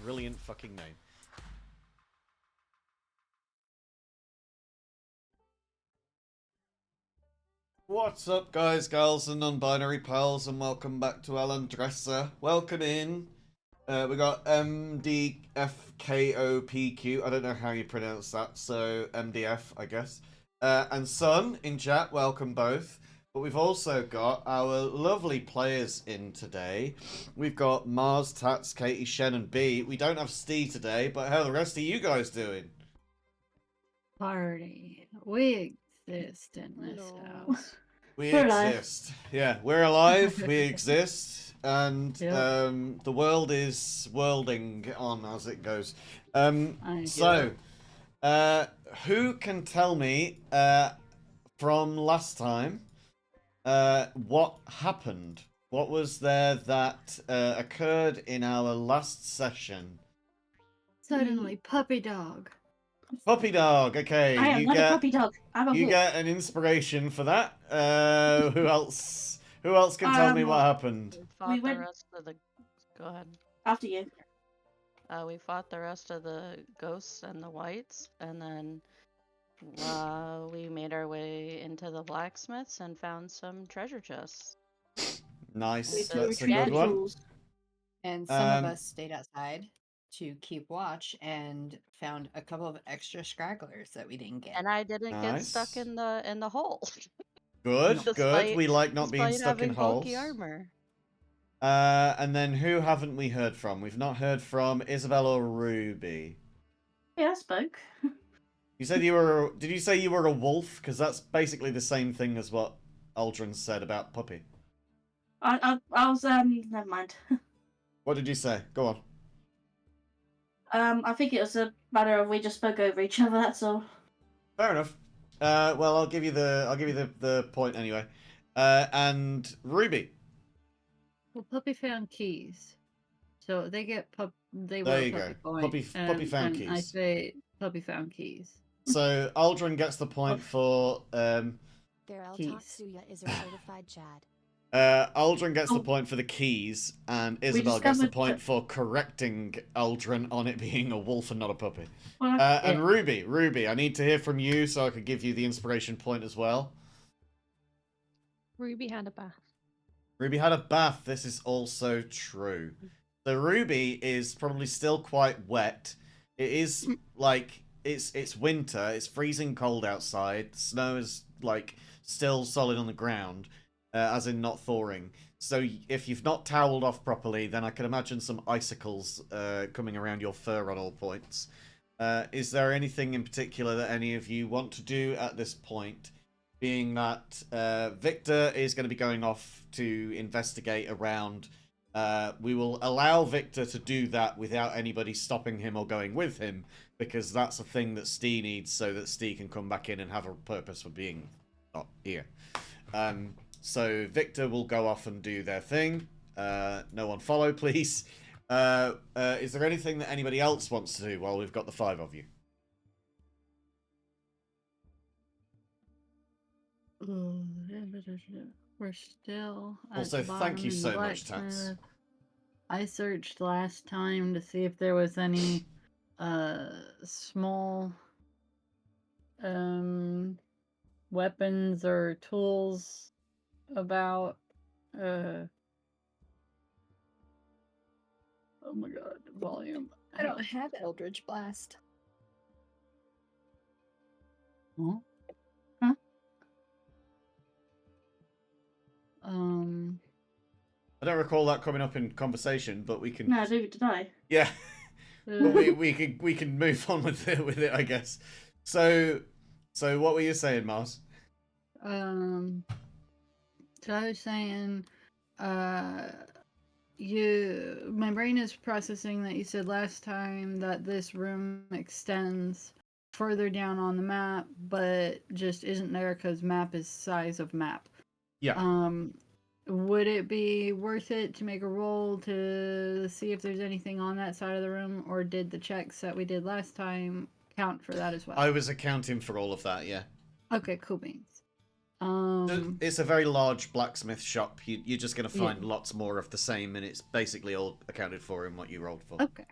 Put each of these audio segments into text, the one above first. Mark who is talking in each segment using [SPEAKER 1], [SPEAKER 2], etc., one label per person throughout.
[SPEAKER 1] brilliant fucking name. What's up, guys, gals, and non-binary pals, and welcome back to Alan Dresser. Welcome in. We got MDFKOPQ. I don't know how you pronounce that, so MDF, I guess. And Sun in chat. Welcome both. But we've also got our lovely players in today. We've got Mars, Tats, Katie, Shen, and B. We don't have Steve today, but how are the rest of you guys doing?
[SPEAKER 2] Party. We exist in this house.
[SPEAKER 1] We
[SPEAKER 3] We're
[SPEAKER 1] exist. Yeah, we're alive. We exist, and
[SPEAKER 2] Yep.
[SPEAKER 1] the world is worlding on as it goes. Who can tell me from last time what happened? What was there that occurred in our last session?
[SPEAKER 2] Suddenly, puppy dog.
[SPEAKER 1] Puppy dog. Okay,
[SPEAKER 3] I am
[SPEAKER 1] you
[SPEAKER 3] not
[SPEAKER 1] get
[SPEAKER 3] a puppy dog. I'm a
[SPEAKER 1] you
[SPEAKER 3] wolf.
[SPEAKER 1] get an inspiration for that. Who else? Who else can tell me what happened?
[SPEAKER 4] We fought
[SPEAKER 3] We
[SPEAKER 4] the
[SPEAKER 3] went-
[SPEAKER 4] rest of the. Go ahead.
[SPEAKER 3] After you.
[SPEAKER 4] We fought the rest of the ghosts and the whites, and then we made our way into the blacksmiths and found some treasure chests.
[SPEAKER 1] Nice.
[SPEAKER 3] We
[SPEAKER 4] So
[SPEAKER 1] That's a
[SPEAKER 3] retrieved
[SPEAKER 1] good
[SPEAKER 3] the
[SPEAKER 1] one.
[SPEAKER 3] tools.
[SPEAKER 5] And some of
[SPEAKER 1] Um,
[SPEAKER 5] us stayed outside to keep watch and found a couple of extra scragglers that we didn't get.
[SPEAKER 4] And I didn't get stuck
[SPEAKER 1] Nice.
[SPEAKER 4] in the hole.
[SPEAKER 1] Good,
[SPEAKER 4] Despite-
[SPEAKER 1] good. We like not being
[SPEAKER 4] despite
[SPEAKER 1] stuck in
[SPEAKER 4] having
[SPEAKER 1] holes.
[SPEAKER 4] bulky armor.
[SPEAKER 1] And then who haven't we heard from? We've not heard from Isabel or Ruby.
[SPEAKER 3] Yeah, I spoke.
[SPEAKER 1] You said you were. Did you say you were a wolf? Because that's basically the same thing as what Aldrin said about Puppy.
[SPEAKER 3] I was never mind.
[SPEAKER 1] What did you say? Go on.
[SPEAKER 3] I think it was a matter of we just spoke over each other. That's all.
[SPEAKER 1] Fair enough. Well, I'll give you the point anyway. And Ruby.
[SPEAKER 2] Well, puppy found keys. So they get they
[SPEAKER 1] There
[SPEAKER 2] will
[SPEAKER 1] you go.
[SPEAKER 2] puppy point.
[SPEAKER 1] Puppy found
[SPEAKER 2] and I
[SPEAKER 1] keys.
[SPEAKER 2] say puppy found keys.
[SPEAKER 1] So Aldrin gets the point for
[SPEAKER 6] Geralt
[SPEAKER 2] Keys.
[SPEAKER 6] Tatsuya is a certified Chad.
[SPEAKER 1] Aldrin gets the
[SPEAKER 3] Oh.
[SPEAKER 1] point for the keys, and Isabel gets the point for correcting Aldrin on it being a wolf and not a puppy.
[SPEAKER 3] Well,
[SPEAKER 1] And Ruby, I need to hear from you so I could give you the inspiration point as well.
[SPEAKER 7] Ruby had a bath.
[SPEAKER 1] Ruby had a bath. This is also true. So Ruby is probably still quite wet. It is like it's winter. It's freezing cold outside. The snow is like still solid on the ground, as in not thawing. So if you've not toweled off properly, then I can imagine some icicles coming around your fur on all points. Is there anything in particular that any of you want to do at this point? Being that Victor is going to be going off to investigate around. We will allow Victor to do that without anybody stopping him or going with him, because that's a thing that Steve needs so that Steve can come back in and have a purpose for being not here. So Victor will go off and do their thing. No one follow, please. Is there anything that anybody else wants to do while we've got the five of you?
[SPEAKER 2] We're still. At
[SPEAKER 1] Also,
[SPEAKER 2] the
[SPEAKER 1] thank you
[SPEAKER 2] bottom in
[SPEAKER 1] so
[SPEAKER 2] the
[SPEAKER 1] much, Tats.
[SPEAKER 2] blacksmith. I searched last time to see if there was any small weapons or tools about oh my god, volume.
[SPEAKER 5] I don't have Eldritch Blast.
[SPEAKER 2] Huh?
[SPEAKER 3] Huh?
[SPEAKER 1] I don't recall that coming up in conversation, but we can.
[SPEAKER 3] no, neither did I.
[SPEAKER 1] Yeah, but we can move on with it, I guess. So what were you saying, Mars?
[SPEAKER 2] So I was saying, my brain is processing that you said last time that this room extends further down on the map, but just isn't there because map is size of map.
[SPEAKER 1] Yeah.
[SPEAKER 2] Would it be worth it to make a roll to see if there's anything on that side of the room, or did the checks that we did last time count for that as well?
[SPEAKER 1] I was accounting for all of that, yeah.
[SPEAKER 2] Okay, cool beans.
[SPEAKER 1] It's a very large blacksmith shop. You're just going to find
[SPEAKER 2] Yeah.
[SPEAKER 1] lots more of the same, and it's basically all accounted for in what you rolled for.
[SPEAKER 2] Okay.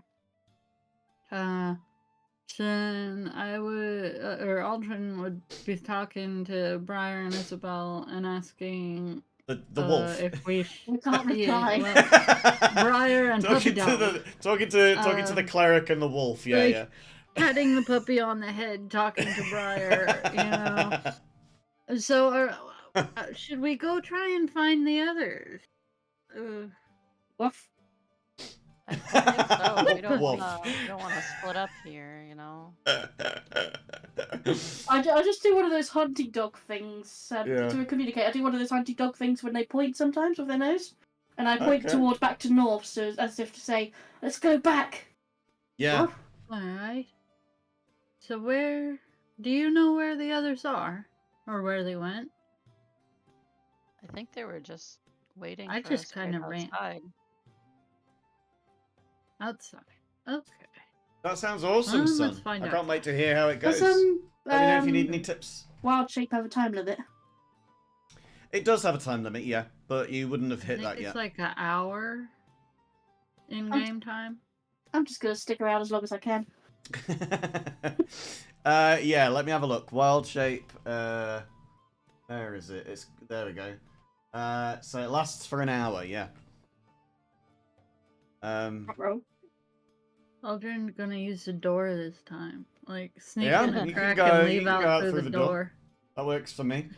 [SPEAKER 2] then I would, or Aldrin would be talking to Briar and Isabel and asking
[SPEAKER 1] The wolf.
[SPEAKER 2] if we.
[SPEAKER 3] We can't
[SPEAKER 2] Yeah,
[SPEAKER 3] reply.
[SPEAKER 2] well, Briar and Puppy
[SPEAKER 1] talking to the cleric and the wolf. Yeah,
[SPEAKER 2] like,
[SPEAKER 1] yeah.
[SPEAKER 2] patting the puppy on the head, talking to Briar. You know. So, should we go try and find the others?
[SPEAKER 3] Woof.
[SPEAKER 4] I think so. We don't
[SPEAKER 1] Wolf.
[SPEAKER 4] wanna split up here, you know.
[SPEAKER 3] I just do one of those hunting dog things
[SPEAKER 1] Yeah.
[SPEAKER 3] to communicate. I do one of those hunting dog things when they point sometimes with their nose, and I point
[SPEAKER 1] Okay.
[SPEAKER 3] toward back to north, so as if to say, "Let's go back."
[SPEAKER 1] Yeah.
[SPEAKER 3] Woof.
[SPEAKER 2] Alright. So where... Do you know where the others are? Or where they went?
[SPEAKER 4] I think they were just waiting
[SPEAKER 2] I
[SPEAKER 4] for
[SPEAKER 2] just
[SPEAKER 4] us right
[SPEAKER 2] kinda ran.
[SPEAKER 4] outside.
[SPEAKER 2] Outside. Okay.
[SPEAKER 1] That sounds awesome,
[SPEAKER 2] Let's
[SPEAKER 1] son.
[SPEAKER 2] find
[SPEAKER 1] I
[SPEAKER 2] out.
[SPEAKER 1] can't wait to hear how it goes.
[SPEAKER 3] Does
[SPEAKER 1] Let me know if you need any tips.
[SPEAKER 3] Wild Shape have a time limit?
[SPEAKER 1] It does have a time limit, yeah, but you wouldn't have
[SPEAKER 2] I
[SPEAKER 1] hit
[SPEAKER 2] think
[SPEAKER 1] that
[SPEAKER 2] it's
[SPEAKER 1] yet.
[SPEAKER 2] like an hour in game time.
[SPEAKER 3] I'm just gonna stick around as long as I can.
[SPEAKER 1] Yeah, let me have a look. Wild shape. Where is it? There we go. So it lasts for an hour. Yeah.
[SPEAKER 3] Bro.
[SPEAKER 2] Aldrin's gonna use the door this time. Like, sneak
[SPEAKER 1] Yeah,
[SPEAKER 2] in a
[SPEAKER 1] you can
[SPEAKER 2] crack
[SPEAKER 1] go-
[SPEAKER 2] and
[SPEAKER 1] you
[SPEAKER 2] leave
[SPEAKER 1] can go
[SPEAKER 2] out through the
[SPEAKER 1] door.
[SPEAKER 2] door.
[SPEAKER 1] That works for me.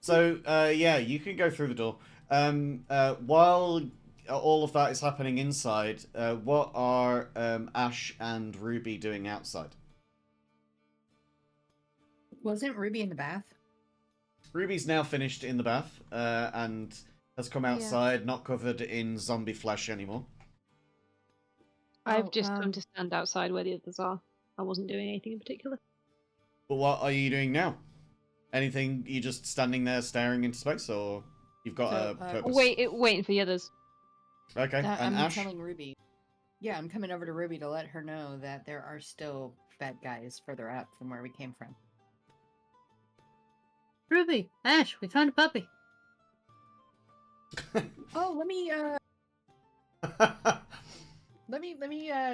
[SPEAKER 1] So yeah, you can go through the door. While all of that is happening inside, what are Ash and Ruby doing outside?
[SPEAKER 5] Wasn't Ruby in the bath?
[SPEAKER 1] Ruby's now finished in the bath and has come outside, not covered in zombie flesh anymore.
[SPEAKER 7] I've just come to stand outside where the others are. I wasn't doing anything in particular.
[SPEAKER 1] But what are you doing now? Anything? You just standing there staring into space, or you've got a purpose?
[SPEAKER 7] Waiting for the others.
[SPEAKER 1] Okay, and
[SPEAKER 5] I'm
[SPEAKER 1] Ash?
[SPEAKER 5] telling Ruby. Yeah, I'm coming over to Ruby to let her know that there are still bad guys further out from where we came from.
[SPEAKER 2] Ruby, Ash, we found a puppy.
[SPEAKER 5] Oh, let me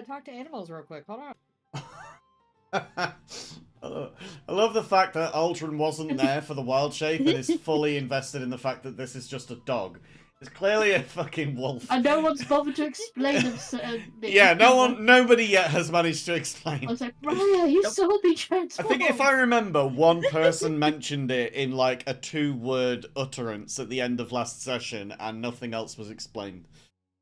[SPEAKER 5] talk to animals real quick. Hold on.
[SPEAKER 1] I love the fact that Aldrin wasn't there for the wild shape and is fully invested in the fact that this is just a dog. It's clearly a fucking wolf.
[SPEAKER 3] And no one's bothered to explain them.
[SPEAKER 1] Yeah, nobody yet has managed to explain.
[SPEAKER 3] I was like, Briar, you saw me transform.
[SPEAKER 1] I think if I remember, one person mentioned it in like a 2-word utterance at the end of last session, and nothing else was explained.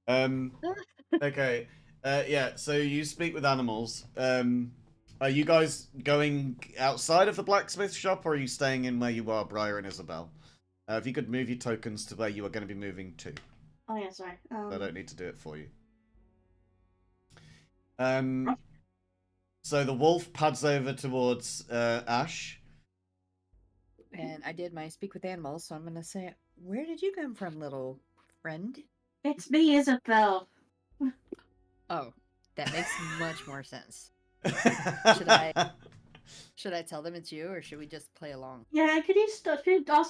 [SPEAKER 1] Okay. Yeah, so you speak with animals. Are you guys going outside of the blacksmith shop, or are you staying in where you are, Briar and Isabel? If you could move your tokens to where you are going to be moving to.
[SPEAKER 3] Oh yeah, sorry.
[SPEAKER 1] I don't need to do it for you. So the wolf pads over towards Ash.
[SPEAKER 5] And I did my speak with animals, so I'm gonna say, where did you come from, little friend?
[SPEAKER 3] It's me, Isabel.
[SPEAKER 5] Oh, that makes much more sense. Should I tell them it's you, or should we just play along?
[SPEAKER 3] Yeah, could you ask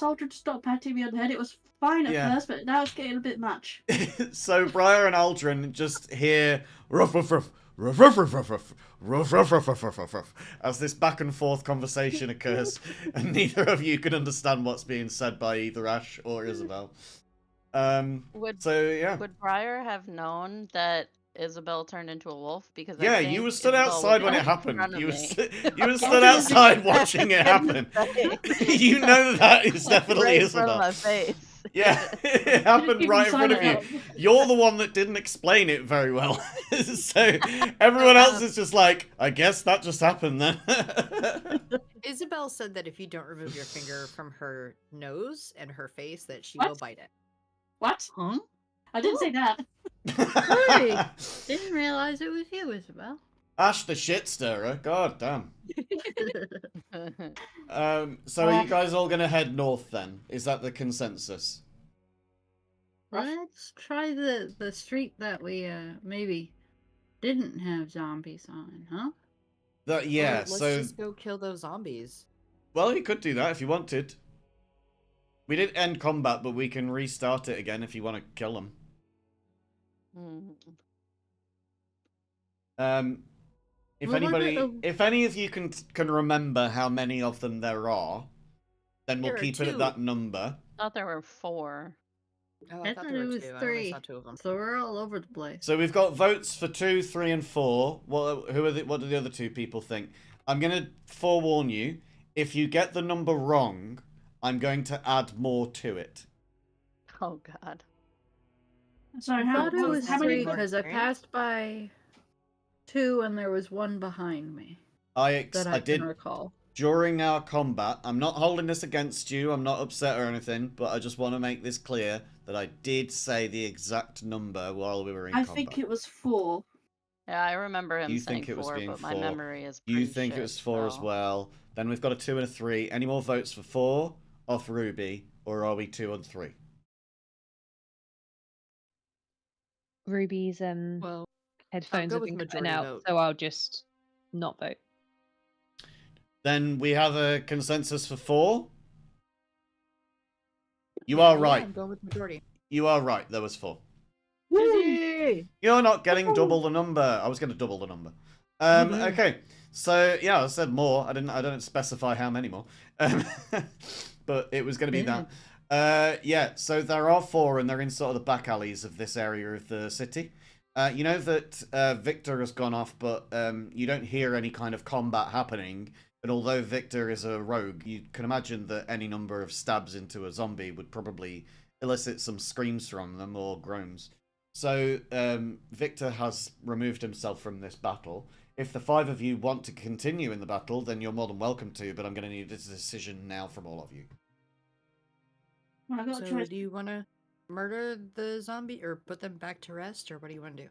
[SPEAKER 3] Aldrin to stop patting me on the head? It was fine at first, but now it's getting a bit much.
[SPEAKER 1] So Briar and Aldrin just hear ruff ruff ruff ruff ruff ruff ruff ruff ruff ruff ruff ruff ruff ruff ruff as this back and forth conversation occurs, and neither of you can understand what's being said by either Ash or Isabel.
[SPEAKER 4] Would Briar have known that Isabel turned into a wolf? Because
[SPEAKER 1] yeah,
[SPEAKER 4] I think
[SPEAKER 1] you were stood
[SPEAKER 4] Isabel
[SPEAKER 1] outside
[SPEAKER 4] was
[SPEAKER 1] when it
[SPEAKER 4] right in
[SPEAKER 1] happened.
[SPEAKER 4] front of
[SPEAKER 1] You were,
[SPEAKER 4] me.
[SPEAKER 1] you were stood outside watching it happen. You know that is definitely
[SPEAKER 4] right in
[SPEAKER 1] Isabel.
[SPEAKER 4] front of my face.
[SPEAKER 1] Yeah, it happened right in front of you.
[SPEAKER 3] Out.
[SPEAKER 1] You're the one that didn't explain it very well. So everyone else is just like, I guess that just happened then.
[SPEAKER 5] Isabel said that if you don't remove your finger from her nose and her face, that she
[SPEAKER 3] What?
[SPEAKER 5] will bite it.
[SPEAKER 3] What?
[SPEAKER 2] Huh?
[SPEAKER 3] I didn't say that.
[SPEAKER 2] Ruby! Didn't realize it was you, Isabel.
[SPEAKER 1] Ash the shit stirrer. God damn. So are you guys all gonna head north then? Is that the consensus?
[SPEAKER 2] Let's try the street that we maybe didn't have zombies on, huh?
[SPEAKER 1] Yeah,
[SPEAKER 5] Let's
[SPEAKER 1] so
[SPEAKER 5] just go kill those zombies.
[SPEAKER 1] well, you could do that if you wanted. We did end combat, but we can restart it again if you want to kill them. If
[SPEAKER 2] Well, look at
[SPEAKER 1] anybody,
[SPEAKER 2] the-
[SPEAKER 1] if any of you can remember how many of them there are, then we'll
[SPEAKER 5] There are
[SPEAKER 1] keep it at
[SPEAKER 5] 2.
[SPEAKER 1] that number.
[SPEAKER 4] I thought there were 4.
[SPEAKER 5] Oh,
[SPEAKER 2] I
[SPEAKER 5] I thought
[SPEAKER 2] thought
[SPEAKER 5] there
[SPEAKER 2] it
[SPEAKER 5] were
[SPEAKER 2] was
[SPEAKER 5] 2. I only
[SPEAKER 2] 3.
[SPEAKER 5] saw 2 of them.
[SPEAKER 2] So we're all over the place.
[SPEAKER 1] So we've got votes for 2, 3, and 4. What do the other 2 people think? I'm gonna forewarn you. If you get the number wrong, I'm going to add more to it.
[SPEAKER 4] Oh god.
[SPEAKER 3] So
[SPEAKER 2] I
[SPEAKER 3] how
[SPEAKER 2] thought it was
[SPEAKER 3] how many
[SPEAKER 2] 3
[SPEAKER 3] votes?
[SPEAKER 2] because I passed by 2 and there was 1 behind me that I
[SPEAKER 1] I
[SPEAKER 2] can
[SPEAKER 1] did
[SPEAKER 2] recall.
[SPEAKER 1] during our combat. I'm not holding this against you. I'm not upset or anything, but I just want to make this clear that I did say the exact number while we were in
[SPEAKER 3] I
[SPEAKER 1] combat.
[SPEAKER 3] think it was 4.
[SPEAKER 4] Yeah, I remember him
[SPEAKER 1] You
[SPEAKER 4] saying
[SPEAKER 1] think it was
[SPEAKER 4] 4,
[SPEAKER 1] being
[SPEAKER 4] but my
[SPEAKER 1] 4.
[SPEAKER 4] memory is
[SPEAKER 1] You
[SPEAKER 4] pretty
[SPEAKER 1] think
[SPEAKER 4] shit,
[SPEAKER 1] it was 4 as
[SPEAKER 4] so-
[SPEAKER 1] well. Then we've got a 2 and a 3. Any more votes for 4 off Ruby, or are we 2 and 3?
[SPEAKER 7] Ruby's
[SPEAKER 5] Well,
[SPEAKER 7] headphones
[SPEAKER 5] go
[SPEAKER 7] have
[SPEAKER 5] with
[SPEAKER 7] been cutting
[SPEAKER 5] majority
[SPEAKER 7] out,
[SPEAKER 5] vote.
[SPEAKER 7] so I'll just not vote.
[SPEAKER 1] Then we have a consensus for 4. You are right.
[SPEAKER 5] I'm going with majority.
[SPEAKER 1] You are right. There was 4.
[SPEAKER 2] Yay!
[SPEAKER 1] You're not getting double the number. I was going to double the number. Okay. So yeah, I said more. I didn't specify how many more. But it was going to be that. Yeah. So there are 4, and they're in sort of the back alleys of this area of the city. You know that Victor has gone off, but you don't hear any kind of combat happening. And although Victor is a rogue, you can imagine that any number of stabs into a zombie would probably elicit some screams from them or groans. So Victor has removed himself from this battle. If the 5 of you want to continue in the battle, then you're more than welcome to, but I'm going to need a decision now from all of you.
[SPEAKER 3] I got a
[SPEAKER 5] So
[SPEAKER 3] choice.
[SPEAKER 5] do you want to murder the zombie or put them back to rest, or what do you want to do?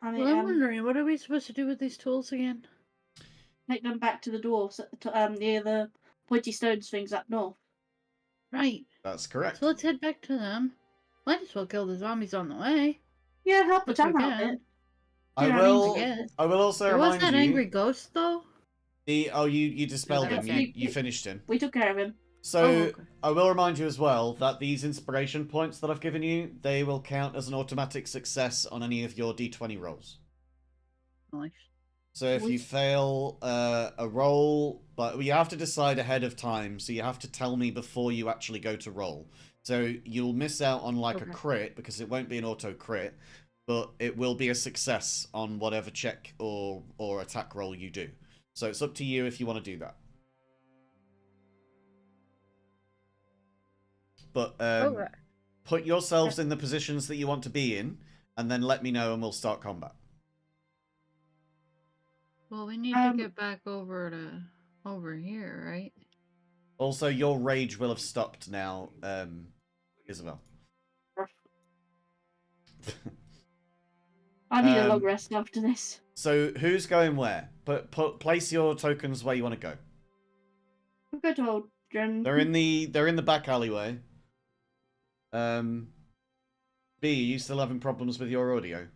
[SPEAKER 3] I
[SPEAKER 2] Well, I'm wondering, what are we supposed to do with these tools again?
[SPEAKER 3] take them back to the dwarves near the pointy stones things up north.
[SPEAKER 2] Right.
[SPEAKER 1] That's correct.
[SPEAKER 2] So let's head back to them. Might as well kill the zombies on the way.
[SPEAKER 3] Yeah, help the
[SPEAKER 2] If we
[SPEAKER 3] town out a
[SPEAKER 2] can.
[SPEAKER 3] bit.
[SPEAKER 1] I
[SPEAKER 3] You know what I mean?
[SPEAKER 1] will.
[SPEAKER 2] guess.
[SPEAKER 1] I will also
[SPEAKER 2] There was
[SPEAKER 1] remind
[SPEAKER 2] that
[SPEAKER 1] you.
[SPEAKER 2] angry ghost, though?
[SPEAKER 1] You dispelled
[SPEAKER 5] No,
[SPEAKER 1] him.
[SPEAKER 5] that's
[SPEAKER 1] You finished him.
[SPEAKER 3] We took care of him.
[SPEAKER 1] So
[SPEAKER 2] okay.
[SPEAKER 1] I will remind you as well that these inspiration points that I've given you, they will count as an automatic success on any of your D20 rolls.
[SPEAKER 2] Nice.
[SPEAKER 1] So if you fail a roll, but you have to decide ahead of time, so you have to tell me before you actually go to roll. So you'll miss out on like a crit because it won't be an auto crit, but it will be a success on whatever check or attack roll you do. So it's up to you if you want to do that. But put yourselves in the positions that you want to be in, and then let me know and we'll start combat.
[SPEAKER 2] Well, we need to get back over here, right?
[SPEAKER 1] Also, your rage will have stopped now, Isabel.
[SPEAKER 3] I need a long rest after this.
[SPEAKER 1] So who's going where? Place your tokens where you want to go.
[SPEAKER 3] We'll go to Aldrin.
[SPEAKER 1] They're in the back alleyway. B, are you still having problems with your audio?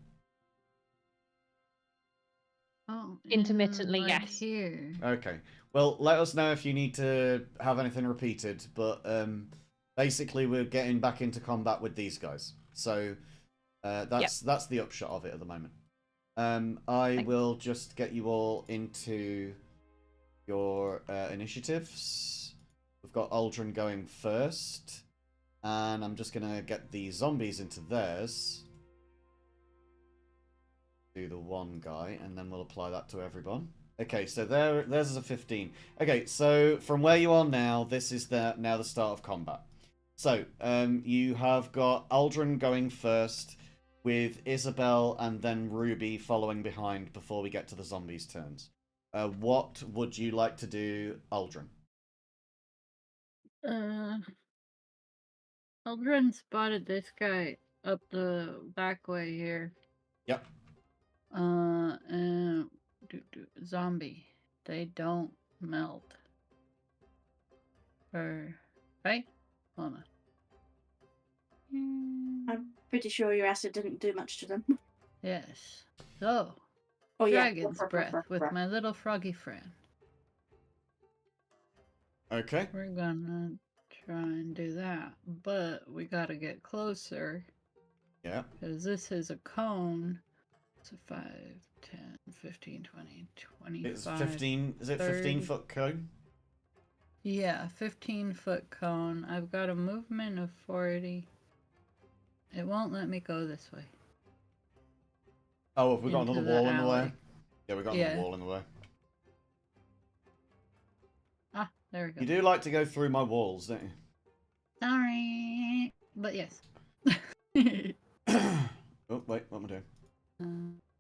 [SPEAKER 2] Oh,
[SPEAKER 7] Intermittently,
[SPEAKER 2] right
[SPEAKER 7] yes.
[SPEAKER 2] Here.
[SPEAKER 1] Okay. Well, let us know if you need to have anything repeated. But basically, we're getting back into combat with these guys. So that's the upshot of it at the moment. I will just get you all into your initiatives. We've got Aldrin going first. And I'm just going to get the zombies into theirs. Do the one guy, and then we'll apply that to everyone. Okay, so theirs is a 15. Okay, so from where you are now, this is now the start of combat. So, you have got Aldrin going first, with Isabel and then Ruby following behind before we get to the zombies' turns. What would you like to do, Aldrin?
[SPEAKER 2] Aldrin spotted this guy up the back way here.
[SPEAKER 1] Yep.
[SPEAKER 2] And zombie. They don't melt. Right? Hold on.
[SPEAKER 3] I'm pretty sure your acid didn't do much to them.
[SPEAKER 2] Yes. So,
[SPEAKER 3] Oh yeah.
[SPEAKER 2] dragon's breath with my little froggy friend.
[SPEAKER 1] Okay.
[SPEAKER 2] We're gonna try and do that, but we gotta get closer.
[SPEAKER 1] Yeah.
[SPEAKER 2] Because this is a cone, So 5, 10, 15, 20, 25.
[SPEAKER 1] It's 15. Is it
[SPEAKER 2] 30.
[SPEAKER 1] 15-foot cone?
[SPEAKER 2] Yeah, 15-foot cone. I've got a movement of 40. It won't let me go this way.
[SPEAKER 1] Oh, have we got
[SPEAKER 2] Into
[SPEAKER 1] another
[SPEAKER 2] the
[SPEAKER 1] wall in the way?
[SPEAKER 2] alley.
[SPEAKER 1] Yeah, we got
[SPEAKER 2] Yeah.
[SPEAKER 1] another wall in the way.
[SPEAKER 2] Ah, there we go.
[SPEAKER 1] You do like to go through my walls, don't you?
[SPEAKER 2] Sorry. But yes.
[SPEAKER 1] Oh, wait, what am I doing?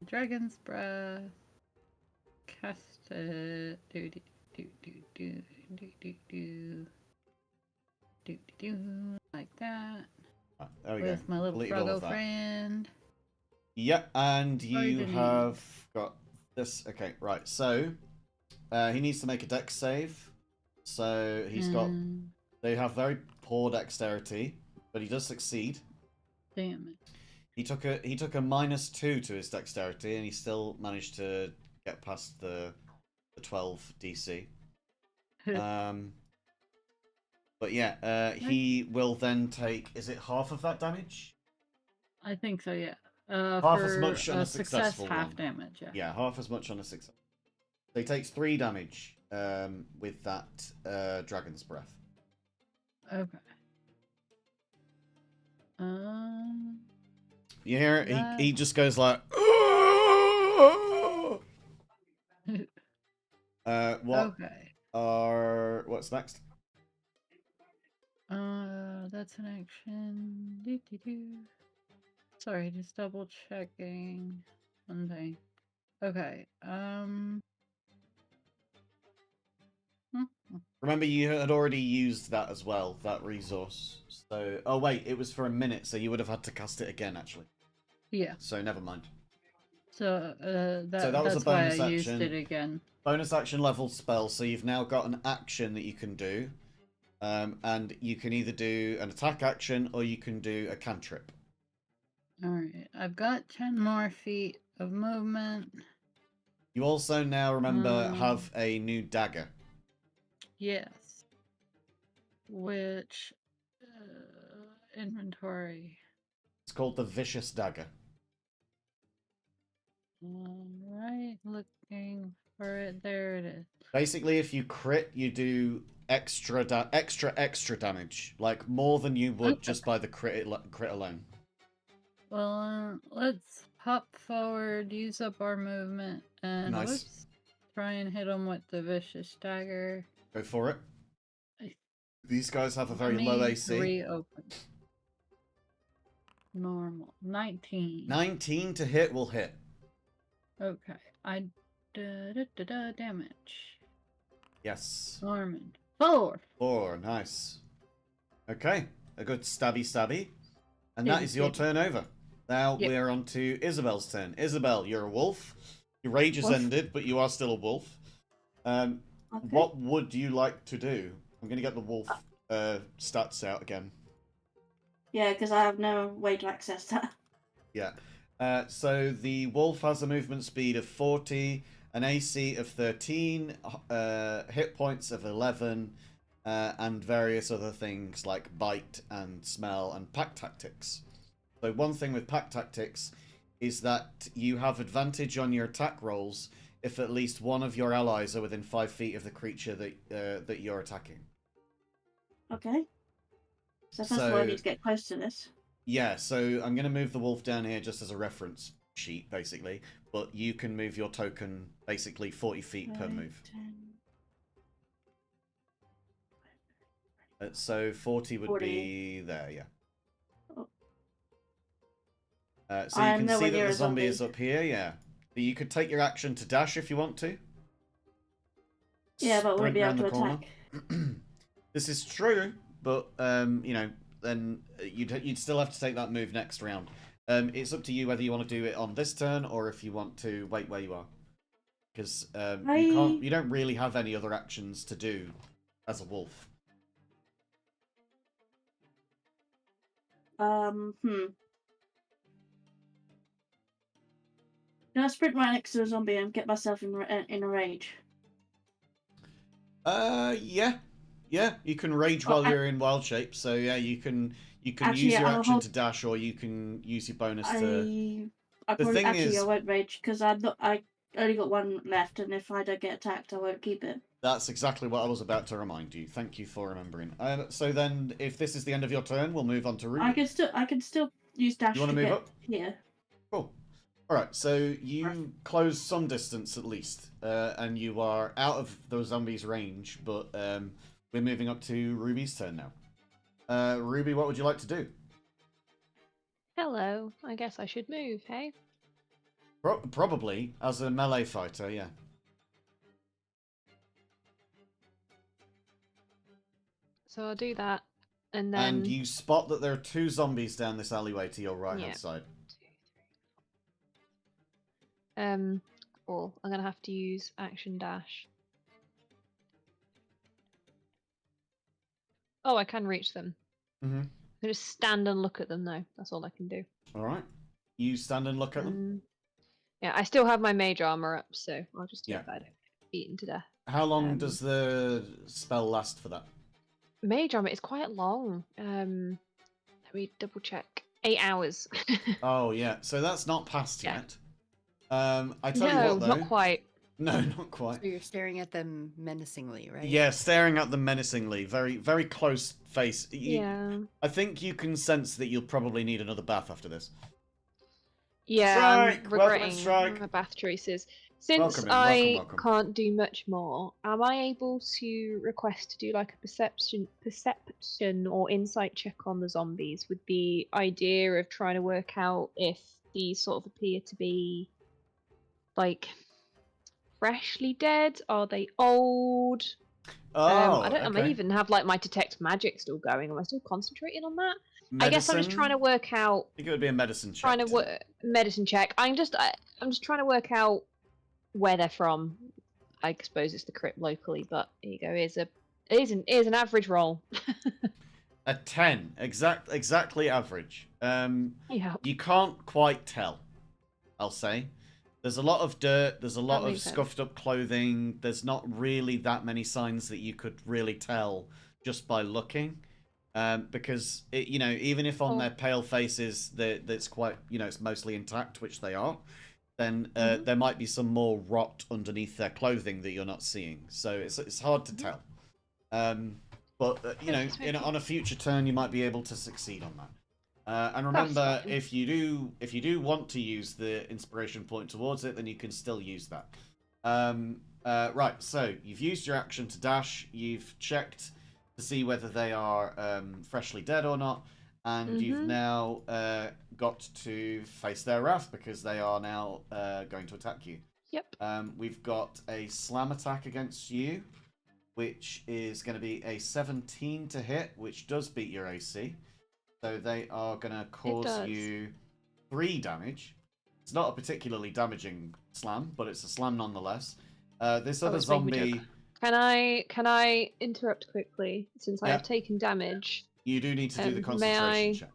[SPEAKER 2] Dragon's Breath. Cast it. Do do do do do do do do do do like that.
[SPEAKER 1] Ah, there we go.
[SPEAKER 2] With my little
[SPEAKER 1] Deleted all of
[SPEAKER 2] froggo
[SPEAKER 1] that.
[SPEAKER 2] friend.
[SPEAKER 1] Yep, and you
[SPEAKER 2] delete.
[SPEAKER 1] have got this. Okay, right. So he needs to make a dex save. So he's got. They have very poor dexterity, but he does succeed.
[SPEAKER 2] Damn it.
[SPEAKER 1] He took a -2 to his dexterity, and he still managed to get past the 12 DC. But yeah, he will then take. Is it half of that damage?
[SPEAKER 2] I think so, yeah.
[SPEAKER 1] Half
[SPEAKER 2] for
[SPEAKER 1] as much on a
[SPEAKER 2] success,
[SPEAKER 1] successful
[SPEAKER 2] half
[SPEAKER 1] one.
[SPEAKER 2] damage, yeah.
[SPEAKER 1] Yeah, half as much on a success. So he takes 3 damage with that Dragon's Breath.
[SPEAKER 2] Okay.
[SPEAKER 1] You hear it?
[SPEAKER 2] That-
[SPEAKER 1] He just goes like. What?
[SPEAKER 2] Okay.
[SPEAKER 1] What's next?
[SPEAKER 2] That's an action. Doo-doo-doo. Sorry, just double checking one thing. Okay.
[SPEAKER 1] Remember, you had already used that as well, that resource. So, oh wait, it was for a minute, so you would have had to cast it again, actually.
[SPEAKER 2] Yeah.
[SPEAKER 1] So never mind.
[SPEAKER 2] So
[SPEAKER 1] So that was a
[SPEAKER 2] that's why
[SPEAKER 1] bonus
[SPEAKER 2] I used
[SPEAKER 1] action.
[SPEAKER 2] it again.
[SPEAKER 1] Bonus action level spell, so you've now got an action that you can do. And you can either do an attack action or you can do a cantrip.
[SPEAKER 2] Alright, I've got 10 more feet of movement.
[SPEAKER 1] You also now, remember, have a new dagger.
[SPEAKER 2] Yes. Which inventory.
[SPEAKER 1] It's called the Vicious Dagger.
[SPEAKER 2] Alright, looking for it. There it is.
[SPEAKER 1] Basically, if you crit, you do extra damage, like more than you would just by the crit alone.
[SPEAKER 2] Well, let's hop forward, use up our movement, and
[SPEAKER 1] Nice.
[SPEAKER 2] let's try and hit them with the vicious dagger.
[SPEAKER 1] Go for it.
[SPEAKER 2] I-
[SPEAKER 1] These guys have a very
[SPEAKER 2] Let
[SPEAKER 1] low
[SPEAKER 2] me
[SPEAKER 1] AC.
[SPEAKER 2] Reopen. Normal. 19.
[SPEAKER 1] 19 to hit will hit.
[SPEAKER 2] Okay. Damage.
[SPEAKER 1] Yes.
[SPEAKER 2] Norman. 4.
[SPEAKER 1] 4, nice. Okay, a good stabby. And that
[SPEAKER 2] Stabby,
[SPEAKER 1] is your
[SPEAKER 2] stabby.
[SPEAKER 1] turn over. Now
[SPEAKER 2] Yep.
[SPEAKER 1] we're on to Isabel's turn. Isabel, you're a wolf. Your rage has
[SPEAKER 3] Wolf.
[SPEAKER 1] ended, but you are still a wolf.
[SPEAKER 3] Okay.
[SPEAKER 1] What would you like to do? I'm going to get the wolf stats out again.
[SPEAKER 3] Yeah, because I have no way to access that.
[SPEAKER 1] Yeah. So the wolf has a movement speed of 40, an AC of 13, hit points of 11, and various other things like bite and smell and pack tactics. So one thing with pack tactics is that you have advantage on your attack rolls if at least one of your allies are within 5 feet of the creature that you're attacking.
[SPEAKER 3] Okay. So first of all, I need to get close to this.
[SPEAKER 1] Yeah, so I'm going to move the wolf down here just as a reference sheet, basically. But you can move your token basically 40 feet per
[SPEAKER 3] 5,
[SPEAKER 1] move.
[SPEAKER 3] 10.
[SPEAKER 1] So 40 would
[SPEAKER 3] 40.
[SPEAKER 1] be there, yeah.
[SPEAKER 3] Oh.
[SPEAKER 1] So
[SPEAKER 3] I
[SPEAKER 1] you
[SPEAKER 3] am
[SPEAKER 1] can see
[SPEAKER 3] nowhere
[SPEAKER 1] that
[SPEAKER 3] near
[SPEAKER 1] the
[SPEAKER 3] a
[SPEAKER 1] zombie
[SPEAKER 3] zombie.
[SPEAKER 1] is up here, yeah. You could take your action to dash if you want to.
[SPEAKER 3] Yeah, but
[SPEAKER 1] Sprint
[SPEAKER 3] won't be able
[SPEAKER 1] round
[SPEAKER 3] to
[SPEAKER 1] the corner.
[SPEAKER 3] attack.
[SPEAKER 1] This is true, but you know, then you'd still have to take that move next round. It's up to you whether you want to do it on this turn or if you want to wait where you are, because you don't really have any other actions to do as a wolf.
[SPEAKER 3] Can I sprint right next to a zombie and get myself in a rage?
[SPEAKER 1] Yeah, you can rage while you're in wild shape. So yeah, you can
[SPEAKER 3] Actually,
[SPEAKER 1] use your
[SPEAKER 3] I'll
[SPEAKER 1] action
[SPEAKER 3] hold-
[SPEAKER 1] to dash, or you can use your bonus to.
[SPEAKER 3] I
[SPEAKER 1] The thing
[SPEAKER 3] Actually,
[SPEAKER 1] is-
[SPEAKER 3] I won't rage because I only got one left, and if I don't get attacked, I won't keep it.
[SPEAKER 1] That's exactly what I was about to remind you. Thank you for remembering. So then, if this is the end of your turn, we'll move on to Ruby.
[SPEAKER 3] I can still use dash
[SPEAKER 1] You want
[SPEAKER 3] to
[SPEAKER 1] to move
[SPEAKER 3] get
[SPEAKER 1] up?
[SPEAKER 3] here.
[SPEAKER 1] Cool. All right. So you close some distance at least, and you are out of those zombies' range. But we're moving up to Ruby's turn now. Ruby, what would you like to do?
[SPEAKER 7] Hello. I guess I should move, hey?
[SPEAKER 1] Probably as a melee fighter, yeah.
[SPEAKER 7] So I'll do that, and then...
[SPEAKER 1] And you spot that there are 2 zombies down this alleyway to your right-hand
[SPEAKER 7] Yeah.
[SPEAKER 1] side.
[SPEAKER 7] 2, 3. Cool. I'm gonna have to use action dash. Oh, I can reach them.
[SPEAKER 1] Mm-hmm.
[SPEAKER 7] I just stand and look at them though. That's all I can do.
[SPEAKER 1] All right. You stand and look at them.
[SPEAKER 7] Yeah, I still have my mage armor up, so I'll just hope
[SPEAKER 1] Yeah.
[SPEAKER 7] I don't get beaten to death.
[SPEAKER 1] How long does the spell last for that?
[SPEAKER 7] Mage armor is quite long. Let me double check. 8 hours.
[SPEAKER 1] Oh yeah, so that's not passed
[SPEAKER 7] Yeah.
[SPEAKER 1] yet. I tell you what though.
[SPEAKER 7] Not quite.
[SPEAKER 1] No, not quite.
[SPEAKER 5] So you're staring at them menacingly, right?
[SPEAKER 1] Yeah, staring at them menacingly, very, very close face.
[SPEAKER 7] Yeah.
[SPEAKER 1] I think you can sense that you'll probably need another bath after this.
[SPEAKER 7] Yeah,
[SPEAKER 1] Strike!
[SPEAKER 7] I'm
[SPEAKER 1] Welcome in,
[SPEAKER 7] regretting
[SPEAKER 1] Strike.
[SPEAKER 7] my bath choices. Since
[SPEAKER 1] Welcome in,
[SPEAKER 7] I
[SPEAKER 1] welcome.
[SPEAKER 7] can't do much more, am I able to request to do like a perception or insight check on the zombies with the idea of trying to work out if these sort of appear to be like freshly dead? Are they old?
[SPEAKER 1] Oh,
[SPEAKER 7] I don't. I may
[SPEAKER 1] okay.
[SPEAKER 7] even have like my detect magic still going. Am I still concentrating on that? I guess I'm just trying to work out.
[SPEAKER 1] I think it would be a medicine check.
[SPEAKER 7] Trying to work medicine check. I'm just trying to work out where they're from. I suppose it's the crypt locally, but here you go. Here's an average roll.
[SPEAKER 1] A 10, exactly average.
[SPEAKER 7] Yeah.
[SPEAKER 1] You can't quite tell, I'll say. There's a lot of dirt, there's a lot of scuffed up clothing, there's not really that many signs that you could really tell just by looking. Because, even if on their pale faces that's quite, it's mostly intact, which they are, then there might be some more rot underneath their clothing that you're not seeing. So it's hard to tell. But on a future turn, you might be able to succeed on that. And remember, if you do want to use the inspiration point towards it, then you can still use that. Right. So you've used your action to dash. You've checked to see whether they are freshly dead or not, and you've now got to face their wrath because they are now going to attack you.
[SPEAKER 7] Yep.
[SPEAKER 1] We've got a slam attack against you, which is going to be a 17 to hit, which does beat your AC. So they are going to cause you 3 damage. It's not a particularly damaging slam, but it's a slam nonetheless. This other zombie...
[SPEAKER 7] Can I interrupt quickly, since I have taken damage?
[SPEAKER 1] You do need to do the concentration check.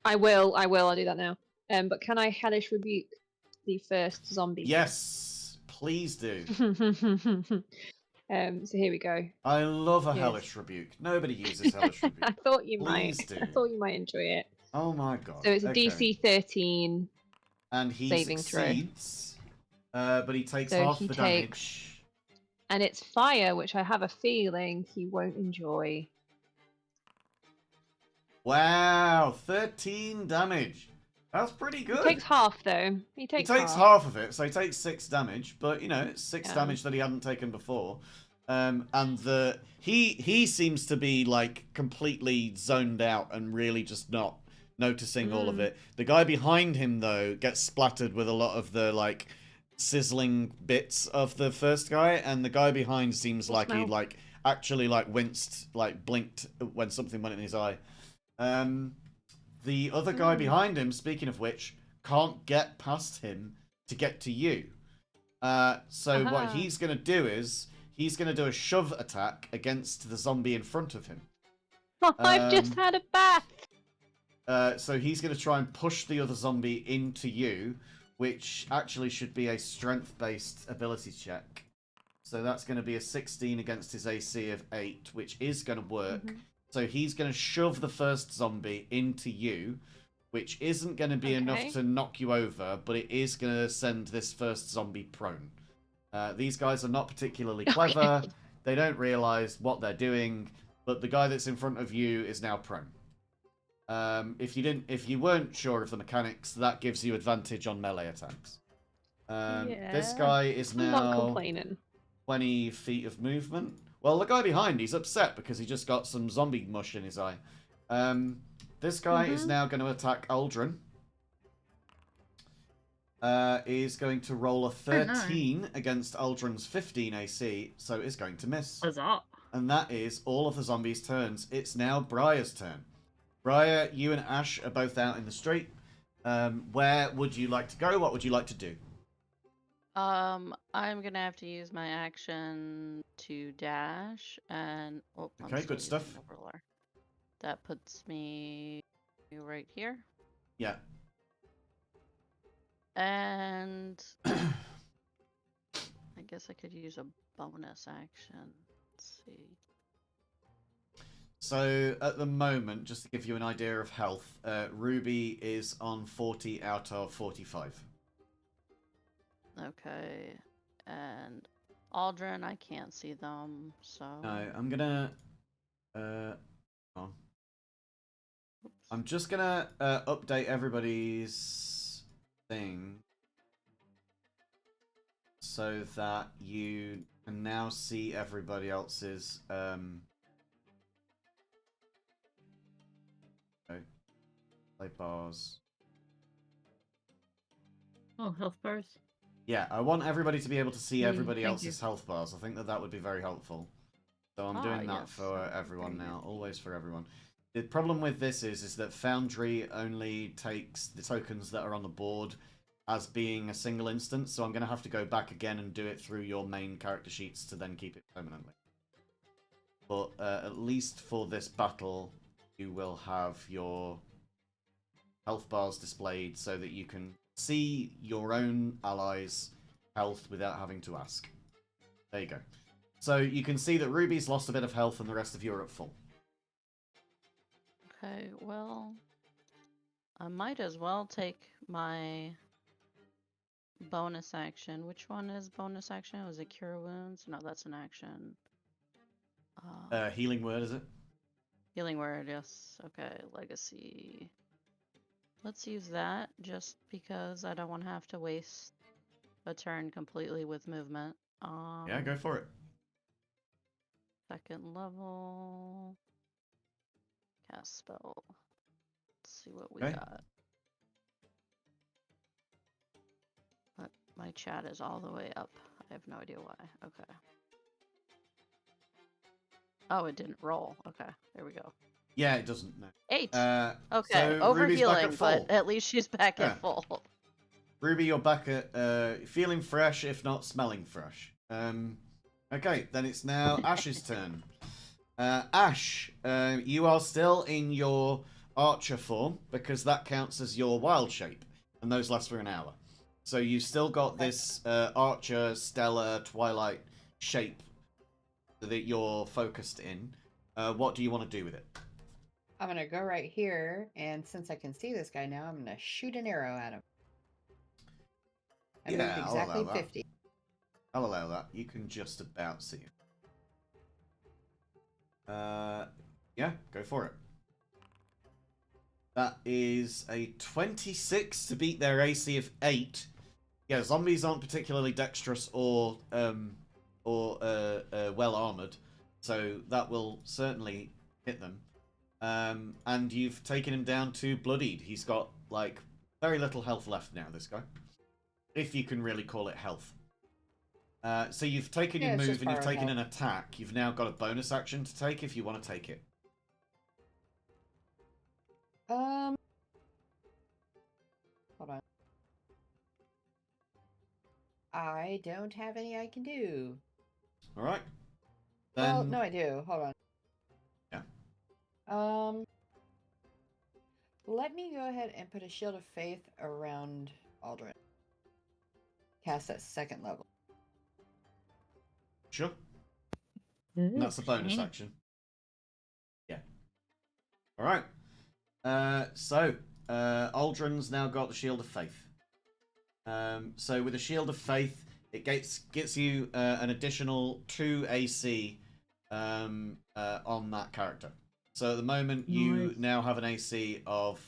[SPEAKER 7] I will. I'll do that now. But can I hellish rebuke the first zombie?
[SPEAKER 1] Yes, please do.
[SPEAKER 7] So here we go.
[SPEAKER 1] I love a hellish rebuke. Nobody uses hellish rebuke.
[SPEAKER 7] I thought you
[SPEAKER 1] Please
[SPEAKER 7] might.
[SPEAKER 1] do.
[SPEAKER 7] I thought you might enjoy it.
[SPEAKER 1] Oh my god.
[SPEAKER 7] So it's a DC 13.
[SPEAKER 1] And he
[SPEAKER 7] saving
[SPEAKER 1] succeeds, but he takes half the damage.
[SPEAKER 7] And it's fire, which I have a feeling he won't enjoy.
[SPEAKER 1] Wow, 13 damage. That's pretty good.
[SPEAKER 7] He takes half, though. He takes
[SPEAKER 1] half of it, so he takes 6 damage. But, it's 6 damage that he hadn't taken before. And he seems to be, completely zoned out and really just not noticing all of it. The guy behind him, though, gets splattered with a lot of the, sizzling bits of the first guy. And the guy behind seems like he, actually, winced, blinked when something went in his eye. The other guy behind him, speaking of which, can't get past him to get to you. So what he's going to do is, he's going to do a shove attack against the zombie in front of him.
[SPEAKER 7] I've just had a bath!
[SPEAKER 1] So he's going to try and push the other zombie into you, which actually should be a strength-based ability check. So that's going to be a 16 against his AC of 8, which is going to work. So he's going to shove the first zombie into you, which isn't going to be enough
[SPEAKER 7] Okay.
[SPEAKER 1] to knock you over, but it is going to send this first zombie prone. These guys are not particularly clever.
[SPEAKER 7] Okay.
[SPEAKER 1] They don't realize what they're doing, but the guy that's in front of you is now prone. If you weren't sure of the mechanics, that gives you advantage on melee attacks. This
[SPEAKER 7] Yeah,
[SPEAKER 1] guy is
[SPEAKER 7] I'm not
[SPEAKER 1] now
[SPEAKER 7] complaining.
[SPEAKER 1] 20 feet of movement. Well, the guy behind, he's upset because he just got some zombie mush in his eye. This guy is now going to attack Aldrin. Is going to roll a 13 against Aldrin's 15 AC, so is going to miss.
[SPEAKER 2] Huzzah.
[SPEAKER 1] And that is all of the zombies' turns. It's now Briar's turn. Briar, you and Ash are both out in the street. Where would you like to go? What would you like to do?
[SPEAKER 4] I'm gonna have to use my action to dash and I'm
[SPEAKER 1] Okay,
[SPEAKER 4] still
[SPEAKER 1] good stuff.
[SPEAKER 4] using the ruler. That puts me right here.
[SPEAKER 1] Yeah.
[SPEAKER 4] And I guess I could use a bonus action. Let's see.
[SPEAKER 1] So at the moment, just to give you an idea of health, Ruby is on 40 out of 45.
[SPEAKER 4] Okay. And Aldrin, I can't see them, so.
[SPEAKER 1] No, I'm gonna. I'm just gonna update everybody's thing so that you can now see everybody else's. Play bars.
[SPEAKER 2] Oh, health bars.
[SPEAKER 1] Yeah, I want everybody to be able to see everybody
[SPEAKER 2] thank
[SPEAKER 1] else's health bars. I think that would be very helpful. So I'm doing that
[SPEAKER 4] yes,
[SPEAKER 1] for
[SPEAKER 4] that would be
[SPEAKER 1] everyone
[SPEAKER 4] very
[SPEAKER 1] now,
[SPEAKER 4] good.
[SPEAKER 1] always for everyone. The problem with this is that Foundry only takes the tokens that are on the board as being a single instance, so I'm going to have to go back again and do it through your main character sheets to then keep it permanently. But at least for this battle, you will have your health bars displayed so that you can see your own allies' health without having to ask. There you go. So you can see that Ruby's lost a bit of health and the rest of you are at full.
[SPEAKER 4] Okay, well, I might as well take my bonus action. Which one is bonus action? Was it Cure Wounds? No, that's an action.
[SPEAKER 1] Healing word, is it?
[SPEAKER 4] Healing Word, yes. Okay, Legacy. Let's use that just because I don't want to have to waste a turn completely with movement.
[SPEAKER 1] Yeah, go for it.
[SPEAKER 4] Second level. Cast spell. Let's see what we
[SPEAKER 1] Okay.
[SPEAKER 4] got. But my chat is all the way up. I have no idea why. Okay. Oh, it didn't roll. Okay, there we go.
[SPEAKER 1] Yeah, it doesn't. No.
[SPEAKER 4] 8.
[SPEAKER 1] Okay,
[SPEAKER 4] Okay,
[SPEAKER 1] so Ruby's back
[SPEAKER 4] overhealing,
[SPEAKER 1] at full.
[SPEAKER 4] but at least she's back
[SPEAKER 1] Yeah.
[SPEAKER 4] at full.
[SPEAKER 1] Ruby, you're back at feeling fresh, if not smelling fresh. Okay, then it's now Ash's turn. Ash, you are still in your archer form because that counts as your wild shape, and those last for an hour. So you've still got this archer, stellar, twilight shape that you're focused in. What do you want to do with it?
[SPEAKER 5] I'm gonna go right here, and since I can see this guy now, I'm gonna shoot an arrow at him. I moved
[SPEAKER 1] I'll
[SPEAKER 5] exactly
[SPEAKER 1] allow that.
[SPEAKER 5] 50.
[SPEAKER 1] I'll allow that. You can just about see it. Yeah, go for it. That is a 26 to beat their AC of 8. Yeah, zombies aren't particularly dexterous or well armored, so that will certainly hit them. And you've taken him down to bloodied. He's got like very little health left now. This guy, if you can really call it health. So you've taken your move and you've taken an attack. You've now got a bonus action to take if you want to take it.
[SPEAKER 5] Hold on. I don't have any I can do.
[SPEAKER 1] All right.
[SPEAKER 5] Well,
[SPEAKER 1] Then
[SPEAKER 5] no, I do. Hold on.
[SPEAKER 1] Yeah.
[SPEAKER 5] Let me go ahead and put a shield of faith around Aldrin. Cast at second level.
[SPEAKER 1] Sure. And that's a bonus action. Yeah. All right. So Aldrin's now got the Shield of Faith. So with the Shield of Faith, it gets you an additional 2 AC on that character. So at the moment, you
[SPEAKER 2] Nice.
[SPEAKER 1] now have an AC of...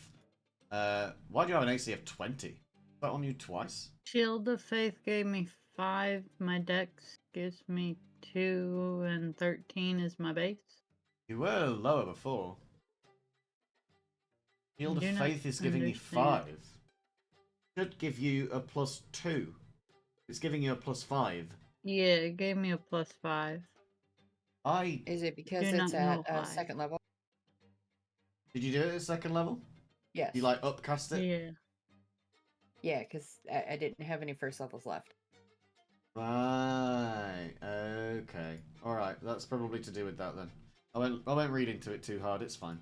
[SPEAKER 1] why do you have an AC of 20? Is that on you twice?
[SPEAKER 2] Shield of Faith gave me 5. My dex gives me 2, and 13 is my base.
[SPEAKER 1] You were lower before. Shield of
[SPEAKER 2] do not
[SPEAKER 1] Faith is giving you
[SPEAKER 2] understand.
[SPEAKER 1] 5. Should give you a +2. It's giving you a +5.
[SPEAKER 2] Yeah, it gave me a +5.
[SPEAKER 5] Is it because
[SPEAKER 2] Do
[SPEAKER 5] it's
[SPEAKER 2] not know
[SPEAKER 5] at
[SPEAKER 2] why.
[SPEAKER 5] second level?
[SPEAKER 1] Did you do it at second level?
[SPEAKER 5] Yes.
[SPEAKER 1] You like upcast it?
[SPEAKER 2] Yeah.
[SPEAKER 5] Yeah, because I didn't have any first levels left.
[SPEAKER 1] Right. Okay. All right. That's probably to do with that then. I won't read into it too hard. It's fine.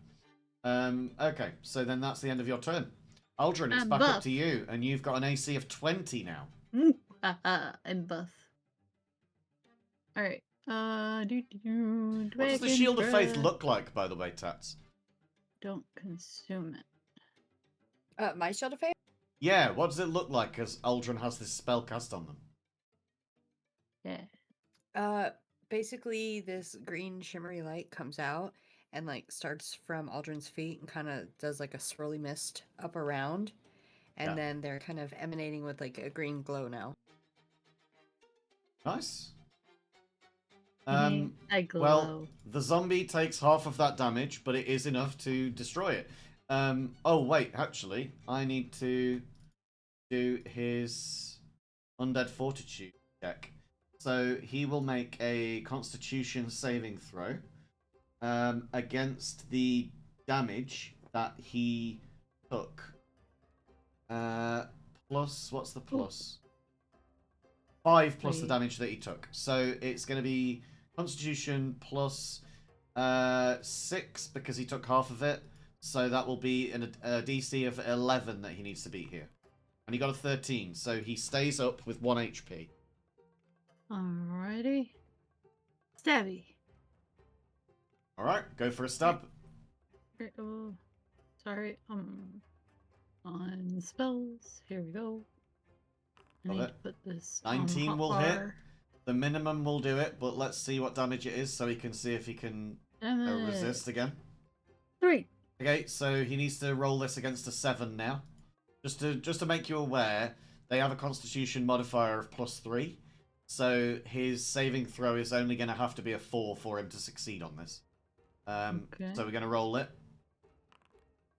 [SPEAKER 1] Okay. So then that's the end of your turn. Aldrin, it's
[SPEAKER 2] I'm
[SPEAKER 1] back up
[SPEAKER 2] buff.
[SPEAKER 1] to you, and you've got an AC of 20 now.
[SPEAKER 2] I'm buff. Alright.
[SPEAKER 1] What does the Shield of Faith look like, by the way, Tats?
[SPEAKER 2] Don't consume it.
[SPEAKER 5] My Shield of Faith?
[SPEAKER 1] Yeah. What does it look like as Aldrin has this spell cast on them?
[SPEAKER 2] Yeah.
[SPEAKER 5] Basically this green shimmery light comes out and like starts from Aldrin's feet and kind of does like a swirly mist up around, and
[SPEAKER 1] Yeah.
[SPEAKER 5] then they're kind of emanating with like a green glow now.
[SPEAKER 1] Nice.
[SPEAKER 2] I glow.
[SPEAKER 1] Well, the zombie takes half of that damage, but it is enough to destroy it. Oh, wait, actually, I need to do his Undead Fortitude check. So he will make a Constitution saving throw against the damage that he took. Plus, what's the plus? 5 plus the
[SPEAKER 2] 3.
[SPEAKER 1] damage that he took. So it's going to be Constitution plus 6 because he took half of it. So that will be a DC of 11 that he needs to beat here. And he got a 13, so he stays up with 1 HP.
[SPEAKER 2] Alrighty. Stabby.
[SPEAKER 1] Alright, go for a stab.
[SPEAKER 2] Oh, sorry. On spells. Here we go. I
[SPEAKER 1] Love
[SPEAKER 2] need
[SPEAKER 1] it.
[SPEAKER 2] to put this
[SPEAKER 1] 19
[SPEAKER 2] on
[SPEAKER 1] will
[SPEAKER 2] hot
[SPEAKER 1] hit.
[SPEAKER 2] bar.
[SPEAKER 1] The minimum will do it, but let's see what damage it is so he can see if he can
[SPEAKER 2] Damn it.
[SPEAKER 1] resist again.
[SPEAKER 2] 3.
[SPEAKER 1] Okay, so he needs to roll this against a 7 now. Just to make you aware, they have a Constitution modifier of +3. So his saving throw is only going to have to be a 4 for him to succeed on this.
[SPEAKER 2] Okay.
[SPEAKER 1] So we're going to roll it.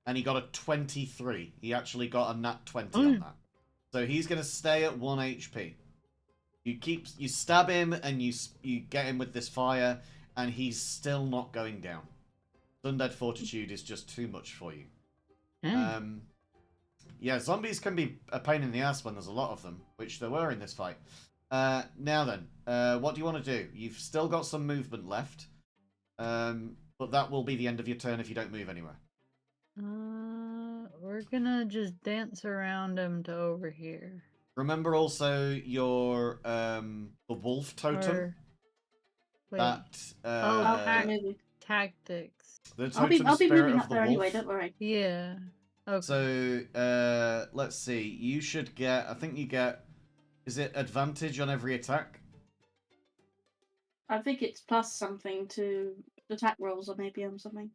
[SPEAKER 1] And he got a 23. He actually got a nat 20 on that. So he's going to stay at 1 HP. You stab him and you get him with this fire, and he's still not going down. Undead Fortitude is just too much for you. Yeah, zombies can be a pain in the ass when there's a lot of them, which there were in this fight. Now then, what do you want to do? You've still got some movement left, but that will be the end of your turn if you don't move anywhere.
[SPEAKER 2] We're gonna just dance around him to over here.
[SPEAKER 1] Remember also your the wolf totem.
[SPEAKER 2] Or... Wait.
[SPEAKER 1] That
[SPEAKER 3] Maybe.
[SPEAKER 2] Tactics.
[SPEAKER 1] the
[SPEAKER 3] I'll be
[SPEAKER 1] totem spirit
[SPEAKER 3] moving
[SPEAKER 1] of
[SPEAKER 3] up
[SPEAKER 1] the
[SPEAKER 3] there
[SPEAKER 1] wolf.
[SPEAKER 3] anyway. Don't worry.
[SPEAKER 2] Yeah. Okay.
[SPEAKER 1] So let's see. You should get. I think you get. Is it advantage on every attack?
[SPEAKER 3] I think it's plus something to attack rolls or maybe on something.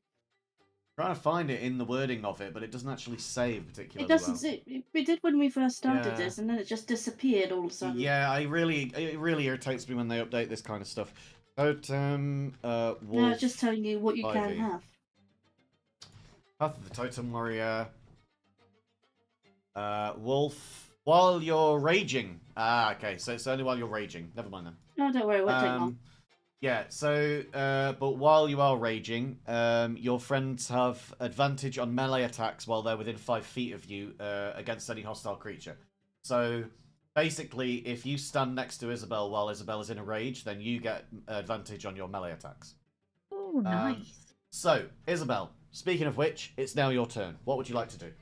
[SPEAKER 1] Trying to find it in the wording of it, but it doesn't actually save particularly
[SPEAKER 3] It doesn't.
[SPEAKER 1] well.
[SPEAKER 3] We did when we first started
[SPEAKER 1] Yeah.
[SPEAKER 3] this, and then it just disappeared all of a sudden.
[SPEAKER 1] Yeah, it really irritates me when they update this kind of stuff. Totem, wolf.
[SPEAKER 3] No, it's just telling you what you
[SPEAKER 1] 5e.
[SPEAKER 3] can have.
[SPEAKER 1] Path of the Totem Warrior. Wolf. While you're raging. Ah, okay. So it's only while you're raging. Never mind then.
[SPEAKER 3] No, don't worry. It won't take long.
[SPEAKER 1] Yeah, so, but while you are raging, your friends have advantage on melee attacks while they're within 5 feet of you against any hostile creature. So, basically, if you stand next to Isabel while Isabel is in a rage, then you get advantage on your melee attacks.
[SPEAKER 2] Oh, nice.
[SPEAKER 1] So, Isabel, speaking of which, it's now your turn. What would you like to do?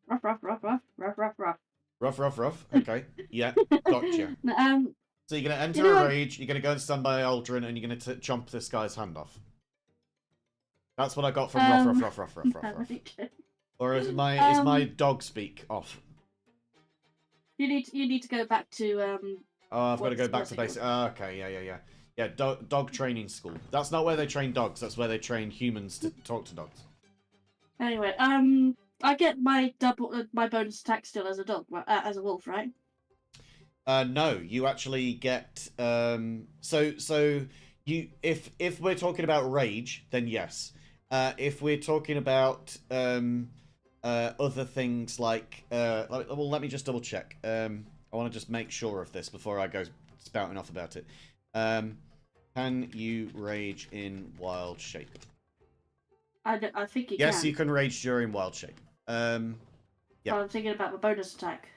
[SPEAKER 3] Ruff, ruff, ruff, ruff, ruff, ruff, ruff.
[SPEAKER 1] Rough, rough, rough. Okay. Yeah, gotcha. So you're going to enter
[SPEAKER 3] You know
[SPEAKER 1] a
[SPEAKER 3] what?
[SPEAKER 1] rage, you're going to go and stand by Aldrin, and you're going to chomp this guy's hand off. That's what I got from rough, rough, rough, rough, rough, rough, rough. Or is my dog speak off?
[SPEAKER 3] You need to go back to
[SPEAKER 1] Oh, I've got to go
[SPEAKER 3] what's
[SPEAKER 1] back to
[SPEAKER 3] it
[SPEAKER 1] basic.
[SPEAKER 3] called?
[SPEAKER 1] Oh, okay, yeah. Yeah, dog training school. That's not where they train dogs. That's where they train humans to talk to dogs.
[SPEAKER 3] Anyway, I get my my bonus attack still as a dog, as a wolf, right?
[SPEAKER 1] No, you actually get so you if we're talking about rage, then yes. If we're talking about other things like well, let me just double check. I want to just make sure of this before I go spouting off about it. Can you rage in wild shape?
[SPEAKER 3] I think it
[SPEAKER 1] Yes,
[SPEAKER 3] can.
[SPEAKER 1] you can rage during wild shape. Yeah.
[SPEAKER 3] But I'm thinking about my bonus attack.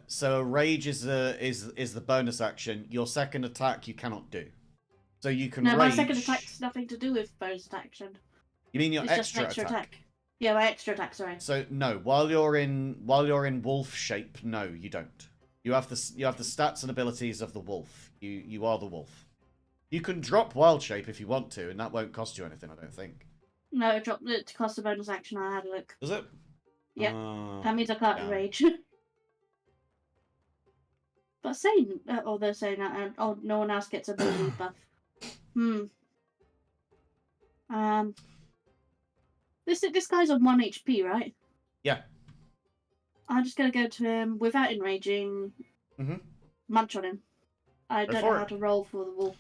[SPEAKER 1] So a rage is the bonus action. Your second attack you cannot do. So you can
[SPEAKER 3] No,
[SPEAKER 1] rage.
[SPEAKER 3] my second attack's nothing to do with bonus action.
[SPEAKER 1] You mean your
[SPEAKER 3] It's just an
[SPEAKER 1] extra
[SPEAKER 3] extra
[SPEAKER 1] attack?
[SPEAKER 3] Yeah, my extra attack. Sorry.
[SPEAKER 1] So no, while you're in wolf shape, no, you don't. You have the stats and abilities of the wolf. You are the wolf. You can drop wild shape if you want to, and that won't cost you anything, I don't think.
[SPEAKER 3] No, it dropped it to cost a bonus action. I had a look.
[SPEAKER 1] Does it?
[SPEAKER 3] Yeah. That means I can't
[SPEAKER 1] damn.
[SPEAKER 3] rage. But saying, oh, they're saying that, oh, no one else gets a ability buff. This guy's on 1 HP, right?
[SPEAKER 1] Yeah.
[SPEAKER 3] I'm just gonna go to him without enraging. Munch on him. I don't know how to roll for the wolf.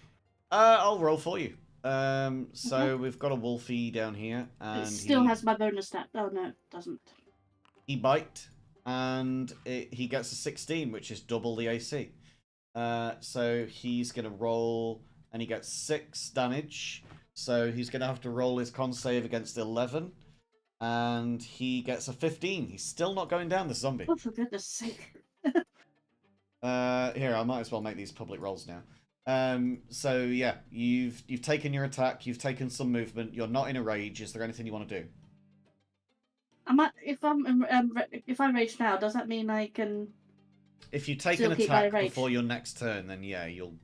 [SPEAKER 1] I'll roll for you. So we've got a wolfie down here, and
[SPEAKER 3] it still has my bonus stat. Oh no, it doesn't.
[SPEAKER 1] He bite, and he gets a 16, which is double the AC. So he's gonna roll, and he gets 6 damage. So he's gonna have to roll his con save against 11, and he gets a 15. He's still not going down, the zombie.
[SPEAKER 3] Oh, for goodness sake!
[SPEAKER 1] Here, I might as well make these public rolls now. So yeah, you've taken your attack, you've taken some movement. You're not in a rage. Is there anything you want to do?
[SPEAKER 3] If I rage now, does that mean I can?
[SPEAKER 1] If you take an attack before your next turn, then yeah, you'll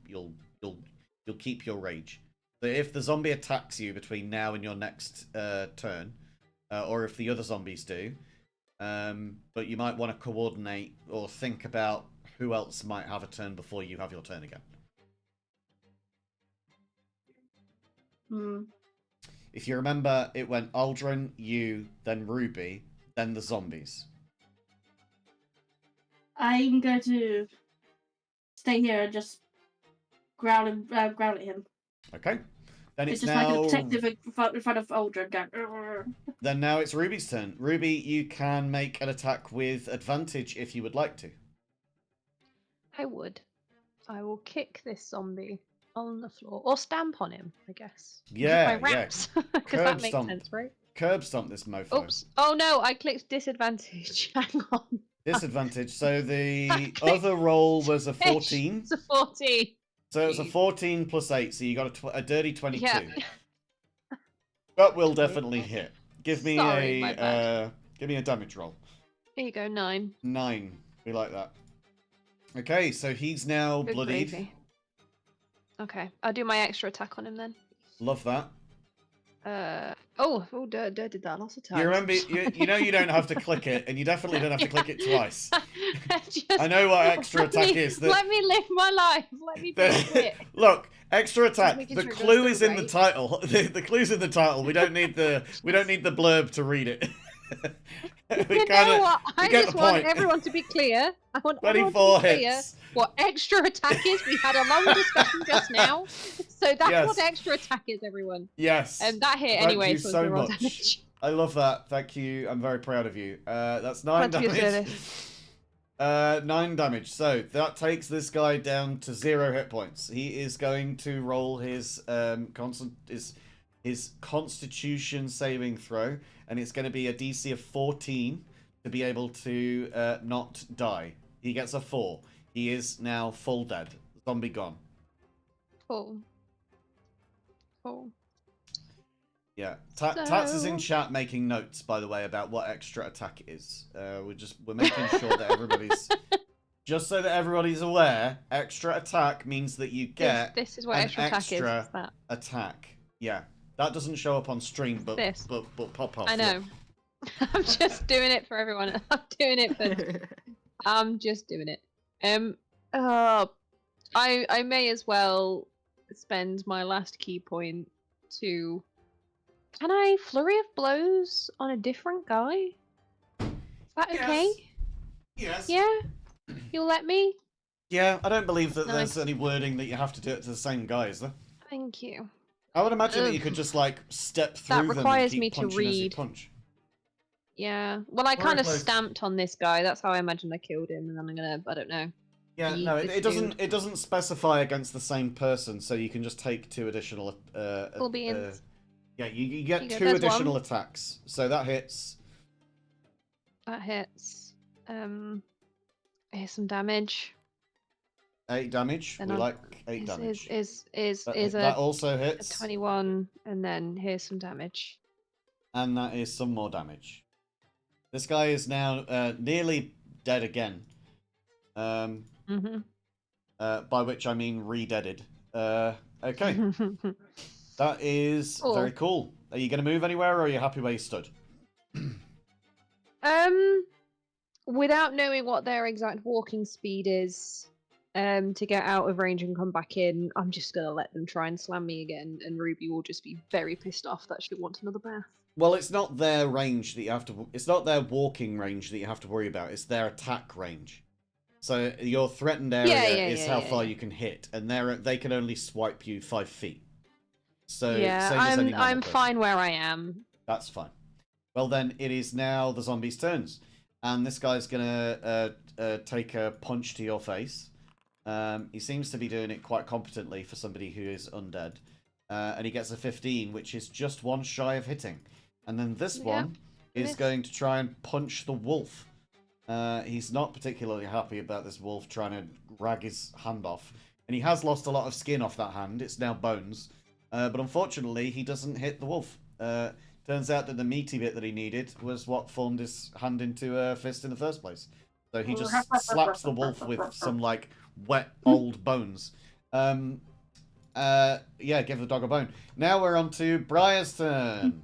[SPEAKER 1] keep your rage. So if the zombie attacks you between now and your next turn, or if the other zombies do, but you might want to coordinate or think about who else might have a turn before you have your turn again. If you remember, it went Aldrin, you, then Ruby, then the zombies.
[SPEAKER 3] I'm going to stay here and just growl at him.
[SPEAKER 1] Okay. Then it's
[SPEAKER 3] just
[SPEAKER 1] now
[SPEAKER 3] like a detective in front of Aldrin going.
[SPEAKER 1] Then now it's Ruby's turn. Ruby, you can make an attack with advantage if you would like to.
[SPEAKER 7] I would. I will kick this zombie on the floor, or stamp on him, I guess.
[SPEAKER 1] Yeah,
[SPEAKER 7] my raps.
[SPEAKER 1] yeah.
[SPEAKER 7] Because that makes sense, right?
[SPEAKER 1] Curb stomp this mofo.
[SPEAKER 7] Oops. Oh no, I clicked disadvantage. Hang on.
[SPEAKER 1] Disadvantage. So the other roll was a 14.
[SPEAKER 7] It's a 14.
[SPEAKER 1] So it's a 14 plus 8, so you got a dirty 22.
[SPEAKER 7] Yeah.
[SPEAKER 1] That will definitely hit. Give me give me a damage roll.
[SPEAKER 7] Here you go, 9.
[SPEAKER 1] 9. We like that. Okay, so he's now
[SPEAKER 7] Good
[SPEAKER 1] bloodied.
[SPEAKER 7] gravy. Okay, I'll do my extra attack on him then.
[SPEAKER 1] Love that.
[SPEAKER 7] Dirt did that lots of times.
[SPEAKER 1] You remember, you know you don't have to click it, and you definitely don't have to click it twice. I know what extra attack is.
[SPEAKER 7] Let me live my life. Let me do it.
[SPEAKER 1] Look, extra attack.
[SPEAKER 7] making
[SPEAKER 1] The
[SPEAKER 7] sure it goes
[SPEAKER 1] clue
[SPEAKER 7] through,
[SPEAKER 1] is in the
[SPEAKER 7] right?
[SPEAKER 1] title. The clue's in the title. We don't need the blurb to read it.
[SPEAKER 7] You know what? I
[SPEAKER 1] get
[SPEAKER 7] just
[SPEAKER 1] the
[SPEAKER 7] want
[SPEAKER 1] point.
[SPEAKER 7] everyone to be clear. I want
[SPEAKER 1] 24
[SPEAKER 7] everyone to be clear
[SPEAKER 1] hits.
[SPEAKER 7] what extra attack is. We had a long discussion just now. So that's
[SPEAKER 1] Yes.
[SPEAKER 7] what extra attack is, everyone.
[SPEAKER 1] Yes.
[SPEAKER 7] And that hit
[SPEAKER 1] Thank
[SPEAKER 7] anyway,
[SPEAKER 1] you
[SPEAKER 7] so
[SPEAKER 1] so
[SPEAKER 7] the raw
[SPEAKER 1] much.
[SPEAKER 7] damage.
[SPEAKER 1] I love that. Thank you. I'm very proud of you. That's 9
[SPEAKER 7] Glad to be of
[SPEAKER 1] damage.
[SPEAKER 7] service.
[SPEAKER 1] 9 damage. So that takes this guy down to 0 hit points. He is going to roll his Constitution saving throw, and it's going to be a DC of 14 to be able to not die. He gets a 4. He is now full dead. Zombie gone.
[SPEAKER 7] Cool.
[SPEAKER 1] Yeah, Tats is in chat making notes, by the way, about what extra attack is. We're making sure that everybody's just so that everybody's aware. Extra attack means that you get
[SPEAKER 7] This is what
[SPEAKER 1] an
[SPEAKER 7] extra attack is. It's that.
[SPEAKER 1] attack. Yeah, that doesn't show up on stream, but
[SPEAKER 7] This.
[SPEAKER 1] but pop off.
[SPEAKER 7] I know. I'm just doing it for everyone. I'm just doing it. I may as well spend my last key point to. Can I flurry of blows on a different guy? Is that okay?
[SPEAKER 1] Yes.
[SPEAKER 7] Yeah, you'll let me.
[SPEAKER 1] Yeah, I don't believe that
[SPEAKER 7] Nice.
[SPEAKER 1] there's any wording that you have to do it to the same guy, is there?
[SPEAKER 7] Thank you.
[SPEAKER 1] I would imagine that you could just like step through them and
[SPEAKER 7] requires
[SPEAKER 1] keep
[SPEAKER 7] me to
[SPEAKER 1] punching as you
[SPEAKER 7] read.
[SPEAKER 1] punch.
[SPEAKER 7] Yeah. Well, I
[SPEAKER 1] Flurry
[SPEAKER 7] kind
[SPEAKER 1] of
[SPEAKER 7] of
[SPEAKER 1] blows.
[SPEAKER 7] stamped on this guy. That's how I imagined I killed him, and then I'm gonna. I don't know.
[SPEAKER 1] Yeah,
[SPEAKER 7] Eat
[SPEAKER 1] no,
[SPEAKER 7] this
[SPEAKER 1] it doesn't.
[SPEAKER 7] dude.
[SPEAKER 1] It doesn't specify against the same person, so you can just take 2 additional.
[SPEAKER 7] Full beans.
[SPEAKER 1] Yeah, you get
[SPEAKER 7] You go,
[SPEAKER 1] 2
[SPEAKER 7] there's
[SPEAKER 1] additional
[SPEAKER 7] one.
[SPEAKER 1] attacks, so that hits.
[SPEAKER 7] That hits. Here's some damage.
[SPEAKER 1] 8 damage.
[SPEAKER 7] Then
[SPEAKER 1] We
[SPEAKER 7] I'll-
[SPEAKER 1] like 8 damage.
[SPEAKER 7] Is
[SPEAKER 1] That
[SPEAKER 7] a
[SPEAKER 1] also hits,
[SPEAKER 7] 21, and then here's some damage.
[SPEAKER 1] and that is some more damage. This guy is now nearly dead again.
[SPEAKER 7] Mm-hmm.
[SPEAKER 1] By which I mean re-deaded. Okay. That is
[SPEAKER 7] Cool.
[SPEAKER 1] very cool. Are you going to move anywhere, or are you happy where you stood?
[SPEAKER 7] Without knowing what their exact walking speed is, to get out of range and come back in, I'm just gonna let them try and slam me again, and Ruby will just be very pissed off that she wants another bath.
[SPEAKER 1] Well, it's not their range that you have to. It's not their walking range that you have to worry about. It's their attack range. So your threatened area is how far you can hit, and they can only swipe you 5 feet. So
[SPEAKER 7] yeah,
[SPEAKER 1] same as any normal
[SPEAKER 7] I'm
[SPEAKER 1] person.
[SPEAKER 7] fine where I am.
[SPEAKER 1] That's fine. Well, then it is now the zombies' turns, and this guy's gonna take a punch to your face. He seems to be doing it quite competently for somebody who is undead, and he gets a 15, which is just one shy of hitting. And then this one is
[SPEAKER 7] missed.
[SPEAKER 1] going to try and punch the wolf. He's not particularly happy about this wolf trying to rag his hand off, and he has lost a lot of skin off that hand. It's now bones, but unfortunately, he doesn't hit the wolf. Turns out that the meaty bit that he needed was what formed his hand into a fist in the first place. So he just slaps the wolf with some like wet old bones. Yeah, give the dog a bone. Now we're on to Briar's turn.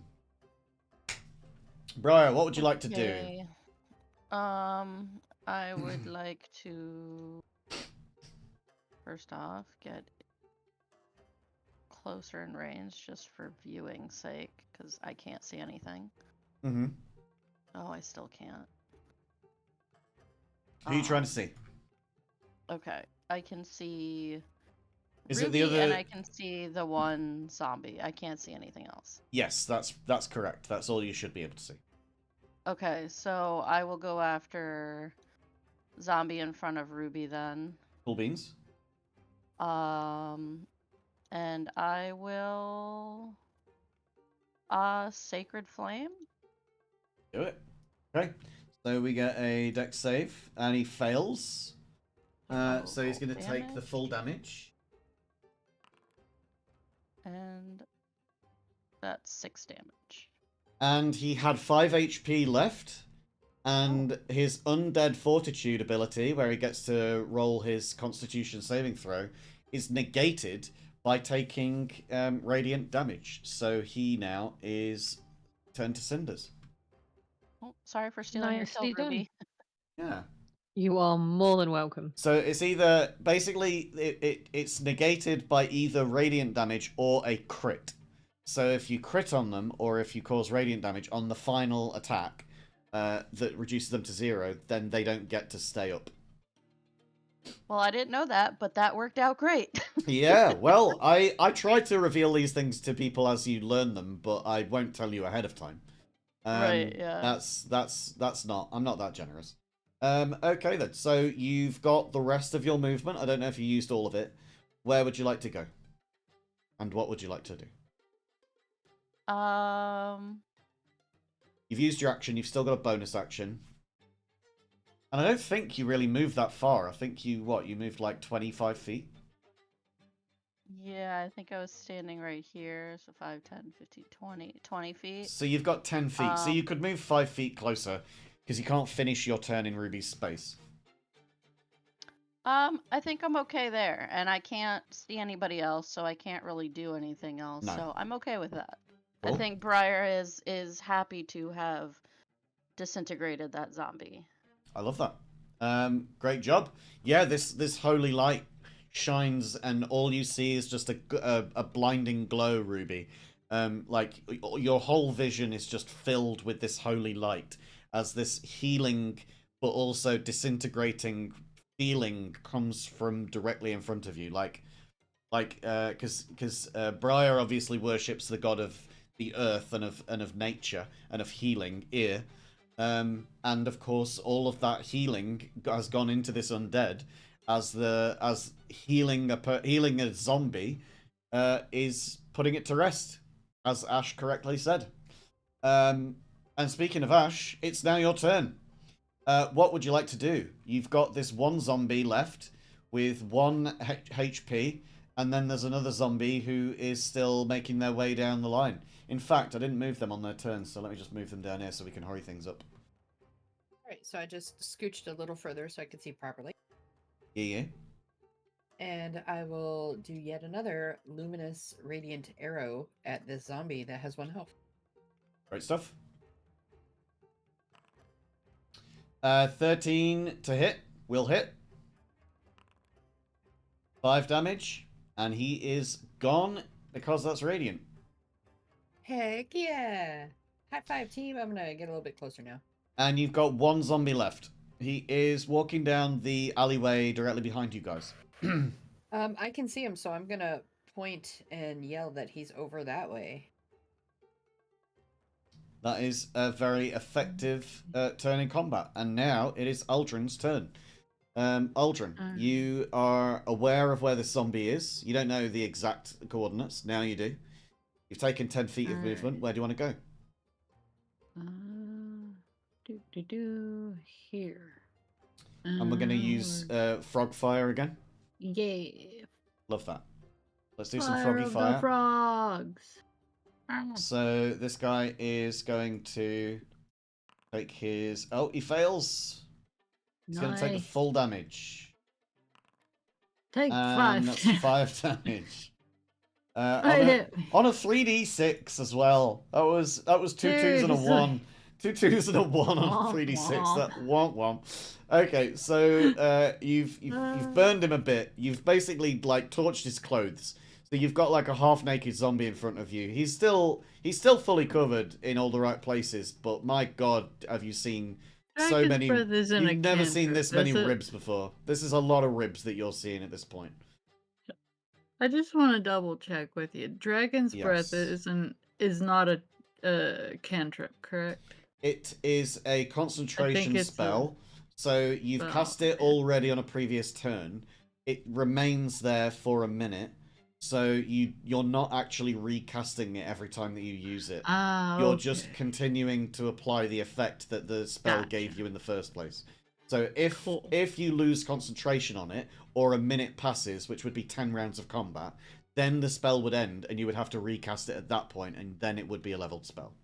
[SPEAKER 1] Briar, what would you like to do?
[SPEAKER 4] Okay. I would like to first off get closer in range just for viewing's sake, because I can't see anything.
[SPEAKER 1] Mm-hmm.
[SPEAKER 4] Oh, I still can't.
[SPEAKER 1] Who are you trying to see?
[SPEAKER 4] Okay, I can see
[SPEAKER 1] Is
[SPEAKER 4] Ruby,
[SPEAKER 1] it the other?
[SPEAKER 4] and I can see the one zombie. I can't see anything else.
[SPEAKER 1] Yes, that's correct. That's all you should be able to see.
[SPEAKER 4] Okay, so I will go after zombie in front of Ruby then.
[SPEAKER 1] Cool beans.
[SPEAKER 4] And I will Sacred Flame.
[SPEAKER 1] Do it. Okay. So we get a dex save, and he fails. So he's going to take the full damage.
[SPEAKER 4] And that's 6 damage.
[SPEAKER 1] And he had 5 HP left. And his Undead Fortitude ability, where he gets to roll his Constitution saving throw, is negated by taking radiant damage. So he now is turned to cinders.
[SPEAKER 4] Oh, sorry for stealing your
[SPEAKER 7] Nicely
[SPEAKER 4] kill, Ruby.
[SPEAKER 1] Yeah.
[SPEAKER 7] You are more than welcome.
[SPEAKER 1] So it's either basically it's negated by either radiant damage or a crit. So if you crit on them or if you cause radiant damage on the final attack that reduces them to 0, then they don't get to stay up.
[SPEAKER 4] Well, I didn't know that, but that worked out great.
[SPEAKER 1] Yeah, well, I try to reveal these things to people as you learn them, but I won't tell you ahead of time.
[SPEAKER 4] Right, yeah.
[SPEAKER 1] That's not. I'm not that generous. Okay then. So you've got the rest of your movement. I don't know if you used all of it. Where would you like to go? And what would you like to do? You've used your action. You've still got a bonus action. And I don't think you really moved that far. I think you moved like 25 feet?
[SPEAKER 4] Yeah, I think I was standing right here. So 5, 10, 15, 20 feet.
[SPEAKER 1] So you've got 10 feet. So you could move 5 feet closer because you can't finish your turn in Ruby's space.
[SPEAKER 4] I think I'm okay there. And I can't see anybody else, so I can't really do anything else.
[SPEAKER 1] No.
[SPEAKER 4] So I'm okay with that.
[SPEAKER 1] Cool.
[SPEAKER 4] I think Briar is happy to have disintegrated that zombie.
[SPEAKER 1] I love that. Great job. Yeah, this holy light shines, and all you see is just a blinding glow, Ruby. Like your whole vision is just filled with this holy light as this healing but also disintegrating feeling comes from directly in front of you. Because Briar obviously worships the god of the earth and of nature and of healing, Ear. And of course, all of that healing has gone into this undead, as healing a zombie is putting it to rest, as Ash correctly said. And speaking of Ash, it's now your turn. What would you like to do? You've got this one zombie left with 1 HP, and then there's another zombie who is still making their way down the line. In fact, I didn't move them on their turn, so let me just move them down here so we can hurry things up.
[SPEAKER 5] Alright, so I just scooched a little further so I could see properly.
[SPEAKER 1] Yeah.
[SPEAKER 5] And I will do yet another luminous radiant arrow at this zombie that has 1 health.
[SPEAKER 1] Great stuff. 13 to hit. Will hit. 5 damage. And he is gone because that's radiant.
[SPEAKER 5] Heck yeah! High five, team. I'm gonna get a little bit closer now.
[SPEAKER 1] And you've got 1 zombie left. He is walking down the alleyway directly behind you guys.
[SPEAKER 5] I can see him, so I'm gonna point and yell that he's over that way.
[SPEAKER 1] That is a very effective turn in combat. And now it is Aldrin's turn. Aldrin, you are aware of where the zombie is. You don't know the exact coordinates. Now you do. You've taken 10 feet of movement. Where do you want to go?
[SPEAKER 2] Here.
[SPEAKER 1] And we're going to use frog fire again.
[SPEAKER 2] Yeah.
[SPEAKER 1] Love that. Let's do some froggy
[SPEAKER 2] of
[SPEAKER 1] fire.
[SPEAKER 2] The frogs.
[SPEAKER 1] So this guy is going to take his... Oh, he fails. He's going to take the full damage.
[SPEAKER 2] Take
[SPEAKER 1] And
[SPEAKER 2] 5.
[SPEAKER 1] that's 5 damage. On a 3d6 as well. That was 2 2s and a 1. 2 2s and a 1 on a 3d6. That womp. Okay, so you've burned him a bit. You've basically like torched his clothes. So you've got like a half-naked zombie in front of you. He's still fully covered in all the right places, but my god, have you seen so many... You've never seen this many ribs before. This is a lot of ribs that you're seeing at this point.
[SPEAKER 2] I just want to double check with you. Dragon's Breath is not a cantrip, correct?
[SPEAKER 1] It is a concentration spell. So you've cast it already on a previous turn. It remains there for a minute. So you're not actually recasting it every time that you use it. You're just continuing to apply the effect that the spell gave you in the first place. So if you lose concentration on it, or a minute passes, which would be 10 rounds of combat, then the spell would end, and you would have to recast it at that point, and then it would be a leveled spell.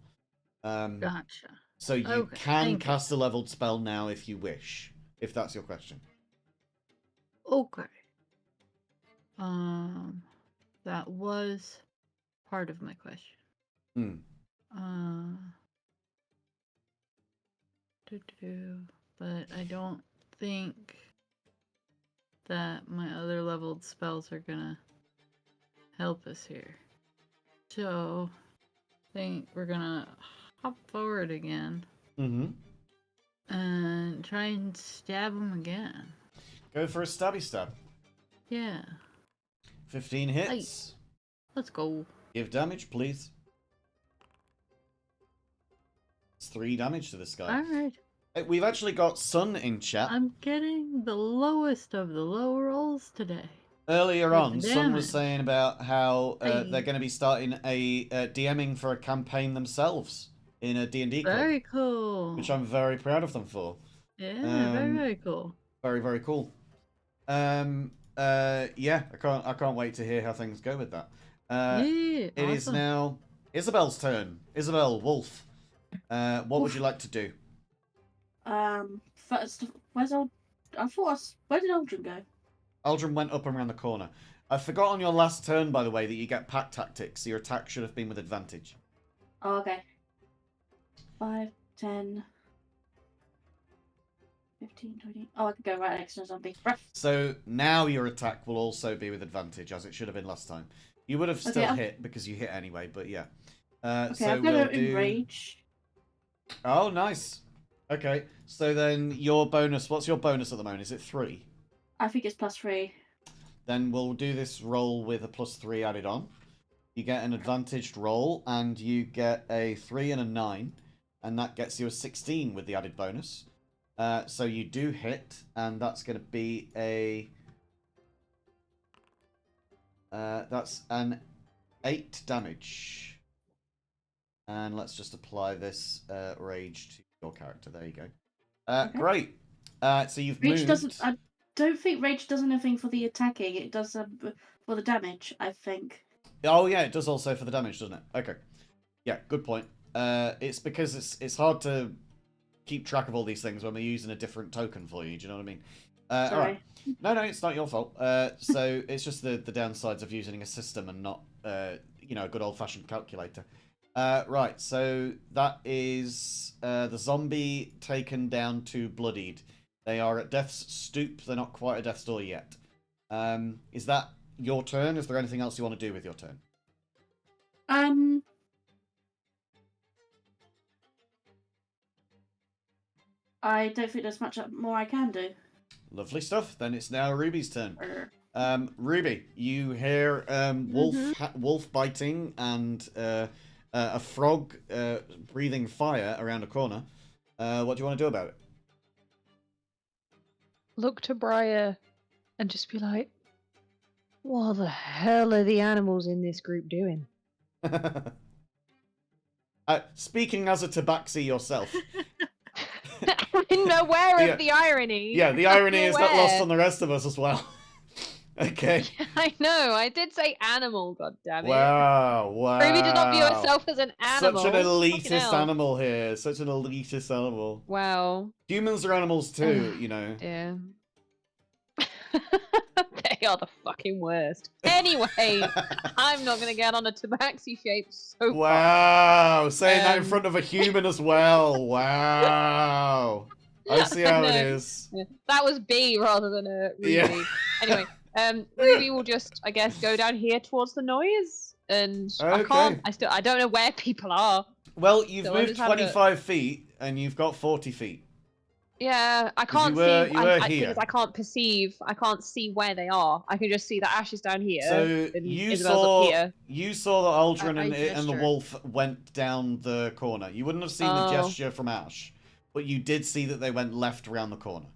[SPEAKER 2] Gotcha.
[SPEAKER 1] So you can cast a leveled spell now if you wish, if that's your question.
[SPEAKER 2] Okay. That was part of my question. But I don't think that my other leveled spells are gonna help us here. So I think we're gonna hop forward again. And try and stab him again.
[SPEAKER 1] Go for a stabby stab.
[SPEAKER 2] Yeah.
[SPEAKER 1] 15 hits.
[SPEAKER 2] Let's go.
[SPEAKER 1] Give damage, please. It's 3 damage to this guy.
[SPEAKER 2] Alright.
[SPEAKER 1] We've actually got Sun in chat.
[SPEAKER 2] I'm getting the lowest of the low rolls today.
[SPEAKER 1] Earlier on, Sun was saying about how they're going to be starting a DMing for a campaign themselves in a D&D club.
[SPEAKER 2] Very cool.
[SPEAKER 1] Which I'm very proud of them for.
[SPEAKER 2] Yeah, very cool.
[SPEAKER 1] Very, very cool. Yeah, I can't wait to hear how things go with that. It is now Isabel's turn. Isabel, Wolf. What would you like to do?
[SPEAKER 3] First, where did Aldrin go?
[SPEAKER 1] Aldrin went up and around the corner. I forgot on your last turn, by the way, that you get pack tactics. Your attack should have been with advantage.
[SPEAKER 3] Oh, okay. 5, 10, 15, 20. Oh, I could go right next to a zombie. Ruff.
[SPEAKER 1] So now your attack will also be with advantage, as it should have been last time. You would have still
[SPEAKER 3] Okay,
[SPEAKER 1] hit because you hit anyway, but yeah.
[SPEAKER 3] Okay,
[SPEAKER 1] so
[SPEAKER 3] I'm gonna
[SPEAKER 1] we'll do...
[SPEAKER 3] enrage.
[SPEAKER 1] Oh, nice. Okay, so then your bonus, what's your bonus at the moment? Is it 3?
[SPEAKER 3] I think it's +3.
[SPEAKER 1] Then we'll do this roll with a +3 added on. You get an advantaged roll, and you get a 3 and a 9, and that gets you a 16 with the added bonus. So you do hit, and that's going to be a... that's an 8 damage. And let's just apply this rage to your character. There you go.
[SPEAKER 3] Okay.
[SPEAKER 1] Great. So you've
[SPEAKER 3] Rage
[SPEAKER 1] moved...
[SPEAKER 3] doesn't. I don't think rage does anything for the attacking. It does for the damage, I think.
[SPEAKER 1] Oh yeah, it does also for the damage, doesn't it? Okay. Yeah, good point. It's because it's hard to keep track of all these things when we're using a different token for you. Do you know what I mean?
[SPEAKER 3] Sorry.
[SPEAKER 1] All right. No, it's not your fault. So it's just the downsides of using a system and not a good old-fashioned calculator. Right, so that is the zombie taken down to bloodied. They are at death's stoop. They're not quite at death's door yet. Is that your turn? Is there anything else you want to do with your turn?
[SPEAKER 3] I don't think there's much more I can do.
[SPEAKER 1] Lovely stuff. Then it's now Ruby's turn. Ruby, you hear wolf biting and a frog breathing fire around a corner. What do you want to do about it?
[SPEAKER 7] Look to Briar and just be like, what the hell are the animals in this group doing?
[SPEAKER 1] Speaking as a tabaxi yourself.
[SPEAKER 7] I'm aware of the irony.
[SPEAKER 1] Yeah, the irony is not lost on the rest of us as well. Okay.
[SPEAKER 7] I know, I did say animal, goddammit.
[SPEAKER 1] Wow.
[SPEAKER 7] Ruby did not view herself as an animal.
[SPEAKER 1] Such an elitist animal here. Such an elitist animal.
[SPEAKER 7] Wow.
[SPEAKER 1] Humans are animals too, you know.
[SPEAKER 7] Yeah. They are the fucking worst. Anyway, I'm not going to get on a tabaxi shape so
[SPEAKER 1] Wow. Saying that in front of a human as well. Wow. I see how it is.
[SPEAKER 7] Yeah. That was B rather than a Ruby.
[SPEAKER 1] Yeah.
[SPEAKER 7] Anyway, Ruby will just, I guess, go down here towards the noise, and
[SPEAKER 1] Okay.
[SPEAKER 7] I don't know where people are.
[SPEAKER 1] Well, you've
[SPEAKER 7] So
[SPEAKER 1] moved 25 feet, and you've got 40 feet.
[SPEAKER 7] Yeah, I can't
[SPEAKER 1] here.
[SPEAKER 7] I can't perceive. I can't see where they are. I can just see that Ash is down here.
[SPEAKER 1] So
[SPEAKER 7] and
[SPEAKER 1] you
[SPEAKER 7] Isabel's up here.
[SPEAKER 1] saw that Aldrin and the
[SPEAKER 5] gestured.
[SPEAKER 1] wolf went down the corner. You wouldn't have seen the gesture from Ash, but you did see that they went left around the corner.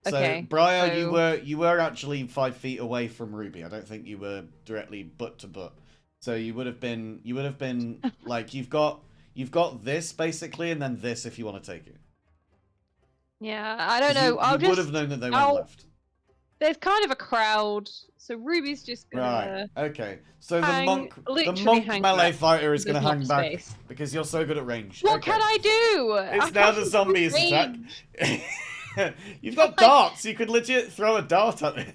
[SPEAKER 1] So,
[SPEAKER 7] Okay,
[SPEAKER 1] Briar,
[SPEAKER 7] so-
[SPEAKER 1] you were actually 5 feet away from Ruby. I don't think you were directly butt to butt. So you would have been like you've got this basically, and then this if you want to take it.
[SPEAKER 7] Yeah, I don't know.
[SPEAKER 1] You would have known that they went left.
[SPEAKER 7] There's kind of a crowd, so Ruby's just
[SPEAKER 1] Right.
[SPEAKER 7] gonna.
[SPEAKER 1] Okay. So the
[SPEAKER 7] hang
[SPEAKER 1] monk melee
[SPEAKER 7] back.
[SPEAKER 1] fighter is going to
[SPEAKER 7] There's
[SPEAKER 1] hang
[SPEAKER 7] not
[SPEAKER 1] back
[SPEAKER 7] space.
[SPEAKER 1] because you're so good at range.
[SPEAKER 7] What
[SPEAKER 1] Okay.
[SPEAKER 7] can I do?
[SPEAKER 1] It's
[SPEAKER 7] I
[SPEAKER 1] now
[SPEAKER 7] can't
[SPEAKER 1] the zombies attack.
[SPEAKER 7] range.
[SPEAKER 1] You've got darts. You could legit throw a dart at it.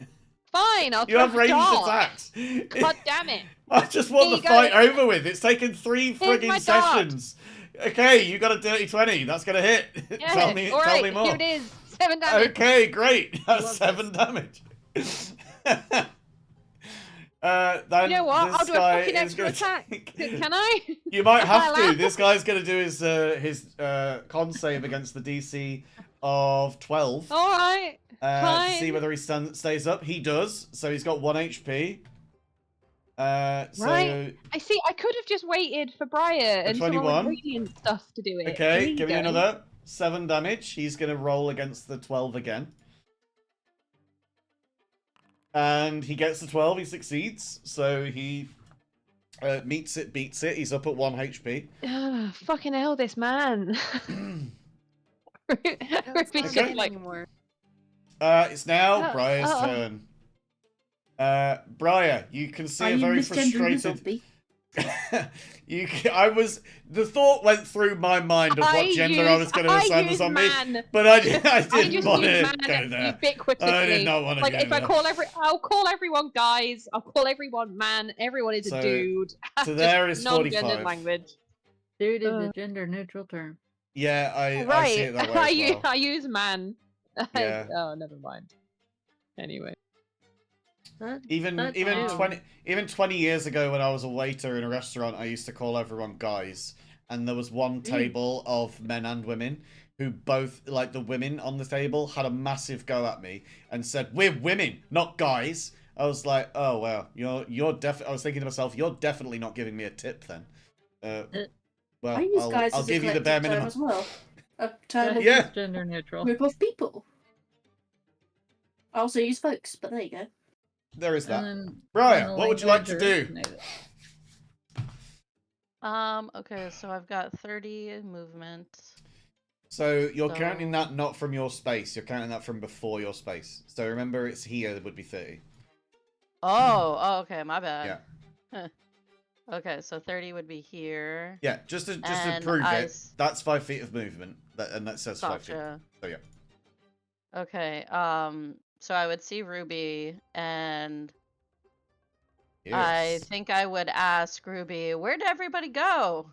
[SPEAKER 7] Fine, I'll
[SPEAKER 1] You have
[SPEAKER 7] throw a
[SPEAKER 1] ranged
[SPEAKER 7] dart.
[SPEAKER 1] attacks.
[SPEAKER 7] God damn it!
[SPEAKER 1] I just want
[SPEAKER 7] Here
[SPEAKER 1] the
[SPEAKER 7] you
[SPEAKER 1] fight
[SPEAKER 7] go.
[SPEAKER 1] over with. It's taken 3
[SPEAKER 7] Here's
[SPEAKER 1] frigging
[SPEAKER 7] my dart.
[SPEAKER 1] sessions. Okay, you got a dirty 20. That's gonna hit.
[SPEAKER 7] Yeah.
[SPEAKER 1] Tell me more.
[SPEAKER 7] Here it is. 7 damage.
[SPEAKER 1] Okay, great. That's
[SPEAKER 5] love
[SPEAKER 1] 7 damage. Then
[SPEAKER 7] You know what?
[SPEAKER 1] this
[SPEAKER 7] I'll do a
[SPEAKER 1] guy
[SPEAKER 7] fucking
[SPEAKER 1] is
[SPEAKER 7] extra
[SPEAKER 1] gonna
[SPEAKER 7] attack.
[SPEAKER 1] take-
[SPEAKER 7] Can I?
[SPEAKER 1] You might have to.
[SPEAKER 7] allowed?
[SPEAKER 1] This guy's gonna do his con save against the DC of 12
[SPEAKER 7] All right.
[SPEAKER 1] to see
[SPEAKER 7] fine.
[SPEAKER 1] whether he stays up. He does, so he's got 1 HP. So
[SPEAKER 7] Right. I see. I could have just waited for Briar and some
[SPEAKER 1] 21.
[SPEAKER 7] radiant stuff to do it. There
[SPEAKER 1] okay,
[SPEAKER 7] you
[SPEAKER 1] give me
[SPEAKER 7] go.
[SPEAKER 1] another 7 damage. He's gonna roll against the 12 again. And he gets the 12, he succeeds, so he beats it. He's up at 1 HP.
[SPEAKER 7] Fucking hell, this man.
[SPEAKER 5] It's
[SPEAKER 7] Ruby's
[SPEAKER 5] not
[SPEAKER 7] just
[SPEAKER 1] Okay.
[SPEAKER 7] like,
[SPEAKER 5] anymore.
[SPEAKER 1] It's now
[SPEAKER 7] Oh,
[SPEAKER 1] Briar's
[SPEAKER 7] oh.
[SPEAKER 1] turn. Briar, you can see
[SPEAKER 3] Are
[SPEAKER 1] a
[SPEAKER 3] you
[SPEAKER 1] very
[SPEAKER 3] misgendering the
[SPEAKER 1] frustrated.
[SPEAKER 3] zombie?
[SPEAKER 1] The thought went through my mind of what gender I was going to assign the zombie, but I didn't want to go there.
[SPEAKER 7] ubiquitously.
[SPEAKER 1] I did not want to
[SPEAKER 7] Like
[SPEAKER 1] go
[SPEAKER 7] if
[SPEAKER 1] there.
[SPEAKER 7] I'll call everyone guys. I'll call everyone man. Everyone is
[SPEAKER 1] So-
[SPEAKER 7] a dude.
[SPEAKER 1] so there is
[SPEAKER 7] Just non-gendered
[SPEAKER 1] 45.
[SPEAKER 7] language.
[SPEAKER 2] Dude is a gender neutral term.
[SPEAKER 1] Yeah, I see
[SPEAKER 7] Right.
[SPEAKER 1] it that way as well.
[SPEAKER 7] I use man.
[SPEAKER 1] Yeah.
[SPEAKER 7] Oh, never mind. Anyway.
[SPEAKER 1] Even
[SPEAKER 2] That
[SPEAKER 1] even
[SPEAKER 2] too.
[SPEAKER 1] 20 years ago when I was a waiter in a restaurant, I used to call everyone guys, and there was one table of men and women who both, like the women on the table, had a massive go at me and said, "We're women, not guys." I was like, "Oh well, you're definitely." I was thinking to myself, "You're definitely not giving me a tip then."
[SPEAKER 3] I
[SPEAKER 1] Well,
[SPEAKER 3] use guys
[SPEAKER 1] I'll
[SPEAKER 3] as a
[SPEAKER 1] give you the bare
[SPEAKER 3] collective term
[SPEAKER 1] minimum.
[SPEAKER 3] as well. A term of
[SPEAKER 1] Yeah.
[SPEAKER 2] Gender neutral.
[SPEAKER 3] group of people. I also use folks, but there you go.
[SPEAKER 1] There is that.
[SPEAKER 2] And then
[SPEAKER 1] Brian,
[SPEAKER 2] the
[SPEAKER 1] what would you like to
[SPEAKER 2] language
[SPEAKER 1] do?
[SPEAKER 2] originated.
[SPEAKER 4] Okay, so I've got 30 movement.
[SPEAKER 1] So you're counting
[SPEAKER 4] So-
[SPEAKER 1] that not from your space. You're counting that from before your space. So remember, it's here that would be 30.
[SPEAKER 4] Oh, okay, my bad.
[SPEAKER 1] Yeah.
[SPEAKER 4] Okay, so 30 would be here.
[SPEAKER 1] Yeah, just to
[SPEAKER 4] And
[SPEAKER 1] prove
[SPEAKER 4] I
[SPEAKER 1] it, that's 5 feet of movement, and that says 5 feet.
[SPEAKER 4] Gotcha.
[SPEAKER 1] So yeah.
[SPEAKER 4] Okay, so I would see Ruby, and I
[SPEAKER 1] Yes.
[SPEAKER 4] think I would ask Ruby, where'd everybody go?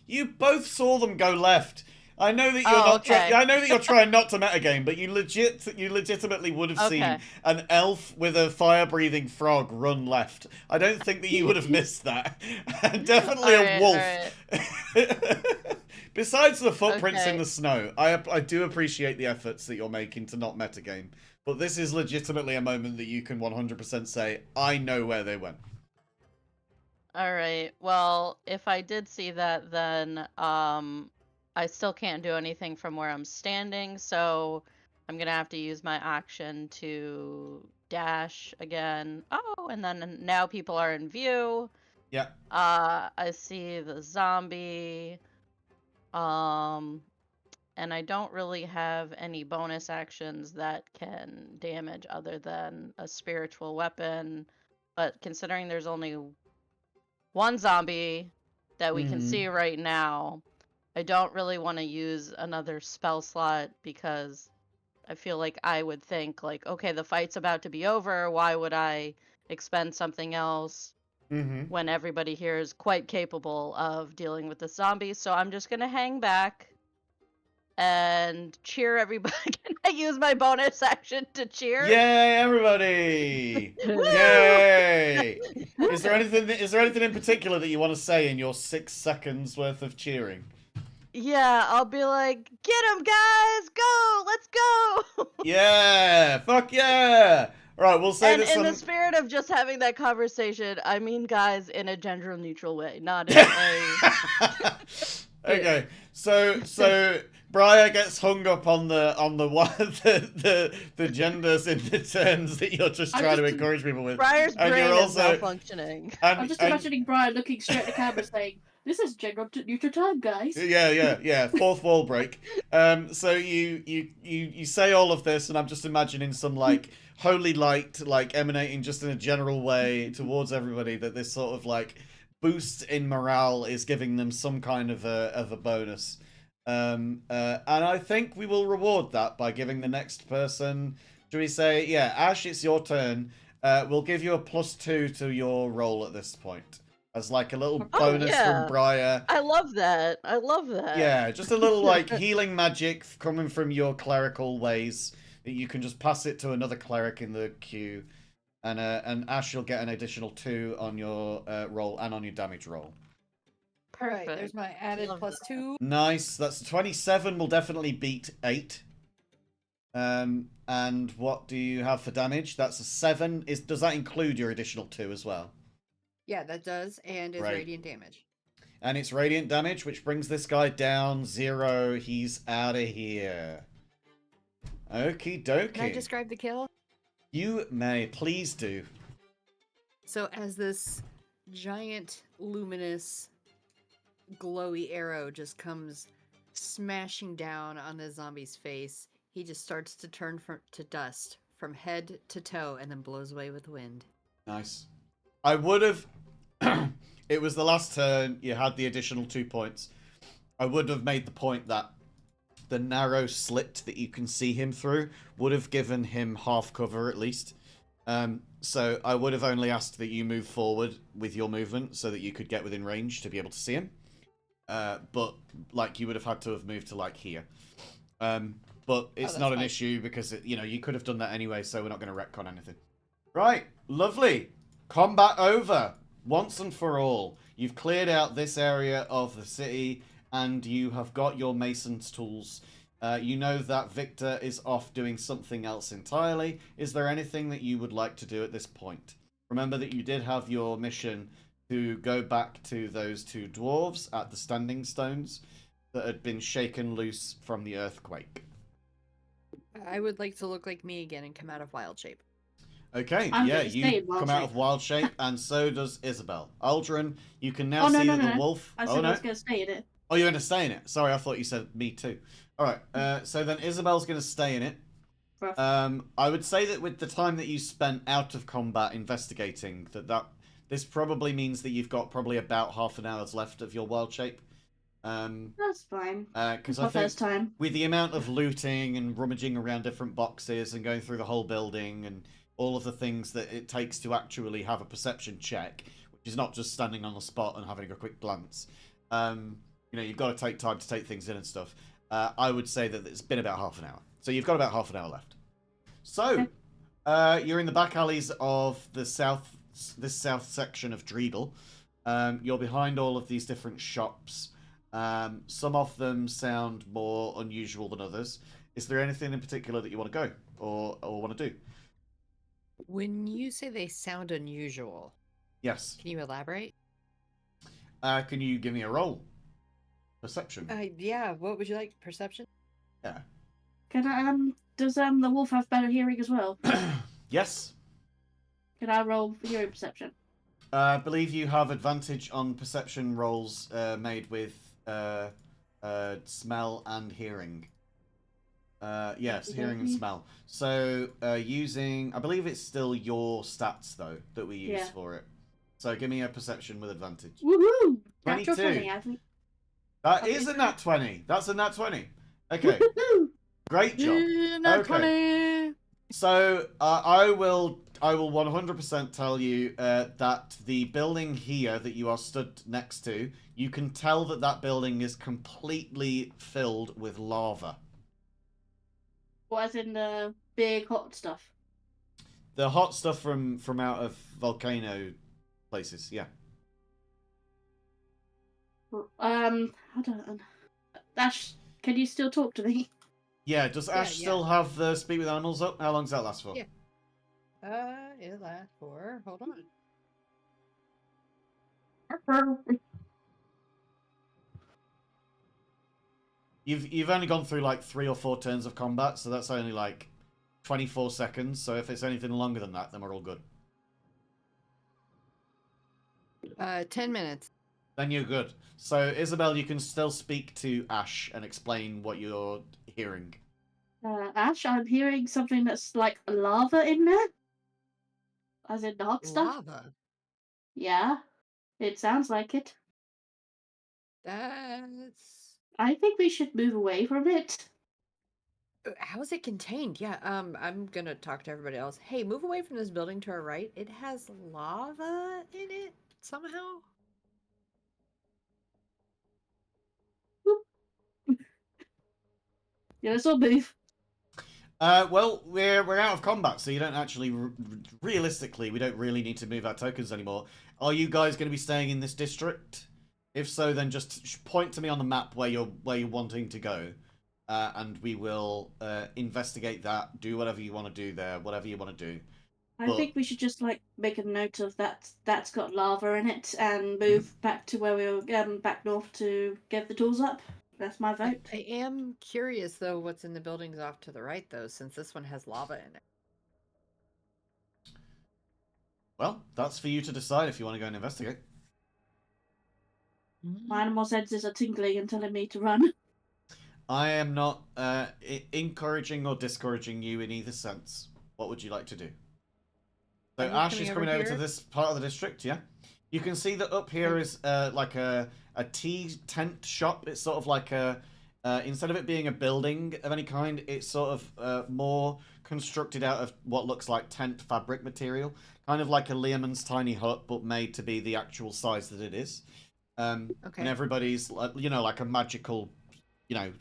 [SPEAKER 1] You both saw them go left. I know that you're
[SPEAKER 4] Oh,
[SPEAKER 1] not.
[SPEAKER 4] okay.
[SPEAKER 1] I know that you're trying not to metagame, but you legitimately would have seen
[SPEAKER 4] Okay.
[SPEAKER 1] an elf with a fire-breathing frog run left. I don't think that you would have missed that. And definitely a wolf. Besides the footprints in
[SPEAKER 4] Okay.
[SPEAKER 1] the snow, I do appreciate the efforts that you're making to not metagame, but this is legitimately a moment that you can 100% say, I know where they went.
[SPEAKER 4] Alright, well, if I did see that, then, I still can't do anything from where I'm standing, so I'm gonna have to use my action to dash again. Oh, and then now people are in view.
[SPEAKER 1] Yeah.
[SPEAKER 4] I see the zombie. And I don't really have any bonus actions that can damage other than a spiritual weapon. But considering there's only one zombie that we can see right now, I don't really want to use another spell slot because I feel like I would think like, okay, the fight's about to be over. Why would I expend something else when everybody here is quite capable of dealing with the zombies? So I'm just gonna hang back and cheer everybody. Can I use my bonus action to cheer?
[SPEAKER 1] Yay, everybody!
[SPEAKER 4] Woo!
[SPEAKER 1] Yay! Is there anything in particular that you want to say in your 6 seconds worth of cheering?
[SPEAKER 4] Yeah, I'll be like, get him, guys! Go! Let's go!
[SPEAKER 1] Yeah! Fuck yeah! Right, we'll say
[SPEAKER 4] And
[SPEAKER 1] that
[SPEAKER 4] in the spirit of just having that conversation, I mean guys in a gender neutral way, not in a...
[SPEAKER 1] Okay, so Briar gets hung up on the the genders in the terms that you're just trying to encourage people with.
[SPEAKER 4] Briar's
[SPEAKER 1] And
[SPEAKER 4] brain
[SPEAKER 1] you're
[SPEAKER 4] is
[SPEAKER 1] also
[SPEAKER 4] malfunctioning.
[SPEAKER 3] I'm just imagining Brian looking straight at the camera saying, "This is gender neutral time, guys."
[SPEAKER 1] Yeah. Fourth wall break. So you say all of this, and I'm just imagining some like holy light, like emanating just in a general way towards everybody. That this sort of like boost in morale is giving them some kind of a bonus. And I think we will reward that by giving the next person. Do we say, yeah, Ash, it's your turn. We'll give you a +2 to your roll at this point. As like a little bonus from Briar.
[SPEAKER 4] I love that. I love that.
[SPEAKER 1] Yeah, just a little like healing magic coming from your clerical ways that you can just pass it to another cleric in the queue. And Ash, you'll get an additional 2 on your roll and on your damage roll.
[SPEAKER 5] Perfect. Right, there's my added +2.
[SPEAKER 1] Nice. That's 27 will definitely beat 8. And what do you have for damage? That's a 7. Does that include your additional 2 as well?
[SPEAKER 5] Yeah, that does, and is radiant damage.
[SPEAKER 1] And it's radiant damage, which brings this guy down 0. He's out of here. Okie dokie.
[SPEAKER 5] Can I describe the kill?
[SPEAKER 1] You may, please do.
[SPEAKER 5] So as this giant, luminous, glowy arrow just comes smashing down on the zombie's face, he just starts to turn to dust from head to toe and then blows away with the wind.
[SPEAKER 1] Nice. I would have... It was the last turn. You had the additional 2 points. I would have made the point that the narrow slit that you can see him through would have given him half cover at least. So I would have only asked that you move forward with your movement so that you could get within range to be able to see him. But like you would have had to have moved to like here. but it's
[SPEAKER 5] that's
[SPEAKER 1] not an
[SPEAKER 5] fine.
[SPEAKER 1] issue because you could have done that anyway, so we're not going to retcon anything. Right, lovely. Combat over once and for all. You've cleared out this area of the city, and you have got your mason's tools. You know that Victor is off doing something else entirely. Is there anything that you would like to do at this point? Remember that you did have your mission to go back to those two dwarves at the standing stones that had been shaken loose from the earthquake.
[SPEAKER 5] I would like to look like me again and come out of wild shape.
[SPEAKER 1] Okay,
[SPEAKER 3] I'm
[SPEAKER 1] yeah,
[SPEAKER 3] gonna stay
[SPEAKER 1] you
[SPEAKER 3] in wild
[SPEAKER 1] come out
[SPEAKER 3] shape.
[SPEAKER 1] of wild shape, and so does Isabel. Aldrin, you can now
[SPEAKER 3] Oh, no,
[SPEAKER 1] see
[SPEAKER 3] no,
[SPEAKER 1] that
[SPEAKER 3] no.
[SPEAKER 1] the wolf...
[SPEAKER 3] I said I was going to stay in it.
[SPEAKER 1] Oh, you're going to stay in it. Sorry, I thought you said me too. All right, so then Isabel's going to stay in it.
[SPEAKER 3] Rough.
[SPEAKER 1] I would say that with the time that you spent out of combat investigating, this probably means that you've got probably about half an hour's left of your wild shape.
[SPEAKER 3] That's fine.
[SPEAKER 1] Because
[SPEAKER 3] My
[SPEAKER 1] I think
[SPEAKER 3] first time.
[SPEAKER 1] with the amount of looting and rummaging around different boxes and going through the whole building and all of the things that it takes to actually have a perception check, which is not just standing on the spot and having a quick glance. You've got to take time to take things in and stuff. I would say that it's been about half an hour. So you've got about half an hour left. So, you're in the back alleys of this south section of Dreedle. You're behind all of these different shops. Some of them sound more unusual than others. Is there anything in particular that you want to go or want to do?
[SPEAKER 5] When you say they sound unusual,
[SPEAKER 1] Yes.
[SPEAKER 5] can you elaborate?
[SPEAKER 1] Can you give me a roll? Perception.
[SPEAKER 5] Yeah. What would you like? Perception?
[SPEAKER 1] Yeah.
[SPEAKER 3] Can I, does the wolf have better hearing as well?
[SPEAKER 1] Yes.
[SPEAKER 3] Can I roll hearing perception?
[SPEAKER 1] I believe you have advantage on perception rolls made with smell and hearing. Yes, hearing and smell. So using, I believe it's still your stats though that we use for it. So give me a perception with advantage.
[SPEAKER 3] Woohoo!
[SPEAKER 1] 22.
[SPEAKER 3] Natural 20, I think.
[SPEAKER 1] That
[SPEAKER 3] Okay.
[SPEAKER 1] is a nat 20. That's a nat 20. Okay. Great job.
[SPEAKER 5] Nat
[SPEAKER 1] Okay.
[SPEAKER 5] 20!
[SPEAKER 1] So I will 100% tell you that the building here that you are stood next to, you can tell that that building is completely filled with lava.
[SPEAKER 3] What, as in the big hot stuff?
[SPEAKER 1] The hot stuff from out of volcano places, yeah.
[SPEAKER 3] I don't. Ash, can you still talk to me?
[SPEAKER 1] Yeah, does Ash still have the speak with animals up? How long does that last for?
[SPEAKER 5] Yeah. It lasts for. Hold on.
[SPEAKER 1] You've only gone through like 3 or 4 turns of combat, so that's only like 24 seconds. So if it's anything longer than that, then we're all good.
[SPEAKER 5] 10 minutes.
[SPEAKER 1] Then you're good. So Isabel, you can still speak to Ash and explain what you're hearing.
[SPEAKER 3] Ash, I'm hearing something that's like lava in there. As in dark stuff.
[SPEAKER 5] Lava.
[SPEAKER 3] Yeah, it sounds like it.
[SPEAKER 5] That's.
[SPEAKER 3] I think we should move away from it.
[SPEAKER 5] How is it contained? Yeah, I'm gonna talk to everybody else. Hey, move away from this building to our right. It has lava in it somehow.
[SPEAKER 3] Yeah, let's all move.
[SPEAKER 1] Well, we're out of combat, so you don't actually, realistically, we don't really need to move our tokens anymore. Are you guys going to be staying in this district? If so, then just point to me on the map where you're wanting to go, and we will investigate that. Do whatever you want to do there, whatever you want to do.
[SPEAKER 3] I think we should just like make a note of that. That's got lava in it, and move back to where we were back north to get the tools up. That's my vote.
[SPEAKER 5] I am curious though, what's in the buildings off to the right though, since this one has lava in it.
[SPEAKER 1] Well, that's for you to decide if you want to go and investigate.
[SPEAKER 3] My animal senses are tingling and telling me to run.
[SPEAKER 1] I am not encouraging or discouraging you in either sense. What would you like to do? So Ash is coming over to this part of the district, yeah? You can see that up here is like a tea tent shop. It's sort of like a... instead of it being a building of any kind, it's sort of more constructed out of what looks like tent fabric material. Kind of like a Learman's tiny hut, but made to be the actual size that it is. And everybody's, like a magical,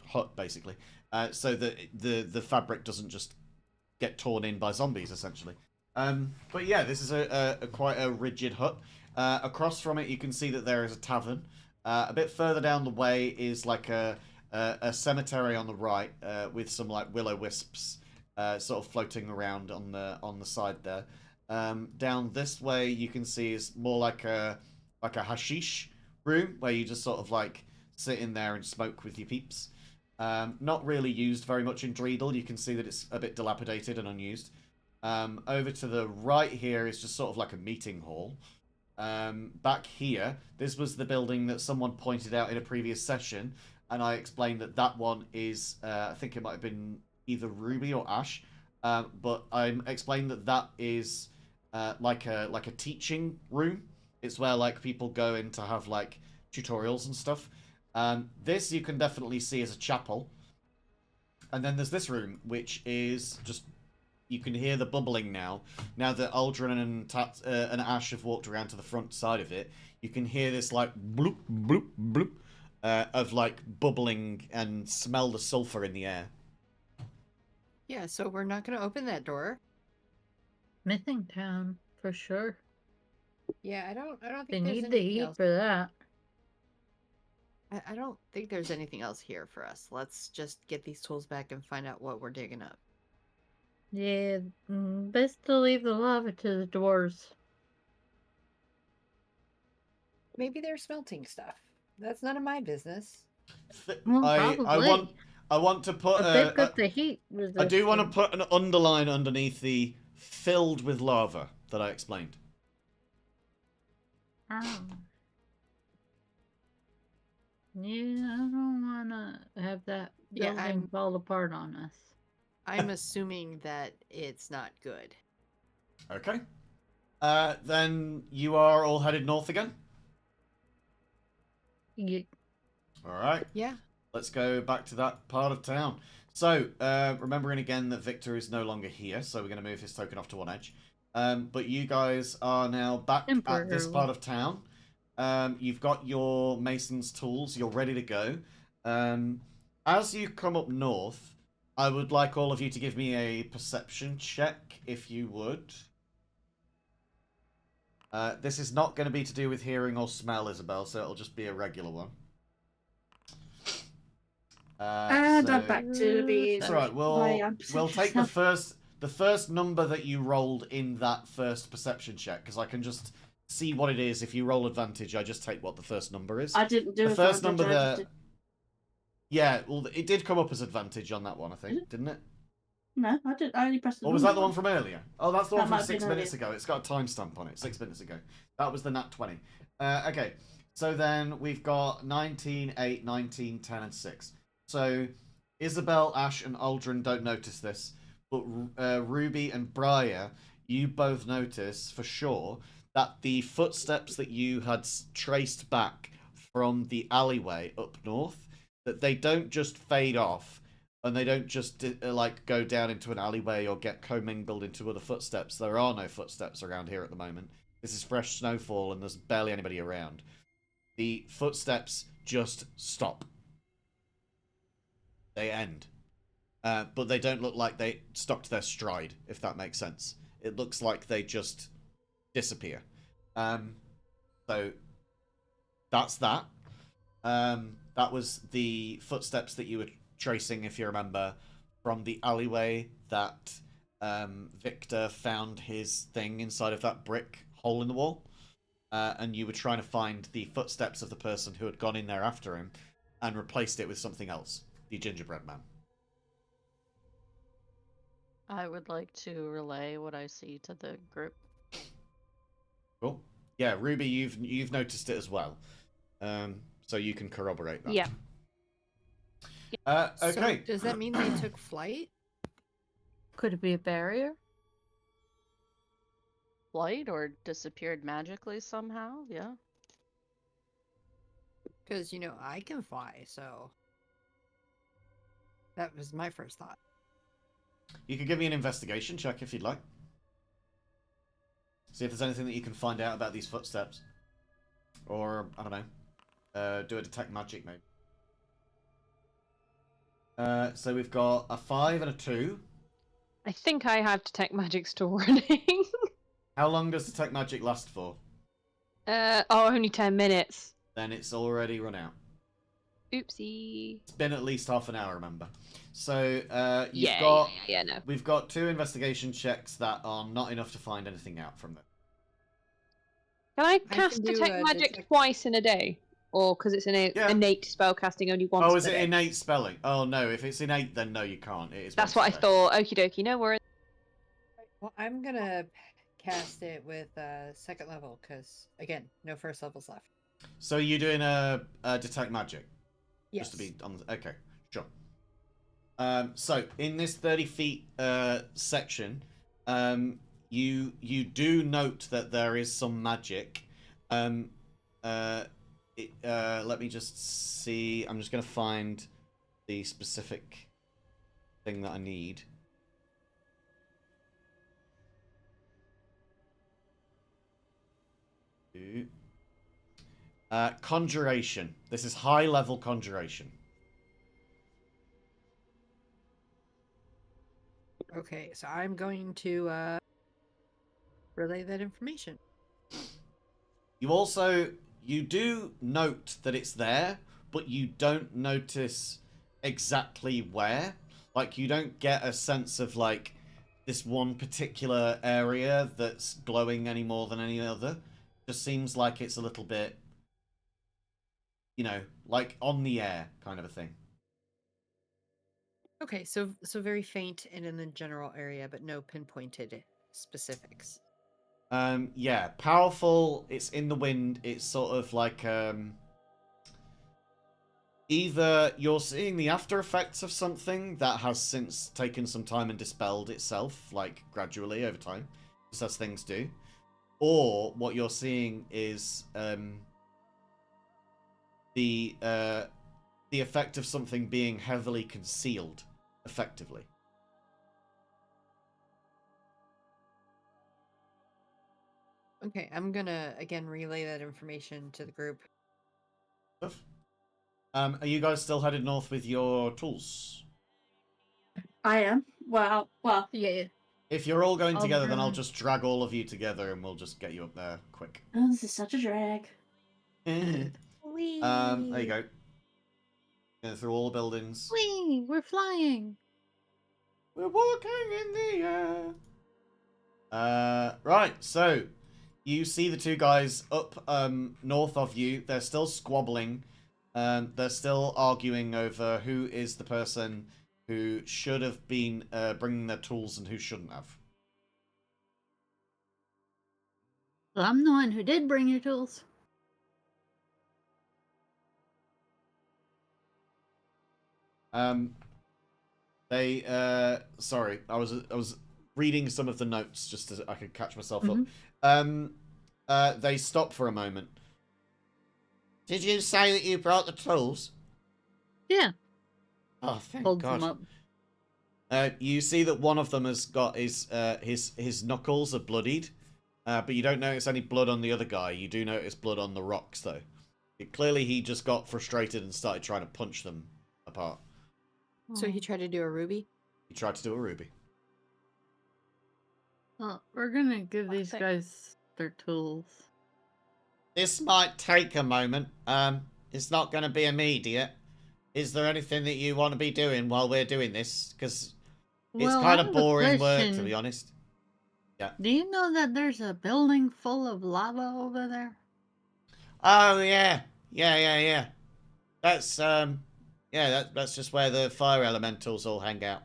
[SPEAKER 1] hut, basically. so that the fabric doesn't just get torn in by zombies, essentially. But yeah, this is a quite a rigid hut. Across from it, you can see that there is a tavern. A bit further down the way is like a cemetery on the right, with some like willow wisps sort of floating around on the side there. Down this way, you can see is more like a hashish room where you just sort of like sit in there and smoke with your peeps. Not really used very much in Dreidel. You can see that it's a bit dilapidated and unused. Over to the right here is just sort of like a meeting hall. Back here, this was the building that someone pointed out in a previous session, and I explained that that one is, I think it might have been either Ruby or Ash, but I explained that that is like a teaching room. It's where like people go in to have like tutorials and stuff. This you can definitely see as a chapel, and then there's this room which is just, you can hear the bubbling now. Now that Aldrin and Ash have walked around to the front side of it, you can hear this like bloop bloop bloop of like bubbling, and smell the sulfur in the air.
[SPEAKER 5] Yeah, so we're not going to open that door.
[SPEAKER 2] Missing town for sure.
[SPEAKER 5] Yeah, I don't
[SPEAKER 2] They
[SPEAKER 5] think there's
[SPEAKER 2] need the
[SPEAKER 5] anything
[SPEAKER 2] heat
[SPEAKER 5] else.
[SPEAKER 2] for that.
[SPEAKER 5] I don't think there's anything else here for us. Let's just get these tools back and find out what we're digging up.
[SPEAKER 2] Yeah, best to leave the lava to the dwarves.
[SPEAKER 5] Maybe they're smelting stuff. That's none of my business.
[SPEAKER 2] Well,
[SPEAKER 1] I
[SPEAKER 2] probably.
[SPEAKER 1] want to put
[SPEAKER 2] But they've got the heat
[SPEAKER 1] I do want to
[SPEAKER 2] resistance.
[SPEAKER 1] put an underline underneath the filled with lava that I explained.
[SPEAKER 2] Oh. Yeah, I don't want to have that
[SPEAKER 5] Yeah,
[SPEAKER 2] building fall apart on us.
[SPEAKER 5] I'm assuming that it's not good.
[SPEAKER 1] Okay. Then you are all headed north again.
[SPEAKER 2] You,
[SPEAKER 1] All right.
[SPEAKER 5] Yeah.
[SPEAKER 1] Let's go back to that part of town. So, remembering again that Victor is no longer here, so we're going to move his token off to one edge. But you guys are now back at this
[SPEAKER 2] Temporarily.
[SPEAKER 1] part of town. You've got your mason's tools. You're ready to go. As you come up north, I would like all of you to give me a perception check, if you would. This is not going to be to do with hearing or smell, Isabel, so it'll just be a regular one.
[SPEAKER 3] And
[SPEAKER 1] so...
[SPEAKER 3] I'm back to being.
[SPEAKER 1] It's alright, we'll take the
[SPEAKER 3] perception
[SPEAKER 1] first number that you rolled in that first perception check, because I can just see what it is. If you roll advantage, I just take what the first number is.
[SPEAKER 3] I didn't do
[SPEAKER 1] The first number
[SPEAKER 3] advantage, I just
[SPEAKER 1] there...
[SPEAKER 3] did-
[SPEAKER 1] Yeah, well, it did come up as advantage on that one, I think, didn't it?
[SPEAKER 3] No, I didn't. I only pressed the
[SPEAKER 1] Or was that
[SPEAKER 3] number
[SPEAKER 1] the one from earlier? Oh, that's the one
[SPEAKER 3] That
[SPEAKER 1] from
[SPEAKER 3] might have
[SPEAKER 1] 6
[SPEAKER 3] been
[SPEAKER 1] minutes ago. It's got a timestamp on it, 6 minutes ago. That was the nat 20. Okay, so then we've got 19, 8, 19, 10, and 6. So Isabel, Ash, and Aldrin don't notice this, but Ruby and Briar, you both notice for sure that the footsteps that you had traced back from the alleyway up north, that they don't just fade off, and they don't just like go down into an alleyway or get commingled into other footsteps. There are no footsteps around here at the moment. This is fresh snowfall and there's barely anybody around. The footsteps just stop. They end. But they don't look like they stopped their stride, if that makes sense. It looks like they just disappear. So that's that. That was the footsteps that you were tracing, if you remember, from the alleyway that Victor found his thing inside of that brick hole in the wall. And you were trying to find the footsteps of the person who had gone in there after him and replaced it with something else. The gingerbread man.
[SPEAKER 4] I would like to relay what I see to the group.
[SPEAKER 1] Cool. Yeah, Ruby, you've noticed it as well. So you can corroborate that.
[SPEAKER 7] Yeah.
[SPEAKER 1] Okay.
[SPEAKER 5] So does that mean they took flight?
[SPEAKER 2] could it be a barrier?
[SPEAKER 4] Flight or disappeared magically somehow? Yeah.
[SPEAKER 5] Because, I can fly, so... That was my first thought.
[SPEAKER 1] You could give me an investigation check if you'd like. See if there's anything that you can find out about these footsteps. Or, I don't know, do a detect magic maybe. So we've got a 5 and a 2.
[SPEAKER 7] I think I have detect magic still running.
[SPEAKER 1] How long does detect magic last for?
[SPEAKER 7] Only 10 minutes.
[SPEAKER 1] Then it's already run out.
[SPEAKER 7] Oopsie.
[SPEAKER 1] It's been at least half an hour, remember. So
[SPEAKER 7] No.
[SPEAKER 1] we've got 2 investigation checks that are not enough to find anything out from them.
[SPEAKER 7] Can I
[SPEAKER 5] can
[SPEAKER 7] cast
[SPEAKER 5] do
[SPEAKER 7] detect
[SPEAKER 5] a
[SPEAKER 7] magic
[SPEAKER 5] detect-
[SPEAKER 7] twice in a day? Or because it's
[SPEAKER 1] Yeah.
[SPEAKER 7] innate spell casting only once
[SPEAKER 1] Oh,
[SPEAKER 7] per
[SPEAKER 1] is it
[SPEAKER 7] day?
[SPEAKER 1] innate spelling? Oh no, if it's innate, then no, you can't. It is.
[SPEAKER 7] That's
[SPEAKER 1] once
[SPEAKER 7] what
[SPEAKER 1] a
[SPEAKER 7] I
[SPEAKER 1] day.
[SPEAKER 7] thought. Okie dokie, no worries.
[SPEAKER 5] Well, I'm gonna cast it with second level because again, no first levels left.
[SPEAKER 1] So you're doing a detect magic.
[SPEAKER 5] Yes.
[SPEAKER 1] Just to be on. Okay, sure. So in this 30 feet section, you do note that there is some magic. Let me just see. I'm just going to find the specific thing that I need. Conjuration. This is high level conjuration.
[SPEAKER 5] Okay, so I'm going to relay that information.
[SPEAKER 1] You do note that it's there, but you don't notice exactly where. Like, you don't get a sense of, like, this one particular area that's glowing any more than any other. Just seems like it's a little bit, like on the air kind of a thing.
[SPEAKER 5] Okay, so very faint and in the general area, but no pinpointed specifics.
[SPEAKER 1] Yeah, powerful. It's in the wind. It's sort of like either you're seeing the after effects of something that has since taken some time and dispelled itself, like gradually over time, just as things do, or what you're seeing is the effect of something being heavily concealed, effectively.
[SPEAKER 5] Okay, I'm gonna again relay that information to the group.
[SPEAKER 1] Are you guys still headed north with your tools?
[SPEAKER 3] I am. Well.
[SPEAKER 2] Yeah.
[SPEAKER 1] If you're all going
[SPEAKER 2] I'll
[SPEAKER 1] together, then I'll
[SPEAKER 2] run.
[SPEAKER 1] just drag all of you together and we'll just get you up there quick.
[SPEAKER 3] Oh, this is such a drag.
[SPEAKER 1] There you go. Going through all the buildings.
[SPEAKER 2] Whee! We're flying.
[SPEAKER 1] We're walking in the air. Right, so you see the 2 guys up north of you. They're still squabbling. They're still arguing over who is the person who should have been bringing their tools and who shouldn't have.
[SPEAKER 2] Well, I'm the one who did bring your tools.
[SPEAKER 1] Sorry, I was reading some of the notes just so I could catch myself
[SPEAKER 2] Mhm.
[SPEAKER 1] up. They stop for a moment. Did you say that you brought the tools?
[SPEAKER 2] Yeah.
[SPEAKER 1] Oh, thank
[SPEAKER 2] Holds
[SPEAKER 1] God.
[SPEAKER 2] them up.
[SPEAKER 1] You see that one of them has got his knuckles are bloodied, but you don't notice any blood on the other guy. You do notice blood on the rocks, though. Clearly, he just got frustrated and started trying to punch them apart.
[SPEAKER 5] So he tried to do a ruby?
[SPEAKER 1] He tried to do a ruby.
[SPEAKER 2] Well, we're gonna give these
[SPEAKER 7] Classic.
[SPEAKER 2] guys their tools.
[SPEAKER 1] This might take a moment. It's not going to be immediate. Is there anything that you want to be doing while we're doing this? Because it's
[SPEAKER 2] Well,
[SPEAKER 1] kind
[SPEAKER 2] I
[SPEAKER 1] of
[SPEAKER 2] have a
[SPEAKER 1] boring work, to
[SPEAKER 2] question.
[SPEAKER 1] be honest. Yeah.
[SPEAKER 2] Do you know that there's a building full of lava over there?
[SPEAKER 1] Oh, yeah. Yeah. That's, that's just where the fire elementals all hang out.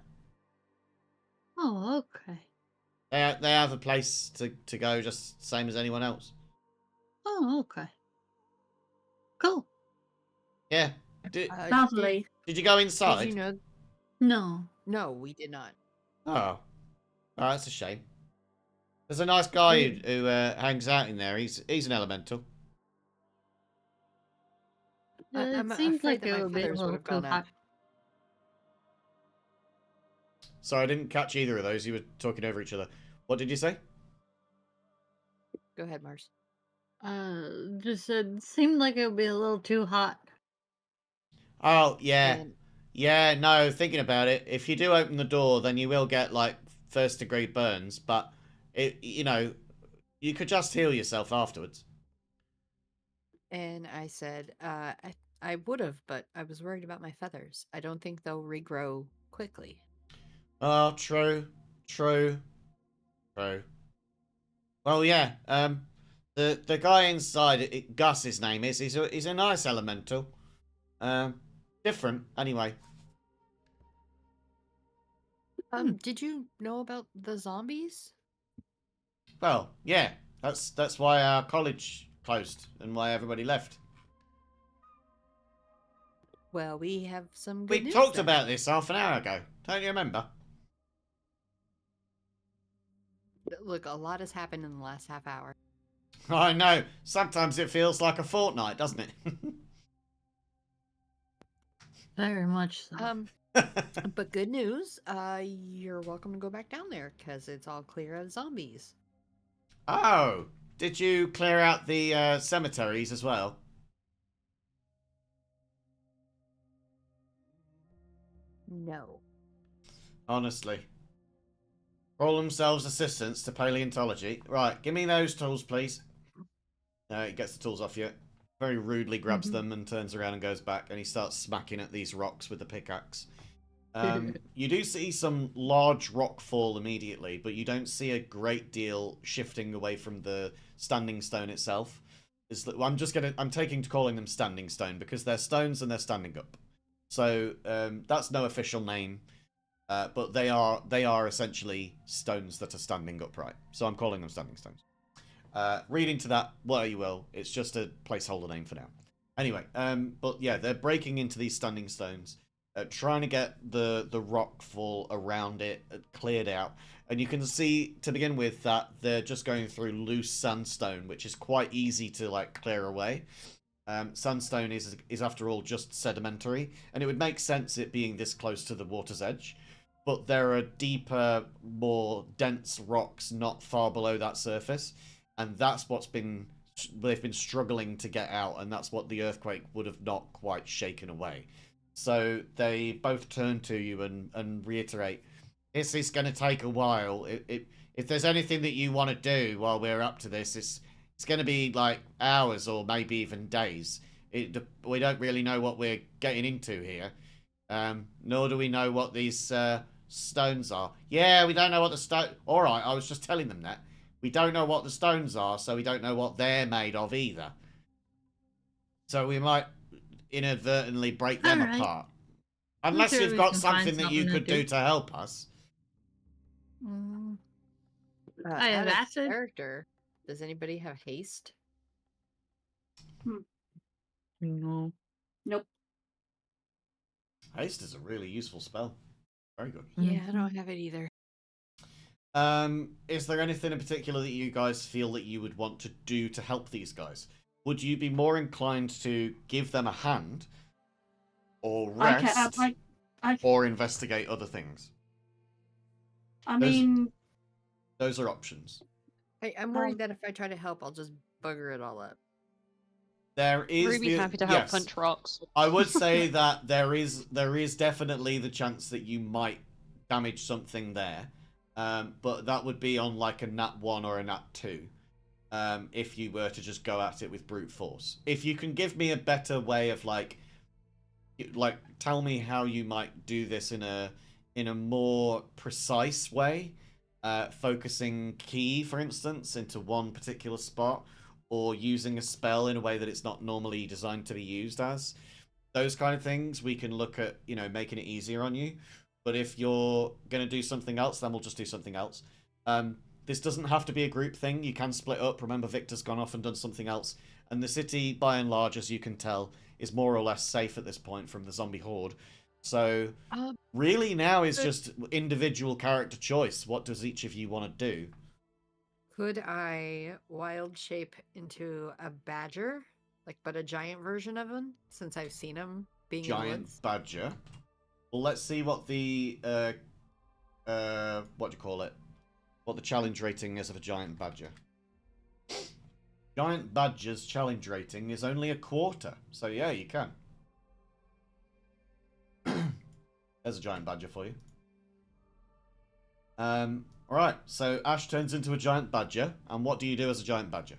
[SPEAKER 2] Oh, okay.
[SPEAKER 1] They have a place to go just same as anyone else.
[SPEAKER 2] Oh, okay. Cool.
[SPEAKER 1] Yeah. Did
[SPEAKER 3] Lovely.
[SPEAKER 1] you go inside?
[SPEAKER 5] Did you know?
[SPEAKER 2] No.
[SPEAKER 5] No, we did not.
[SPEAKER 1] Oh, that's a shame. There's a nice guy who hangs out in there. He's an elemental.
[SPEAKER 5] I'm
[SPEAKER 2] It seems
[SPEAKER 5] afraid
[SPEAKER 2] like
[SPEAKER 5] that
[SPEAKER 2] it
[SPEAKER 5] my
[SPEAKER 2] would be a
[SPEAKER 5] feathers would
[SPEAKER 2] little
[SPEAKER 5] have
[SPEAKER 2] too
[SPEAKER 5] gone
[SPEAKER 2] hot.
[SPEAKER 5] out.
[SPEAKER 1] Sorry, I didn't catch either of those. You were talking over each other. What did you say?
[SPEAKER 5] Go ahead, Mars.
[SPEAKER 2] Just it seemed like it would be a little too hot.
[SPEAKER 1] Oh, yeah.
[SPEAKER 5] And
[SPEAKER 1] Yeah, no, thinking about it, if you do open the door, then you will get, like, first-degree burns, but, you know, you could just heal yourself afterwards.
[SPEAKER 5] And I said, I would have, but I was worried about my feathers. I don't think they'll regrow quickly.
[SPEAKER 1] Oh, true. True. True. Well, yeah, the guy inside, Gus, his name is, he's a nice elemental. Different, anyway.
[SPEAKER 5] Did you know about the zombies?
[SPEAKER 1] Well, yeah, that's why our college closed and why everybody left.
[SPEAKER 5] Well, we have some
[SPEAKER 1] We
[SPEAKER 5] good news
[SPEAKER 1] talked
[SPEAKER 5] then.
[SPEAKER 1] about this half an hour ago. Don't you remember?
[SPEAKER 5] Look, a lot has happened in the last half hour.
[SPEAKER 1] I know. Sometimes it feels like a fortnight, doesn't it?
[SPEAKER 2] Very much so.
[SPEAKER 5] But good news, you're welcome to go back down there because it's all clear of zombies.
[SPEAKER 1] Oh, did you clear out the cemeteries as well?
[SPEAKER 5] No.
[SPEAKER 1] Honestly. Call themselves assistants to paleontology. Right, give me those tools, please. He gets the tools off you. Very rudely grabs them and turns around and goes back, and he starts smacking at these rocks with the pickaxe. You do see some large rock fall immediately, but you don't see a great deal shifting away from the standing stone itself. I'm taking to calling them standing stone because they're stones and they're standing up. So that's no official name, but they are essentially stones that are standing upright. So I'm calling them standing stones. Read into that what you will. It's just a placeholder name for now. Anyway, but yeah, they're breaking into these standing stones, trying to get the rock fall around it cleared out. And you can see, to begin with, that they're just going through loose sandstone, which is quite easy to, like, clear away. Sandstone is, after all, just sedimentary, and it would make sense it being this close to the water's edge. But there are deeper, more dense rocks not far below that surface, and that's they've been struggling to get out, and that's what the earthquake would have not quite shaken away. So they both turn to you and reiterate, this is going to take a while. If there's anything that you want to do while we're up to this, it's going to be like hours or maybe even days. We don't really know what we're getting into here. Nor do we know what these stones are. Yeah, we don't know what the stone... Alright, I was just telling them that. We don't know what the stones are, so we don't know what they're made of either. So we might inadvertently break them
[SPEAKER 2] Alright.
[SPEAKER 1] apart. Unless
[SPEAKER 2] sure
[SPEAKER 1] you've
[SPEAKER 2] we
[SPEAKER 1] got
[SPEAKER 2] can find
[SPEAKER 1] something that you
[SPEAKER 2] something to
[SPEAKER 1] could do
[SPEAKER 2] do.
[SPEAKER 1] to help us.
[SPEAKER 2] I have
[SPEAKER 5] Out of
[SPEAKER 2] acid.
[SPEAKER 5] character, does anybody have haste?
[SPEAKER 2] No.
[SPEAKER 3] Nope.
[SPEAKER 1] Haste is a really useful spell. Very good.
[SPEAKER 5] Yeah, I don't have it either.
[SPEAKER 1] Is there anything in particular that you guys feel that you would want to do to help these guys? Would you be more inclined to give them a hand, or rest, or investigate other things?
[SPEAKER 3] I mean,
[SPEAKER 1] Those are options.
[SPEAKER 5] I'm worried that if I try to help, I'll just bugger it all up.
[SPEAKER 1] There is
[SPEAKER 7] Ruby's happy to help punch rocks.
[SPEAKER 1] I would say that there is definitely the chance that you might damage something there. But that would be on like a nat 1 or a nat 2. If you were to just go at it with brute force. If you can give me a better way of like tell me how you might do this in a more precise way, focusing ki, for instance, into one particular spot, or using a spell in a way that it's not normally designed to be used as. Those kind of things, we can look at, making it easier on you. But if you're going to do something else, then we'll just do something else. This doesn't have to be a group thing. You can split up. Remember, Victor's gone off and done something else. And the city, by and large, as you can tell, is more or less safe at this point from the zombie horde. So, really now is just individual character choice. What does each of you want to do?
[SPEAKER 5] Could I wild shape into a badger? But a giant version of him, since I've seen him being in the
[SPEAKER 1] Giant
[SPEAKER 5] woods?
[SPEAKER 1] badger. Well, let's see what the, what do you call it? What the challenge rating is of a giant badger. Giant badger's challenge rating is only a quarter. So yeah, you can. There's a giant badger for you. Alright, so Ash turns into a giant badger, and what do you do as a giant badger?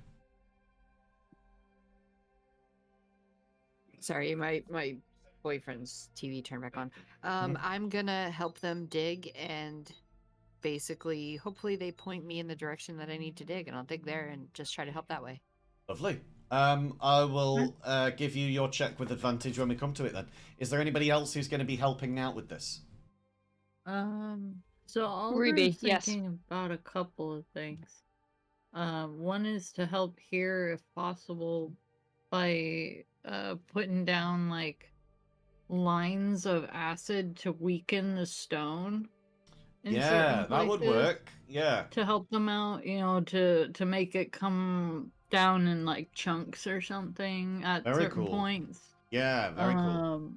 [SPEAKER 5] Sorry, my boyfriend's TV turned back on. I'm gonna help them dig and basically, hopefully, they point me in the direction that I need to dig, and I'll dig there and just try to help that way.
[SPEAKER 1] Lovely. I will give you your check with advantage when we come to it then. Is there anybody else who's going to be helping out with this?
[SPEAKER 2] So Alder's
[SPEAKER 7] Ruby, yes.
[SPEAKER 2] thinking about a couple of things. One is to help here if possible by putting down like lines of acid to weaken the stone.
[SPEAKER 1] Yeah, that would work. Yeah.
[SPEAKER 2] To help them out, you know, to make it come down in like chunks or something at
[SPEAKER 1] Very
[SPEAKER 2] certain
[SPEAKER 1] cool.
[SPEAKER 2] points.
[SPEAKER 1] Yeah, very cool.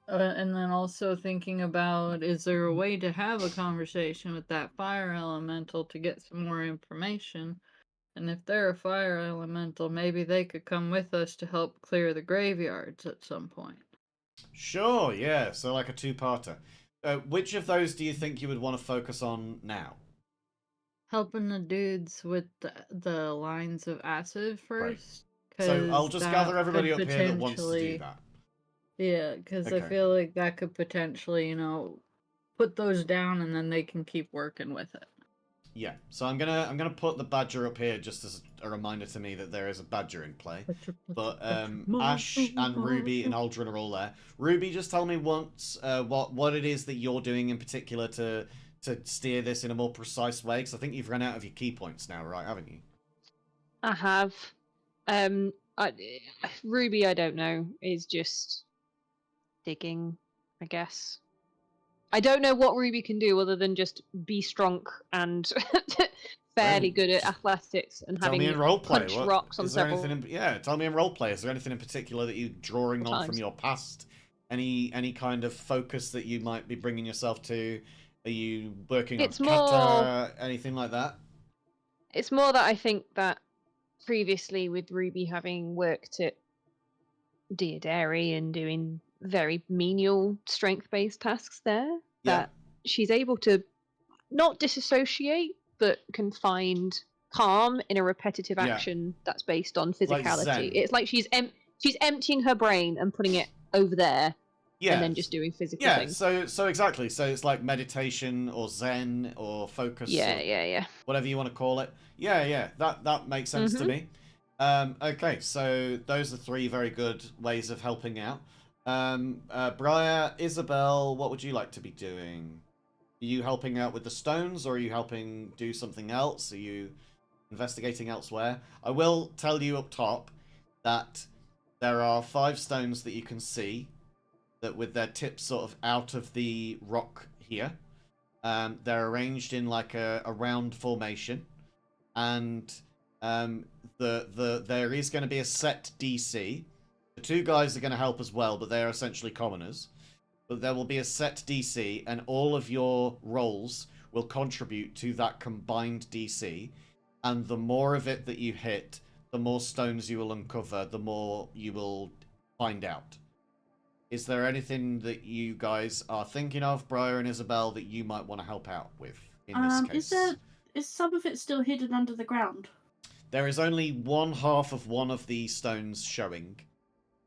[SPEAKER 2] And then also thinking about, is there a way to have a conversation with that fire elemental to get some more information? And if they're a fire elemental, maybe they could come with us to help clear the graveyards at some point.
[SPEAKER 1] Sure, yeah. So like a two-parter. Which of those do you think you would want to focus on now?
[SPEAKER 2] Helping the dudes with the lines of acid first.
[SPEAKER 1] So I'll just gather everybody up
[SPEAKER 2] could
[SPEAKER 1] here that wants to do that.
[SPEAKER 2] Yeah, because I
[SPEAKER 1] Okay.
[SPEAKER 2] feel like that could potentially, you know, put those down and then they can keep working with it.
[SPEAKER 1] Yeah. So I'm gonna put the badger up here just as a reminder to me that there is a badger in play. But Ash and Ruby and Aldrin are all there. Ruby, just tell me once what it is that you're doing in particular to steer this in a more precise way, because I think you've run out of your key points now, right? Haven't you?
[SPEAKER 7] I have. Ruby, I don't know, is just digging, I guess. I don't know what Ruby can do other than just be strong and fairly good at athletics and
[SPEAKER 1] Tell me
[SPEAKER 7] having
[SPEAKER 1] in roleplay.
[SPEAKER 7] punched rocks on several
[SPEAKER 1] Tell me in roleplay. Is there anything in particular that you're drawing on from
[SPEAKER 7] times.
[SPEAKER 1] your past? Any kind of focus that you might be bringing yourself to? Are you working
[SPEAKER 7] It's
[SPEAKER 1] on
[SPEAKER 7] more-
[SPEAKER 1] kata? Anything like that?
[SPEAKER 7] It's more that I think that previously with Ruby having worked at Diodari and doing very menial strength-based tasks there,
[SPEAKER 1] Yeah.
[SPEAKER 7] that she's able to not disassociate, but can find calm in a repetitive
[SPEAKER 1] Yeah.
[SPEAKER 7] action that's based on
[SPEAKER 1] Like
[SPEAKER 7] physicality.
[SPEAKER 1] Zen.
[SPEAKER 7] It's like she's emptying her brain and putting it over there,
[SPEAKER 1] Yeah.
[SPEAKER 7] and then just doing physical
[SPEAKER 1] Yeah.
[SPEAKER 7] things.
[SPEAKER 1] So exactly. So it's like meditation or Zen or focus.
[SPEAKER 7] Yeah,
[SPEAKER 1] or
[SPEAKER 7] yeah.
[SPEAKER 1] whatever you want to call it. Yeah. That makes sense to me. Okay, so those are three very good ways of helping out. Briar, Isabel, what would you like to be doing? Are you helping out with the stones, or are you helping do something else? Are you investigating elsewhere? I will tell you up top that there are 5 stones that you can see that with their tips sort of out of the rock here. They're arranged in like a round formation, and there is going to be a set DC. The 2 guys are going to help as well, but they're essentially commoners. But there will be a set DC, and all of your rolls will contribute to that combined DC. And the more of it that you hit, the more stones you will uncover, the more you will find out. Is there anything that you guys are thinking of, Briar and Isabel, that you might want to help out with in this case?
[SPEAKER 3] Is some of it still hidden under the ground?
[SPEAKER 1] There is only one half of one of these stones showing,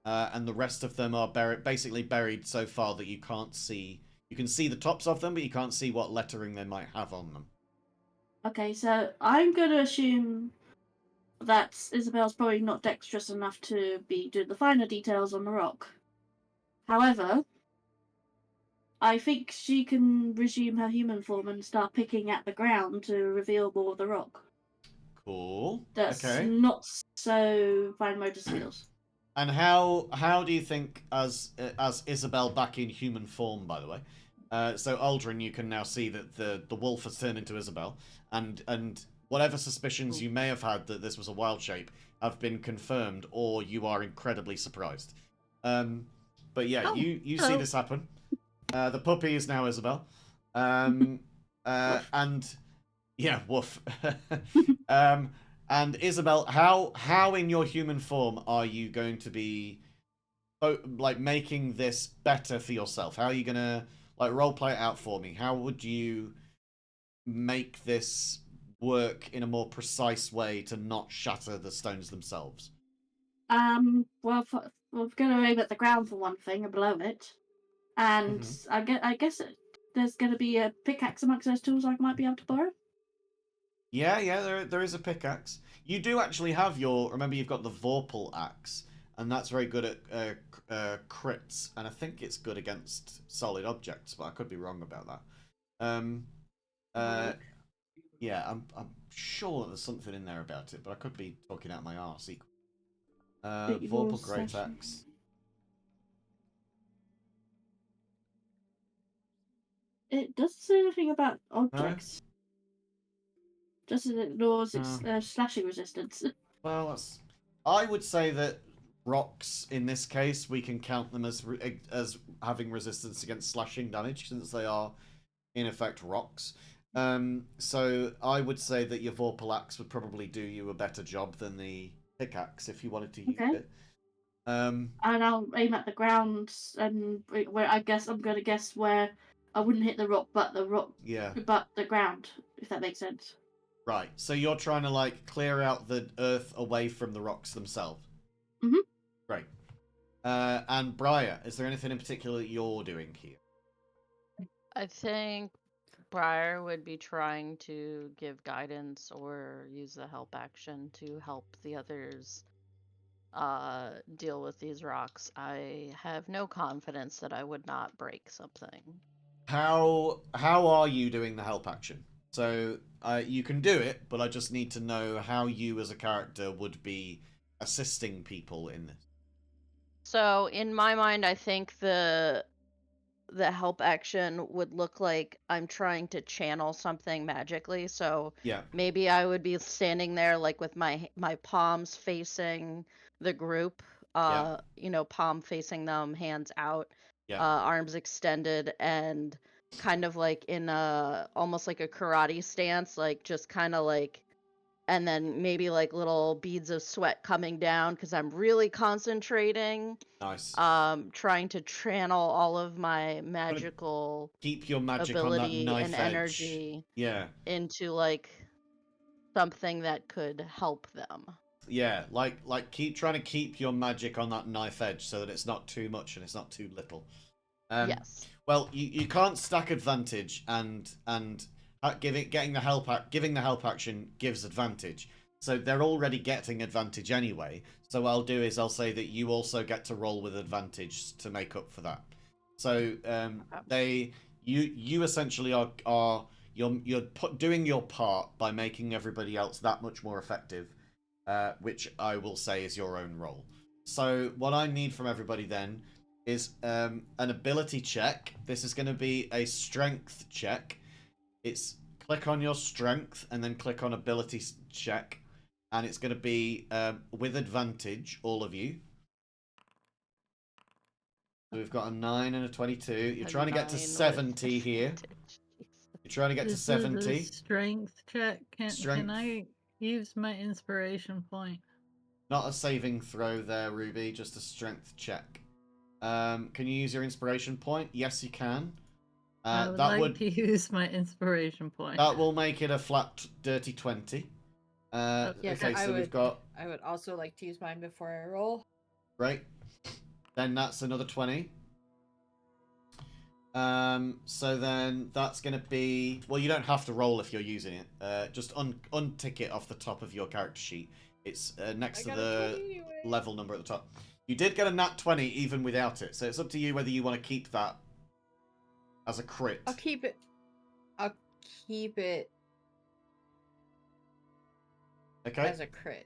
[SPEAKER 1] and the rest of them are basically buried so far that you can't see. You can see the tops of them, but you can't see what lettering they might have on them.
[SPEAKER 3] Okay, so I'm going to assume that Isabel's probably not dexterous enough to be doing the finer details on the rock. However, I think she can resume her human form and start picking at the ground to reveal more of the rock.
[SPEAKER 1] Cool.
[SPEAKER 3] That's
[SPEAKER 1] okay.
[SPEAKER 3] not so fine motor skills.
[SPEAKER 1] And how do you think, as Isabel back in human form, by the way? So Aldrin, you can now see that the wolf has turned into Isabel, and whatever suspicions you may have had that this was a wild shape have been confirmed, or you are incredibly surprised. But yeah, you see this happen. The puppy is now Isabel, and yeah, woof. And Isabel, how in your human form are you going to be like making this better for yourself? How are you gonna like role play it out for me. How would you make this work in a more precise way to not shatter the stones themselves?
[SPEAKER 3] Well, we're going to aim at the ground for one thing and below it. And I guess there's going to be a pickaxe amongst those tools I might be able to borrow.
[SPEAKER 1] Yeah, there is a pickaxe. You do actually have your. Remember, you've got the Vorpal axe, and that's very good at crits, and I think it's good against solid objects, but I could be wrong about that. Yeah, I'm sure there's something in there about it, but I could be talking out my arse. Vorpal Great Axe.
[SPEAKER 3] It doesn't say anything about objects. Just as it ignores its slashing resistance.
[SPEAKER 1] Well, I would say that rocks, in this case, we can count them as having resistance against slashing damage, since they are, in effect, rocks. So I would say that your Vorpal Axe would probably do you a better job than the pickaxe if you wanted to use it.
[SPEAKER 3] And I'll aim at the ground, and where I'm going to guess where I wouldn't hit the rock, but the ground, if that makes sense.
[SPEAKER 1] Right. So you're trying to like clear out the earth away from the rocks themselves.
[SPEAKER 3] Mhm.
[SPEAKER 1] Great. And Briar, is there anything in particular that you're doing here?
[SPEAKER 4] I think Briar would be trying to give guidance or use the help action to help the others deal with these rocks. I have no confidence that I would not break something.
[SPEAKER 1] How are you doing the help action? So you can do it, but I just need to know how you as a character would be assisting people in this.
[SPEAKER 4] So in my mind, I think the help action would look like I'm trying to channel something magically. So
[SPEAKER 1] Yeah.
[SPEAKER 4] maybe I would be standing there like with my palms facing the group, palm facing them, hands out, arms extended, and kind of like in almost like a karate stance, like just kind of like, and then maybe like little beads of sweat coming down because I'm really concentrating.
[SPEAKER 1] Nice.
[SPEAKER 4] Trying to channel all of my magical
[SPEAKER 1] keep your magic
[SPEAKER 4] ability
[SPEAKER 1] on that knife
[SPEAKER 4] and
[SPEAKER 1] edge.
[SPEAKER 4] energy
[SPEAKER 1] Yeah.
[SPEAKER 4] into like something that could help them.
[SPEAKER 1] Yeah, like keep trying to keep your magic on that knife edge so that it's not too much and it's not too little.
[SPEAKER 4] Yes.
[SPEAKER 1] Well, you can't stack advantage, and giving the help action gives advantage. So they're already getting advantage anyway. So what I'll do is I'll say that you also get to roll with advantage to make up for that. So you essentially are you're doing your part by making everybody else that much more effective, which I will say is your own role. So what I need from everybody then is an ability check. This is going to be a strength check. It's click on your strength and then click on ability check, and it's going to be with advantage, all of you. So we've got a 9 and a 22. You're trying to get to 70 here. You're trying to get to 70.
[SPEAKER 2] This is a strength check. Can I use my inspiration point?
[SPEAKER 1] Not a saving throw there, Ruby. Just a strength check. Can you use your inspiration point? Yes, you can.
[SPEAKER 2] I would like to use my inspiration point.
[SPEAKER 1] That will make it a flat dirty 20. Okay, so we've got...
[SPEAKER 5] I would also like to use mine before I roll.
[SPEAKER 1] Right. Then that's another 20. So then that's going to be... Well, you don't have to roll if you're using it. Just untick it off the top of your character sheet. It's next to the level number at the top. You did get a nat 20 even without it, so it's up to you whether you want to keep that as a crit.
[SPEAKER 5] I'll keep it.
[SPEAKER 1] Okay.
[SPEAKER 5] As a crit.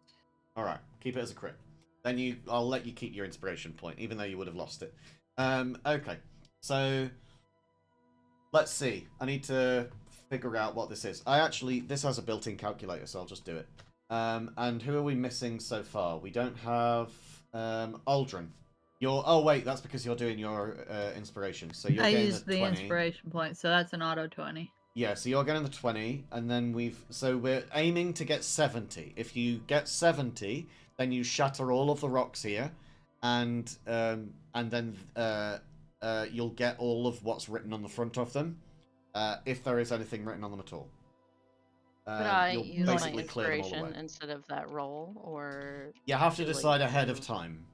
[SPEAKER 1] All right, keep it as a crit. Then I'll let you keep your inspiration point, even though you would have lost it. Okay, so let's see. I need to figure out what this is. This has a built-in calculator, so I'll just do it. And who are we missing so far? We don't have Aldrin. Oh wait, that's because you're doing your inspiration. So you're
[SPEAKER 2] I
[SPEAKER 1] getting
[SPEAKER 2] used the
[SPEAKER 1] 20.
[SPEAKER 2] inspiration point, so that's an auto 20.
[SPEAKER 1] Yeah, so you're getting the 20, and then we're aiming to get 70. If you get 70, then you shatter all of the rocks here, and then you'll get all of what's written on the front of them, if there is anything written on them at all.
[SPEAKER 4] Could I
[SPEAKER 1] You'll
[SPEAKER 4] use my
[SPEAKER 1] basically clear them all
[SPEAKER 4] inspiration
[SPEAKER 1] away.
[SPEAKER 4] instead of that roll, or
[SPEAKER 1] You have to
[SPEAKER 4] too late
[SPEAKER 1] decide ahead
[SPEAKER 4] to-
[SPEAKER 1] of time.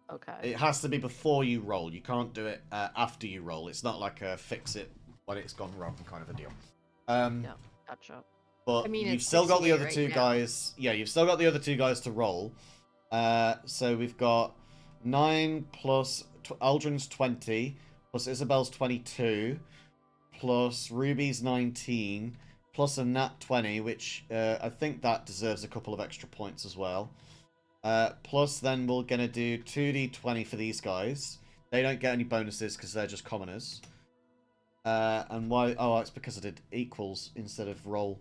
[SPEAKER 4] Okay.
[SPEAKER 1] It has to be before you roll. You can't do it after you roll. It's not like a fix it when it's gone wrong kind of a deal.
[SPEAKER 4] Yeah, gotcha.
[SPEAKER 1] But
[SPEAKER 5] I mean,
[SPEAKER 1] you've
[SPEAKER 5] it's
[SPEAKER 1] still got the
[SPEAKER 5] 68
[SPEAKER 1] other
[SPEAKER 5] right
[SPEAKER 1] two
[SPEAKER 5] now.
[SPEAKER 1] guys. Yeah, you've still got the other two guys to roll. So we've got 9 plus Aldrin's 20, plus Isabel's 22, plus Ruby's 19, plus a nat 20, which I think that deserves a couple of extra points as well. Plus then we're going to do 2d20 for these guys. They don't get any bonuses because they're just commoners. And why? Oh, it's because I did equals instead of roll.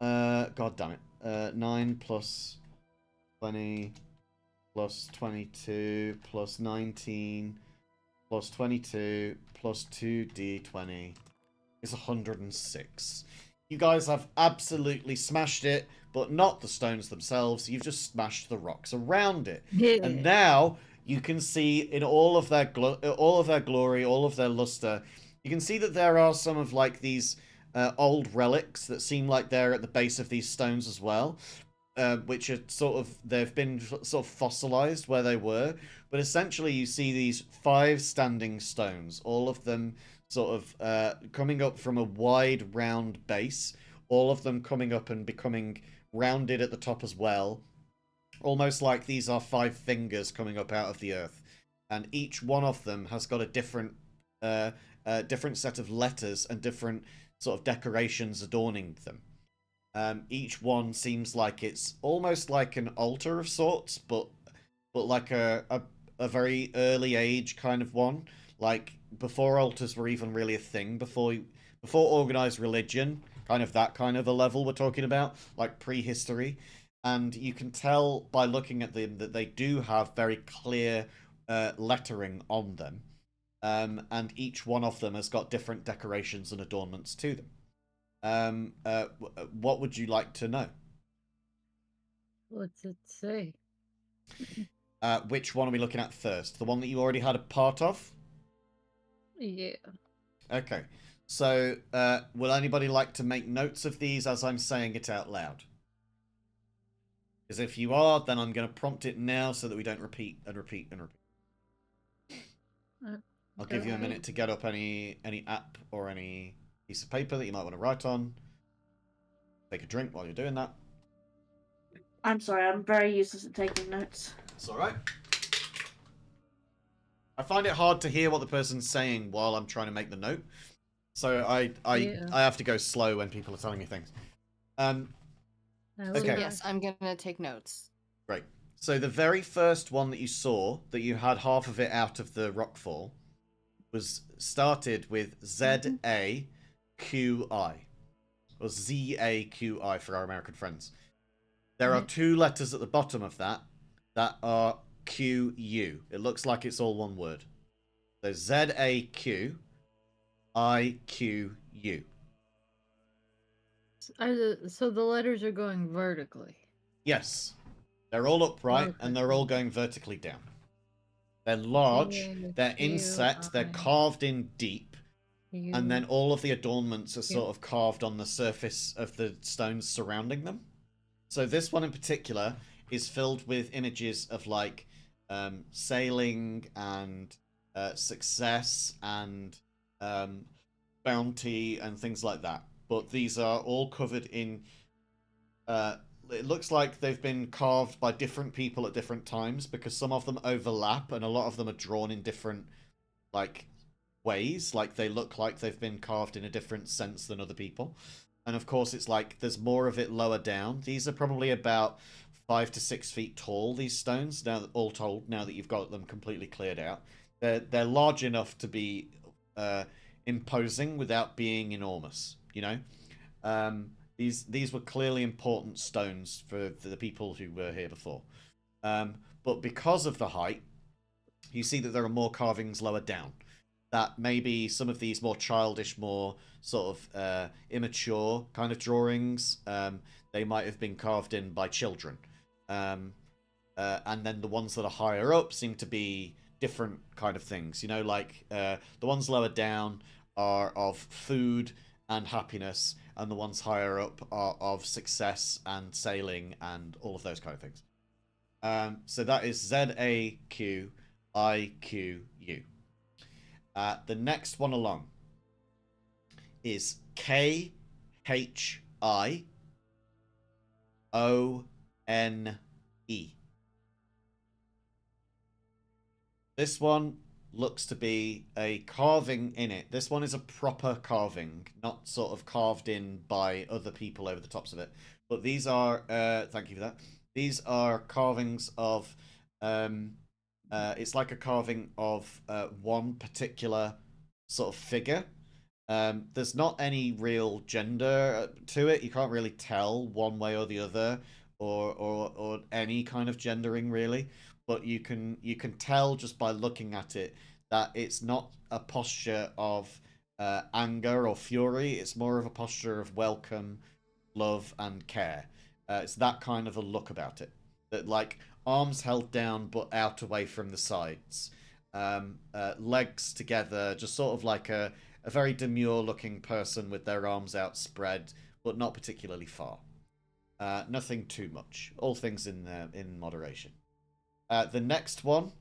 [SPEAKER 1] God damn it. 9 plus 20 plus 22 plus 19 plus 22 plus 2d20 is 106. You guys have absolutely smashed it, but not the stones themselves. You've just smashed the rocks around it.
[SPEAKER 2] Yeah.
[SPEAKER 1] And now you can see in all of their glory, all of their luster, you can see that there are some of like these old relics that seem like they're at the base of these stones as well, which are sort of, they've been sort of fossilized where they were. But essentially you see these 5 standing stones, all of them sort of coming up from a wide round base, all of them coming up and becoming rounded at the top as well, almost like these are 5 fingers coming up out of the earth, and each one of them has got a different different set of letters and different sort of decorations adorning them. Each one seems like it's almost like an altar of sorts, but like a very early age kind of one, like before altars were even really a thing, before organized religion, kind of that kind of a level we're talking about, like prehistory. And you can tell by looking at them that they do have very clear lettering on them, and each one of them has got different decorations and adornments to them. What would you like to know?
[SPEAKER 2] What's it say?
[SPEAKER 1] Which one are we looking at first? The one that you already had a part of?
[SPEAKER 2] Yeah.
[SPEAKER 1] Okay. So, will anybody like to make notes of these as I'm saying it out loud? Because if you are, then I'm going to prompt it now so that we don't repeat and repeat and repeat. I'll give you a minute to get up any app or any piece of paper that you might want to write on. Take a drink while you're doing that.
[SPEAKER 3] I'm sorry, I'm very useless at taking notes.
[SPEAKER 1] It's alright. I find it hard to hear what the person's saying while I'm trying to make the note. So I have to go slow when people are telling me things. Okay.
[SPEAKER 5] Yes, I'm gonna take notes.
[SPEAKER 1] Great. So the very first one that you saw, that you had half of it out of the rockfall, was started with Z-A-Q-I. Or Z-A-Q-I for our American friends. There are 2 letters at the bottom of that are Q-U. It looks like it's all one word. So Z-A-Q-I-Q-U.
[SPEAKER 2] So the letters are going vertically.
[SPEAKER 1] Yes. They're all upright and they're all going vertically down. They're large, they're inset, they're carved in deep, and then all of the adornments are sort of carved on the surface of the stones surrounding them. So this one in particular is filled with images of like sailing and success and bounty and things like that. But these are all covered in it looks like they've been carved by different people at different times, because some of them overlap and a lot of them are drawn in different like ways, like they look like they've been carved in a different sense than other people. And of course it's like there's more of it lower down. These are probably about 5 to 6 feet tall, these stones, now all told, now that you've got them completely cleared out. They're large enough to be imposing without being enormous, you know. These were clearly important stones for the people who were here before. But because of the height, you see that there are more carvings lower down. That maybe some of these more childish, more sort of immature kind of drawings, they might have been carved in by children. And then the ones that are higher up seem to be different kind of things. You know, like the ones lower down are of food and happiness, and the ones higher up are of success and sailing and all of those kind of things. So that is ZAQIQU. The next one along is KHIONE. This one looks to be a carving in it. This one is a proper carving, not sort of carved in by other people over the tops of it. But these are, thank you for that. These are carvings of, it's like a carving of one particular sort of figure. There's not any real gender to it. You can't really tell one way or the other, or any kind of gendering really. But you can tell just by looking at it that it's not a posture of anger or fury. It's more of a posture of welcome, love, and care. It's that kind of a look about it. That, like, arms held down but out away from the sides, legs together, just sort of like a very demure looking person with their arms outspread, but not particularly far. Nothing too much. All things in moderation. The next one,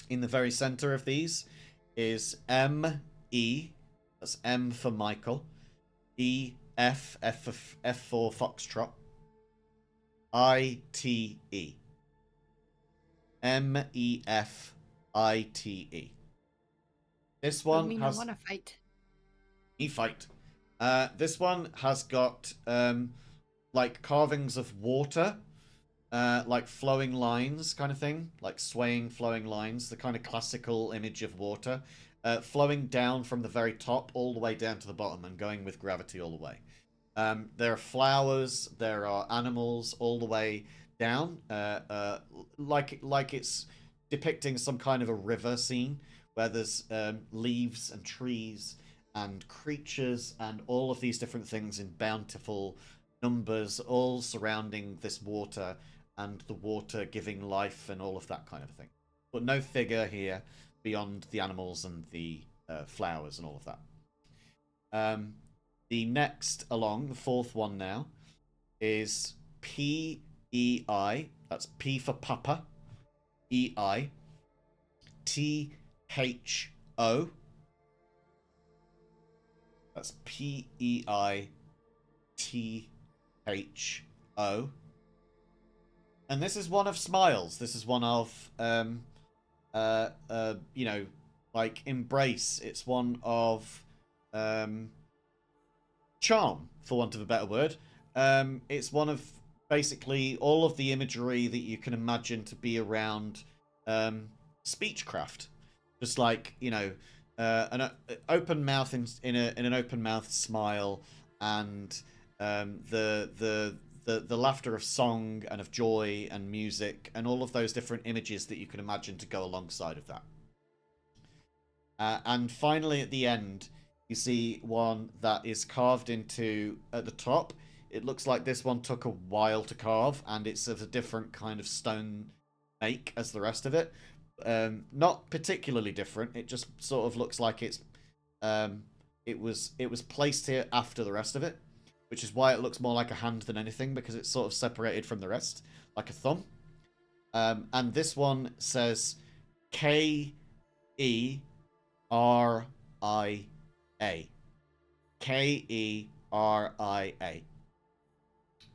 [SPEAKER 1] in the very center of these, is ME. That's M for Michael. F for Foxtrot. ITE. MEFITE. This one has.
[SPEAKER 5] I want to fight.
[SPEAKER 1] Fight. This one has got like carvings of water, like flowing lines kind of thing, like swaying flowing lines, the kind of classical image of water, flowing down from the very top all the way down to the bottom and going with gravity all the way. There are flowers, there are animals all the way down, like it's depicting some kind of a river scene where there's leaves and trees and creatures and all of these different things in bountiful numbers, all surrounding this water, and the water giving life and all of that kind of thing. But no figure here beyond the animals and the flowers and all of that. The next along, the fourth one now, is PEI. That's P for Papa. EI. THO. That's PEITHO. And this is one of smiles. This is one of, you know, like embrace. It's one of charm, for want of a better word. It's one of basically all of the imagery that you can imagine to be around speechcraft. Just like, you know, an open mouth in an open mouth smile, and the laughter of song and of joy and music and all of those different images that you can imagine to go alongside of that. And finally, at the end, you see one that is carved into at the top. It looks like this one took a while to carve, and it's of a different kind of stone make as the rest of it. Not particularly different. It just sort of looks like it was placed here after the rest of it, which is why it looks more like a hand than anything, because it's sort of separated from the rest, like a thumb. And this one says KERIA. KERIA.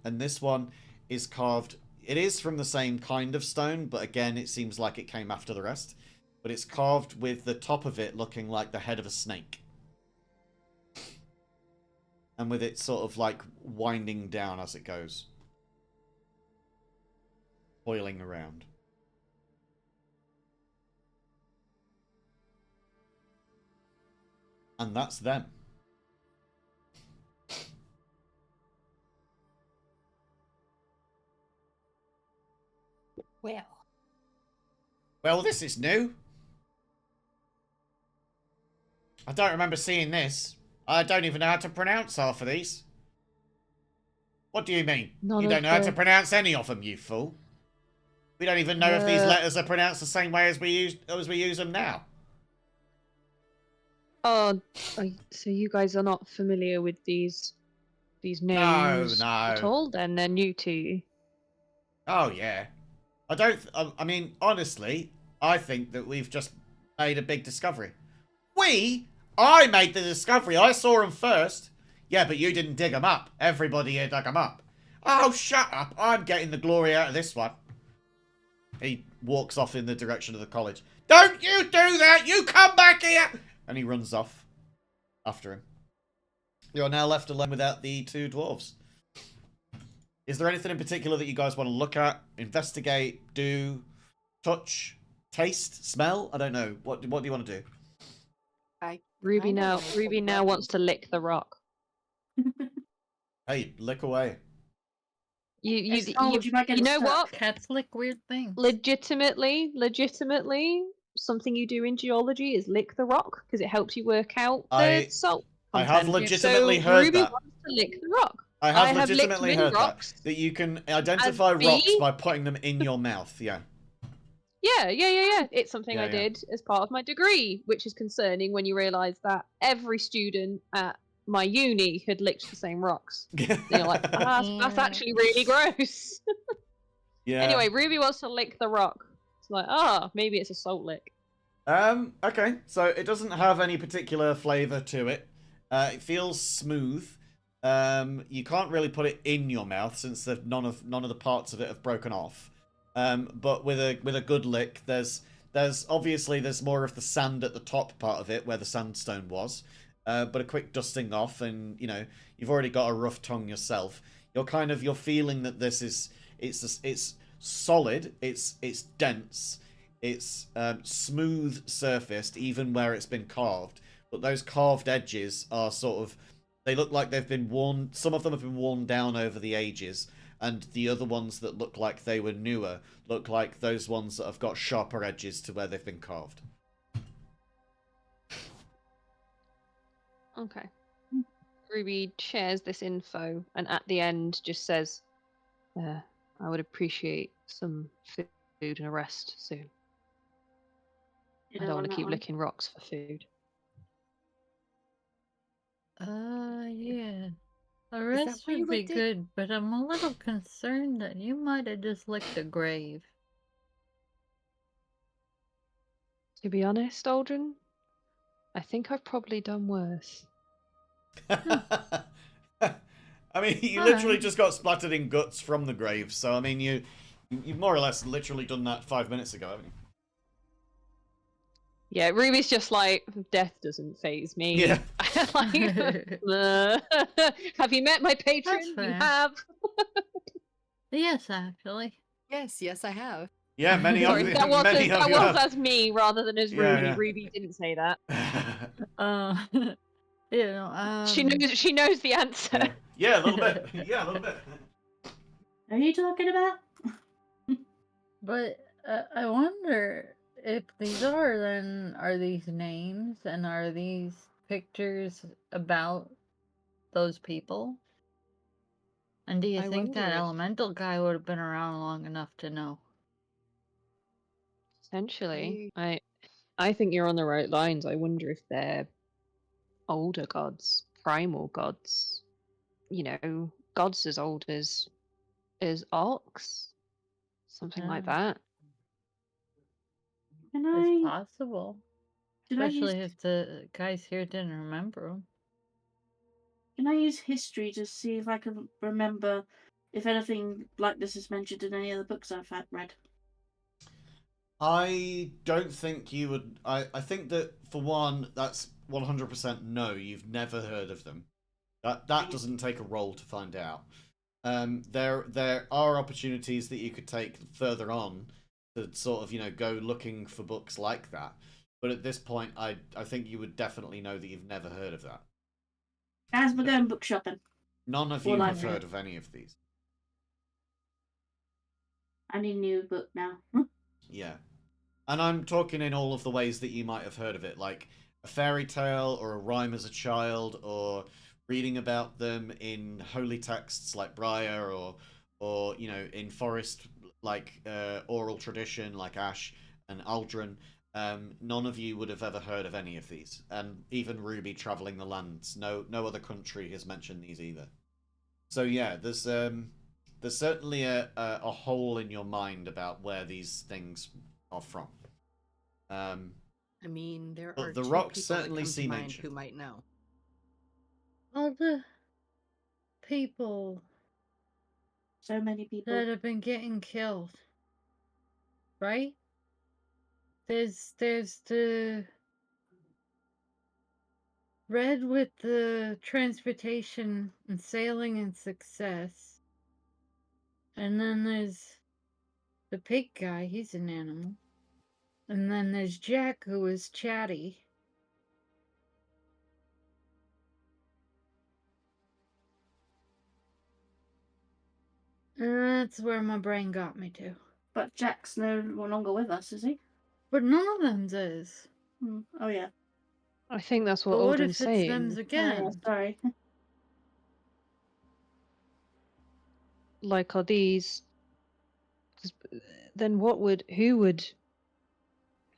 [SPEAKER 1] And this one is carved. It is from the same kind of stone, but again, it seems like it came after the rest. But it's carved with the top of it looking like the head of a snake. And with it sort of like winding down as it goes. Coiling around. And that's them. Well, this is new. I don't remember seeing this. I don't even know how to pronounce half of these. What do you mean?
[SPEAKER 7] None
[SPEAKER 1] You
[SPEAKER 7] of
[SPEAKER 1] don't know how to
[SPEAKER 7] the-
[SPEAKER 1] pronounce any of them, you fool. We don't even know if these letters are pronounced the same way as we use them now.
[SPEAKER 7] Oh, so you guys are not familiar with these names
[SPEAKER 1] No.
[SPEAKER 7] at all? Then they're new to you.
[SPEAKER 1] Oh yeah. I don't. I mean, honestly, I think that we've just made a big discovery. I made the discovery. I saw them first. Yeah, but you didn't dig them up. Everybody here dug them up. Oh, shut up. I'm getting the glory out of this one. He walks off in the direction of the college. Don't you do that! You come back here! And he runs off after him. You're now left alone without the two dwarves. Is there anything in particular that you guys want to look at, investigate, do, touch, taste, smell? I don't know. What do you want to do?
[SPEAKER 7] Ruby
[SPEAKER 5] kinda
[SPEAKER 7] now
[SPEAKER 5] wanna
[SPEAKER 7] Ruby
[SPEAKER 5] hold
[SPEAKER 7] now
[SPEAKER 5] back
[SPEAKER 7] wants to lick the rock.
[SPEAKER 1] Hey, lick away.
[SPEAKER 3] It's cold, you might get
[SPEAKER 7] you
[SPEAKER 3] it
[SPEAKER 7] know
[SPEAKER 3] stuck.
[SPEAKER 7] what?
[SPEAKER 2] Cats lick weird things.
[SPEAKER 7] Legitimately, something you do in geology is lick the rock because it helps you work out the salt
[SPEAKER 1] I
[SPEAKER 7] content.
[SPEAKER 1] have legitimately
[SPEAKER 7] so
[SPEAKER 1] heard
[SPEAKER 7] Ruby
[SPEAKER 1] that.
[SPEAKER 7] wants to lick the rock.
[SPEAKER 1] I
[SPEAKER 7] I
[SPEAKER 1] have
[SPEAKER 7] have licked
[SPEAKER 1] legitimately
[SPEAKER 7] many
[SPEAKER 1] heard
[SPEAKER 7] rocks
[SPEAKER 1] that you can identify
[SPEAKER 7] as
[SPEAKER 1] rocks
[SPEAKER 7] B.
[SPEAKER 1] by putting them in your mouth. Yeah.
[SPEAKER 7] Yeah. It's something
[SPEAKER 1] Yeah,
[SPEAKER 7] I
[SPEAKER 1] yeah.
[SPEAKER 7] did as part of my degree, which is concerning when you realise that every student at my uni had licked the same rocks. And you're like, that's
[SPEAKER 2] Yeah.
[SPEAKER 7] actually really gross.
[SPEAKER 1] Yeah.
[SPEAKER 7] Anyway, Ruby wants to lick the rock. It's like, maybe it's a salt lick.
[SPEAKER 1] Okay, so it doesn't have any particular flavour to it. It feels smooth. You can't really put it in your mouth since none of the parts of it have broken off. But with a good lick, there's obviously there's more of the sand at the top part of it where the sandstone was. But a quick dusting off, and you've already got a rough tongue yourself. You're feeling that this is it's solid. It's dense. It's smooth surfaced, even where it's been carved. But those carved edges are sort of, they look like they've been worn. Some of them have been worn down over the ages, and the other ones that look like they were newer look like those ones that have got sharper edges to where they've been carved.
[SPEAKER 7] Okay. Ruby shares this info and at the end just says, I would appreciate some food and a rest soon. I don't want to keep licking rocks for food.
[SPEAKER 2] Yeah. A
[SPEAKER 5] that
[SPEAKER 2] rest
[SPEAKER 5] why you
[SPEAKER 2] would be
[SPEAKER 5] licked it?
[SPEAKER 2] good, but I'm a little concerned that you might have just licked a grave.
[SPEAKER 7] To be honest, Aldrin, I think I've probably done worse.
[SPEAKER 1] I mean, you
[SPEAKER 2] Alright.
[SPEAKER 1] literally just got splattered in guts from the grave, so I mean, you've more or less literally done that 5 minutes ago, haven't you?
[SPEAKER 7] Yeah, Ruby's just like, death doesn't faze me.
[SPEAKER 1] Yeah.
[SPEAKER 7] Have you met my patron?
[SPEAKER 2] That's
[SPEAKER 7] You
[SPEAKER 2] fair.
[SPEAKER 7] have.
[SPEAKER 2] Yes, actually.
[SPEAKER 5] Yes, I have.
[SPEAKER 1] Yeah, many of
[SPEAKER 7] Sorry,
[SPEAKER 1] you.
[SPEAKER 7] that was,
[SPEAKER 1] Many of
[SPEAKER 7] that
[SPEAKER 1] you
[SPEAKER 7] was
[SPEAKER 1] have.
[SPEAKER 7] as me rather than as
[SPEAKER 1] Yeah,
[SPEAKER 7] Ruby.
[SPEAKER 1] yeah.
[SPEAKER 7] Ruby didn't say that. She knows the answer.
[SPEAKER 1] Yeah, a little bit. Yeah, a little bit.
[SPEAKER 3] Are you talking about?
[SPEAKER 2] But I wonder if these are these names and are these pictures about those people? And do you
[SPEAKER 7] I
[SPEAKER 2] think that
[SPEAKER 7] wonder if-
[SPEAKER 2] elemental guy would have been around long enough to know?
[SPEAKER 7] Essentially, I think you're on the right lines. I wonder if they're older gods, primal gods. Gods as old as orcs, something like that.
[SPEAKER 3] Can
[SPEAKER 2] It's
[SPEAKER 3] I?
[SPEAKER 2] possible.
[SPEAKER 3] Can I use?
[SPEAKER 2] Especially if the guys here didn't remember him.
[SPEAKER 3] Can I use history to see if I can remember if anything like this is mentioned in any of the books I've read?
[SPEAKER 1] I don't think you would. I think that for one, that's 100% no. You've never heard of them. That doesn't take a roll to find out. There are opportunities that you could take further on to sort of go looking for books like that. But at this point, I think you would definitely know that you've never heard of that.
[SPEAKER 3] Guys, we're going book shopping.
[SPEAKER 1] None of
[SPEAKER 3] Or
[SPEAKER 1] you have
[SPEAKER 3] library.
[SPEAKER 1] heard of any of these.
[SPEAKER 3] I need a new book now.
[SPEAKER 1] Yeah. And I'm talking in all of the ways that you might have heard of it, like a fairy tale or a rhyme as a child, or reading about them in holy texts like Briar, or in forest like oral tradition, like Ash and Aldrin, none of you would have ever heard of any of these. And even Ruby traveling the lands, no other country has mentioned these either. So yeah, there's certainly a hole in your mind about where these things are from.
[SPEAKER 5] I mean, there
[SPEAKER 1] But
[SPEAKER 5] are
[SPEAKER 1] the
[SPEAKER 5] two
[SPEAKER 1] rocks
[SPEAKER 5] people that
[SPEAKER 1] certainly
[SPEAKER 5] come to
[SPEAKER 1] seem
[SPEAKER 5] mind
[SPEAKER 1] ancient.
[SPEAKER 5] who might know.
[SPEAKER 2] All the people
[SPEAKER 3] So many people.
[SPEAKER 2] that have been getting killed, right? There's the red with the transportation and sailing and success. And then there's the pig guy, he's an animal. And then there's Jack, who is chatty. And that's where my brain got me to.
[SPEAKER 3] But Jack's no longer with us, is he?
[SPEAKER 2] But none of them's is.
[SPEAKER 3] Oh yeah.
[SPEAKER 7] I think that's what
[SPEAKER 2] But what
[SPEAKER 7] Aldrin's
[SPEAKER 2] if it's them's
[SPEAKER 7] saying.
[SPEAKER 3] Oh, yeah,
[SPEAKER 2] again?
[SPEAKER 3] sorry.
[SPEAKER 7] Like, are these? 'Cause, then what would? Who would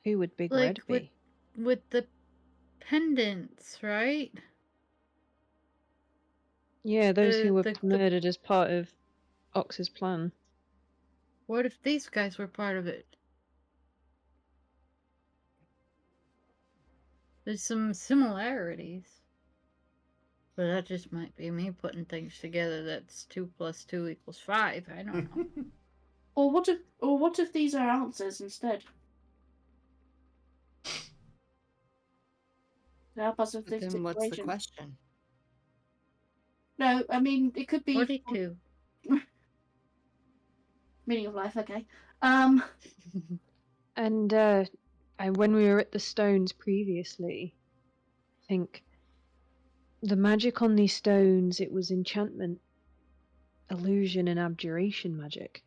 [SPEAKER 7] Big
[SPEAKER 2] Like
[SPEAKER 7] Red be?
[SPEAKER 2] with the pendants, right?
[SPEAKER 7] Yeah, those who were
[SPEAKER 2] The
[SPEAKER 7] murdered as part of Ox's plan.
[SPEAKER 2] what if these guys were part of it? There's some similarities. But that just might be me putting things together. That's 2 + 2 = 5. I don't know.
[SPEAKER 3] Or what if these are answers instead? To help us with
[SPEAKER 5] But
[SPEAKER 3] this
[SPEAKER 5] then what's the
[SPEAKER 3] situation.
[SPEAKER 5] question?
[SPEAKER 3] No, I mean it could be
[SPEAKER 2] 42.
[SPEAKER 3] meaning of life. Okay.
[SPEAKER 7] And when we were at the stones previously, I think the magic on these stones, it was enchantment, illusion, and abjuration magic.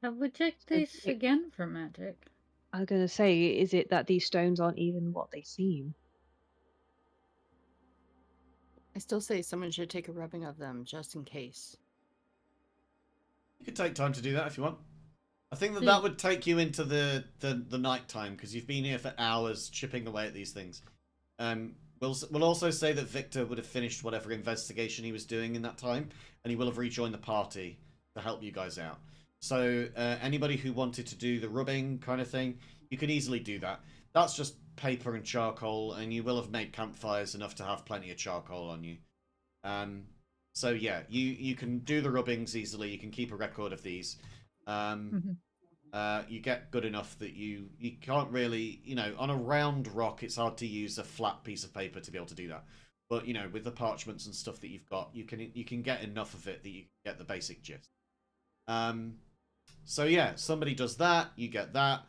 [SPEAKER 2] Have we checked
[SPEAKER 7] So
[SPEAKER 2] these again for magic?
[SPEAKER 7] I was gonna say, is it that these stones aren't even what they seem?
[SPEAKER 5] I still say someone should take a rubbing of them just in case.
[SPEAKER 1] You could take time to do that if you want. I think that
[SPEAKER 2] Hmm.
[SPEAKER 1] that would take you into the night time because you've been here for hours chipping away at these things. We'll also say that Victor would have finished whatever investigation he was doing in that time, and he will have rejoined the party to help you guys out. So anybody who wanted to do the rubbing kind of thing, you could easily do that. That's just paper and charcoal, and you will have made campfires enough to have plenty of charcoal on you. So yeah, you can do the rubbings easily. You can keep a record of these. You get good enough that you can't really, on a round rock, it's hard to use a flat piece of paper to be able to do that. But with the parchments and stuff that you've got, you can get enough of it that you get the basic gist. So yeah, somebody does that, you get that.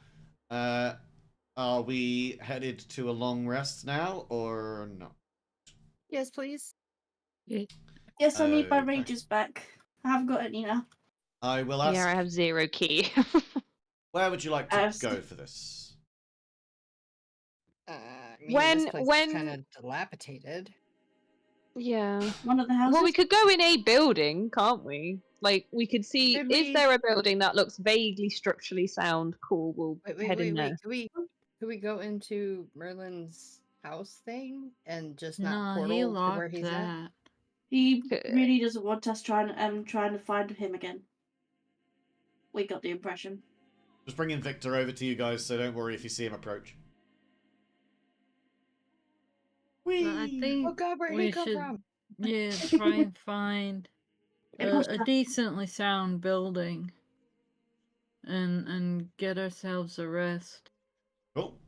[SPEAKER 1] Are we headed to a long rest now or not?
[SPEAKER 5] Yes, please.
[SPEAKER 3] Yes, I need my
[SPEAKER 1] Okay.
[SPEAKER 3] rages back. I haven't got any now.
[SPEAKER 1] I will ask.
[SPEAKER 7] Yeah, I have 0 key.
[SPEAKER 1] Where would you like to go for this?
[SPEAKER 5] I mean, this place
[SPEAKER 7] when-
[SPEAKER 5] is kind of dilapidated.
[SPEAKER 7] Yeah.
[SPEAKER 3] One of the houses.
[SPEAKER 7] Well, we could go in a building, can't we? Like, we could see,
[SPEAKER 5] Could
[SPEAKER 7] is
[SPEAKER 5] we-
[SPEAKER 7] there a building that looks vaguely structurally sound? Cool, we'll head in there.
[SPEAKER 5] Could we go into Merlin's house thing and just not
[SPEAKER 2] No,
[SPEAKER 5] portal
[SPEAKER 2] he
[SPEAKER 5] to where
[SPEAKER 2] locked
[SPEAKER 5] he's at?
[SPEAKER 2] that.
[SPEAKER 3] He really doesn't want us trying to find him again. We got the impression.
[SPEAKER 1] Just bringing Victor over to you guys, so don't worry if you see him approach.
[SPEAKER 2] But I think
[SPEAKER 5] Oh God, where did
[SPEAKER 2] we
[SPEAKER 5] he come
[SPEAKER 2] should,
[SPEAKER 5] from?
[SPEAKER 2] yeah, try and find a decently sound building and get ourselves a rest.
[SPEAKER 1] Cool.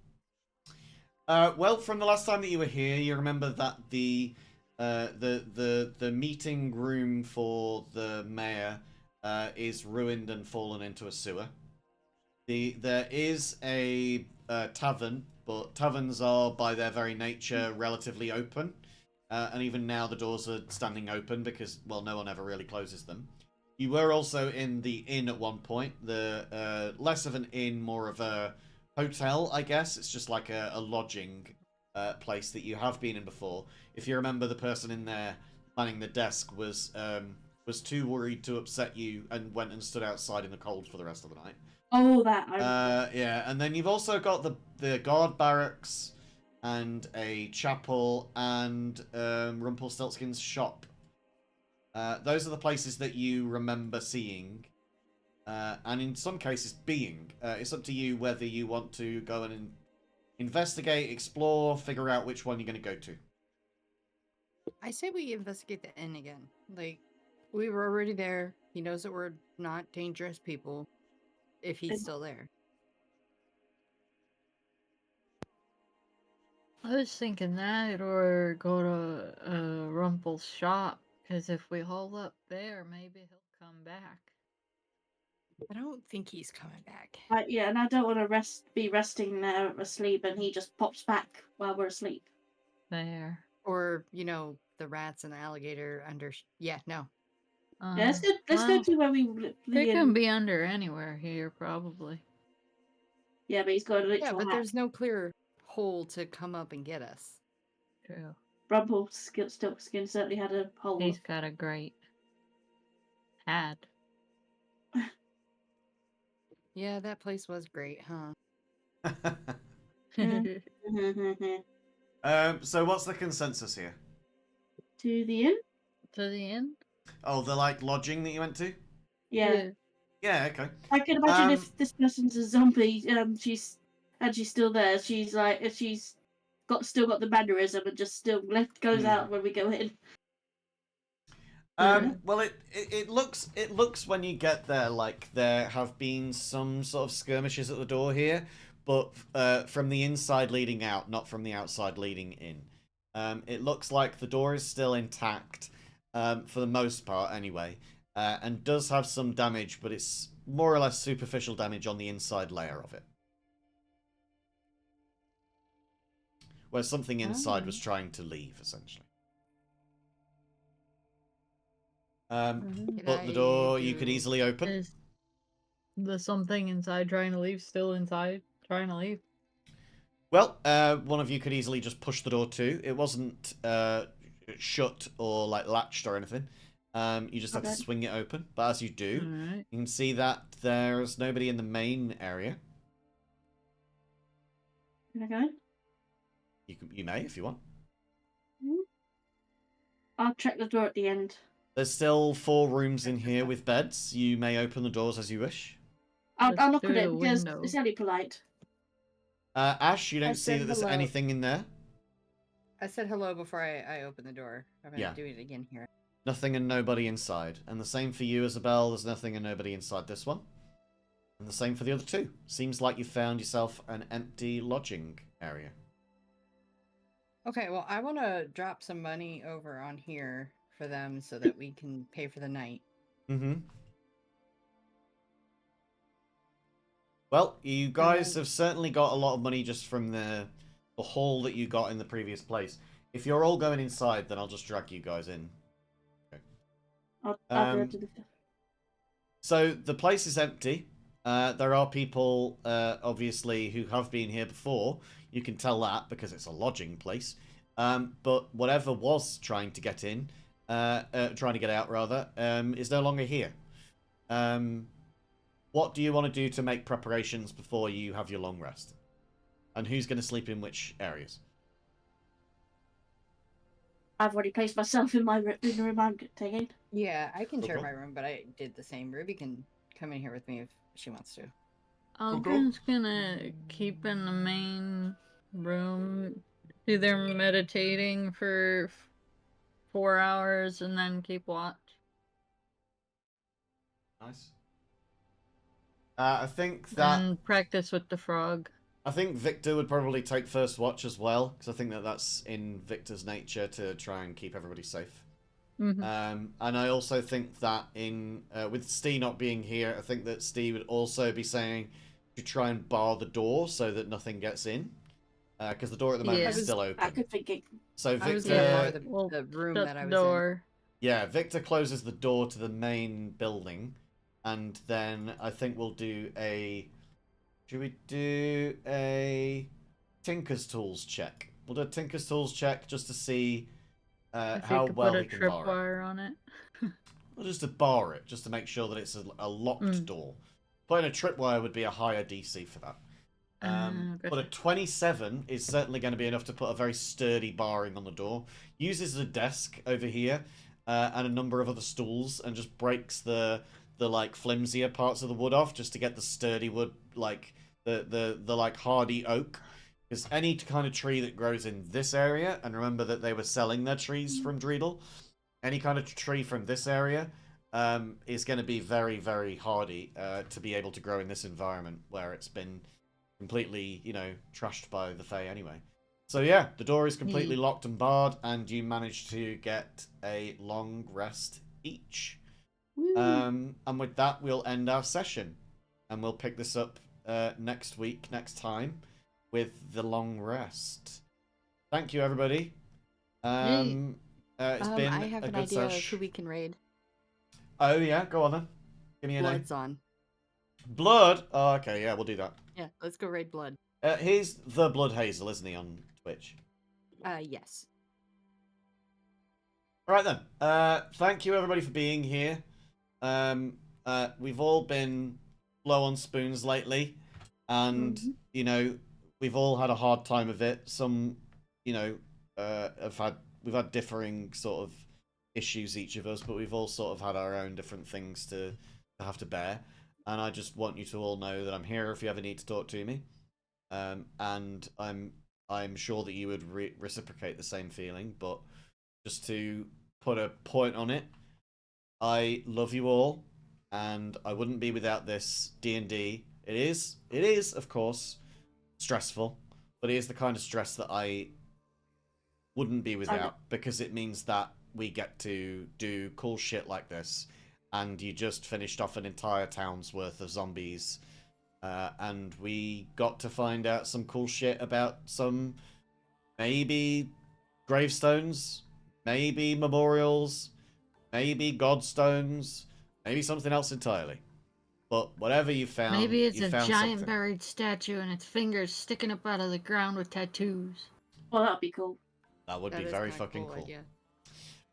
[SPEAKER 1] Well, from the last time that you were here, you remember that the meeting room for the mayor is ruined and fallen into a sewer. There is a tavern, but taverns are by their very nature relatively open, and even now the doors are standing open because, well, no one ever really closes them. You were also in the inn at one point. The less of an inn, more of a hotel, I guess. It's just like a lodging place that you have been in before. If you remember, the person in there manning the desk was was too worried to upset you and went and stood outside in the cold for the rest of the night.
[SPEAKER 3] Oh, that I remember.
[SPEAKER 1] Yeah, and then you've also got the guard barracks and a chapel and Rumpelstiltskin's shop. Those are the places that you remember seeing, and in some cases being. It's up to you whether you want to go and investigate, explore, figure out which one you're going to go to.
[SPEAKER 5] I say we investigate the inn again. Like, we were already there. He knows that we're not dangerous people. If he's still there.
[SPEAKER 2] I was thinking that, or go to Rumpel's shop, because if we hold up there, maybe he'll come back.
[SPEAKER 5] I don't think he's coming back.
[SPEAKER 3] Yeah, and I don't want to be resting there asleep, and he just pops back while we're asleep.
[SPEAKER 2] There.
[SPEAKER 5] Or, you know, the rats and the alligator under. Yeah, no.
[SPEAKER 3] Yeah, let's go to where
[SPEAKER 2] They can be under anywhere here, probably.
[SPEAKER 3] Yeah, but he's got a literal
[SPEAKER 5] Yeah, but
[SPEAKER 3] hat.
[SPEAKER 5] there's no clear hole to come up and get us.
[SPEAKER 2] True.
[SPEAKER 3] Rumpelstiltskin certainly had a hole.
[SPEAKER 2] He's got a great hat.
[SPEAKER 5] Yeah, that place was great, huh?
[SPEAKER 1] So what's the consensus here?
[SPEAKER 3] To the inn?
[SPEAKER 2] To the inn?
[SPEAKER 1] Oh, the lodging that you went to?
[SPEAKER 3] Yeah.
[SPEAKER 1] Yeah, okay.
[SPEAKER 3] I can imagine if this person's a zombie, she's still there. She's still got the mannerism and just still goes out when we go in.
[SPEAKER 1] Well, it looks when you get there like there have been some sort of skirmishes at the door here, but from the inside leading out, not from the outside leading in. It looks like the door is still intact, for the most part anyway, and does have some damage, but it's more or less superficial damage on the inside layer of it. Where something inside was trying to leave, essentially. But the door you could easily open.
[SPEAKER 2] Is the something inside trying to leave still inside trying to leave?
[SPEAKER 1] Well, one of you could easily just push the door too. It wasn't shut or like latched or anything. You just have to swing it open. But as you do, you can see that there's nobody in the main area.
[SPEAKER 3] Okay.
[SPEAKER 1] You may if you want.
[SPEAKER 3] I'll check the door at the end.
[SPEAKER 1] There's still 4 rooms in here with beds. You may open the doors as you wish.
[SPEAKER 3] I'll knock on it because it's only polite.
[SPEAKER 1] Ash, you don't see that there's anything in there?
[SPEAKER 5] I said hello before I opened the door. I'm going to do it again here.
[SPEAKER 1] Nothing and nobody inside. And the same for you, Isabel. There's nothing and nobody inside this one. And the same for the other 2. Seems like you found yourself an empty lodging area.
[SPEAKER 5] Okay, well, I want to drop some money over on here for them so that we can pay for the night.
[SPEAKER 1] Well, you guys have certainly got a lot of money just from the haul that you got in the previous place. If you're all going inside, then I'll just drag you guys in. Okay.
[SPEAKER 3] I'll go to the...
[SPEAKER 1] So the place is empty. There are people, obviously, who have been here before. You can tell that because it's a lodging place. But whatever was trying to get in, trying to get out rather, is no longer here. What do you want to do to make preparations before you have your long rest? And who's going to sleep in which areas?
[SPEAKER 3] I've already placed myself in the room I'm taking.
[SPEAKER 5] Yeah, I can share my room, but I did the same. Ruby can come in here with me if she wants to.
[SPEAKER 2] Aldrin's gonna keep in the main room, do their meditating for 4 hours, and then keep watch.
[SPEAKER 1] Nice. I think that...
[SPEAKER 2] And practice with the frog.
[SPEAKER 1] I think Victor would probably take first watch as well, because I think that that's in Victor's nature to try and keep everybody safe. And I also think that with Steve not being here, I think that Steve would also be saying to try and bar the door so that nothing gets in, because the door at the moment is still open.
[SPEAKER 3] I could think it.
[SPEAKER 1] So
[SPEAKER 5] I was
[SPEAKER 1] Victor,
[SPEAKER 5] bar the room that I was
[SPEAKER 2] door.
[SPEAKER 1] Yeah, Victor closes the door to the main building, and then I think we'll do a. Should we do a Tinker's Tools check? We'll do a Tinker's Tools check just to see how well we can bar it.
[SPEAKER 2] Put a tripwire on it.
[SPEAKER 1] or just to bar it, just to make sure that it's a locked door. Putting a tripwire would be a higher DC for that. But a
[SPEAKER 2] Gotcha.
[SPEAKER 1] 27 is certainly going to be enough to put a very sturdy barring on the door. Uses a desk over here and a number of other stools, and just breaks the like flimsier parts of the wood off, just to get the sturdy wood, like the like hardy oak. Because any kind of tree that grows in this area, and remember that they were selling their trees from Dreidel, any kind of tree from this area is going to be very, very hardy to be able to grow in this environment where it's been completely, trashed by the Fae anyway. So yeah, the door is completely locked and barred, and you manage to get a long rest each. And with that, we'll end our session, and we'll pick this up next time, with the long rest. Thank you, everybody. It's been
[SPEAKER 8] I have
[SPEAKER 1] a
[SPEAKER 8] an
[SPEAKER 1] good
[SPEAKER 8] idea of
[SPEAKER 1] sesh.
[SPEAKER 8] who we can raid.
[SPEAKER 1] Oh yeah, go on then. Give me a name.
[SPEAKER 8] Blood's on.
[SPEAKER 1] Blood. Oh, okay, yeah, we'll do that.
[SPEAKER 8] Yeah, let's go raid Blood.
[SPEAKER 1] He's the Blood Hazel, isn't he, on Twitch?
[SPEAKER 8] Yes.
[SPEAKER 1] All right then. Thank you everybody for being here. We've all been low on spoons lately, and we've all had a hard time of it. Some, we've had differing sort of issues, each of us, but we've all sort of had our own different things to have to bear. And I just want you to all know that I'm here if you ever need to talk to me. And I'm sure that you would reciprocate the same feeling. But just to put a point on it, I love you all, and I wouldn't be without this D&D. It is, of course, stressful, but it is the kind of stress that I wouldn't be without, because it means that we get to do cool shit like this. And you just finished off an entire town's worth of zombies. And we got to find out some cool shit about some, maybe, gravestones, maybe memorials, maybe godstones, maybe something else entirely. But whatever you found,
[SPEAKER 2] Maybe it's
[SPEAKER 1] you
[SPEAKER 2] a
[SPEAKER 1] found
[SPEAKER 2] giant
[SPEAKER 1] something.
[SPEAKER 2] buried statue and its fingers sticking up out of the ground with tattoos.
[SPEAKER 3] Well, that'd be cool.
[SPEAKER 1] That would be
[SPEAKER 5] is
[SPEAKER 1] very
[SPEAKER 5] kinda
[SPEAKER 1] fucking cool.
[SPEAKER 5] idea.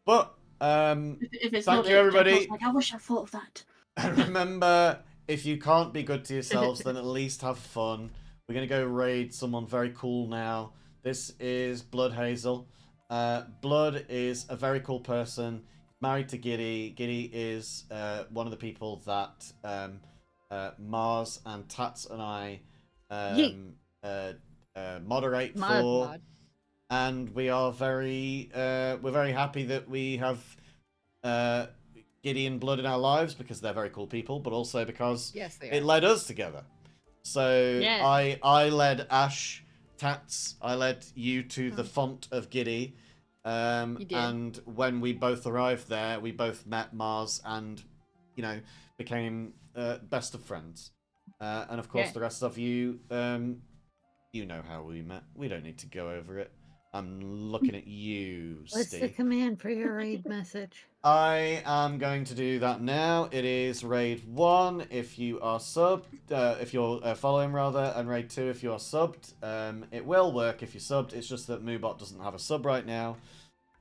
[SPEAKER 1] But,
[SPEAKER 3] If it's
[SPEAKER 1] thank
[SPEAKER 3] not
[SPEAKER 1] you,
[SPEAKER 3] it,
[SPEAKER 1] everybody.
[SPEAKER 3] Jacob's like, I wish I thought of that.
[SPEAKER 1] And remember, if you can't be good to yourselves, then at least have fun. We're going to go raid someone very cool now. This is Blood Hazel. Blood is a very cool person, married to Giddy. Giddy is one of the people that Mars and Tats and I moderate for. And we are we're very happy that we have Giddy and Blood in our lives, because they're very cool people, but also because
[SPEAKER 5] Yes, they
[SPEAKER 1] it
[SPEAKER 5] are.
[SPEAKER 1] led us together. So
[SPEAKER 2] Yeah.
[SPEAKER 1] I led Ash, Tats, I led you to the font of Giddy.
[SPEAKER 5] You did.
[SPEAKER 1] And when we both arrived there, we both met Mars and, became best of friends. And of course,
[SPEAKER 2] Yeah.
[SPEAKER 1] the rest of you, you know how we met. We don't need to go over it. I'm looking at you,
[SPEAKER 2] What's the
[SPEAKER 1] Steve.
[SPEAKER 2] command for your raid message?
[SPEAKER 1] I am going to do that now. It is raid 1 if you are subbed, if you're following rather, and raid 2 if you are subbed. It will work if you're subbed. It's just that Moobot doesn't have a sub right now.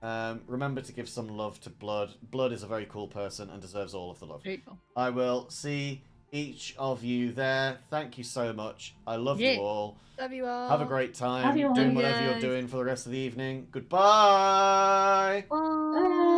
[SPEAKER 1] Remember to give some love to Blood. Blood is a very cool person and deserves all of the love.
[SPEAKER 2] There you go.
[SPEAKER 1] I will see each of you there. Thank you so much. I love you all.
[SPEAKER 5] Love you all.
[SPEAKER 1] Have a great time
[SPEAKER 3] Love you all,
[SPEAKER 1] doing
[SPEAKER 3] you
[SPEAKER 1] whatever you're
[SPEAKER 3] guys.
[SPEAKER 1] doing for the rest of the evening. Goodbye.
[SPEAKER 2] Bye.
[SPEAKER 3] Bye.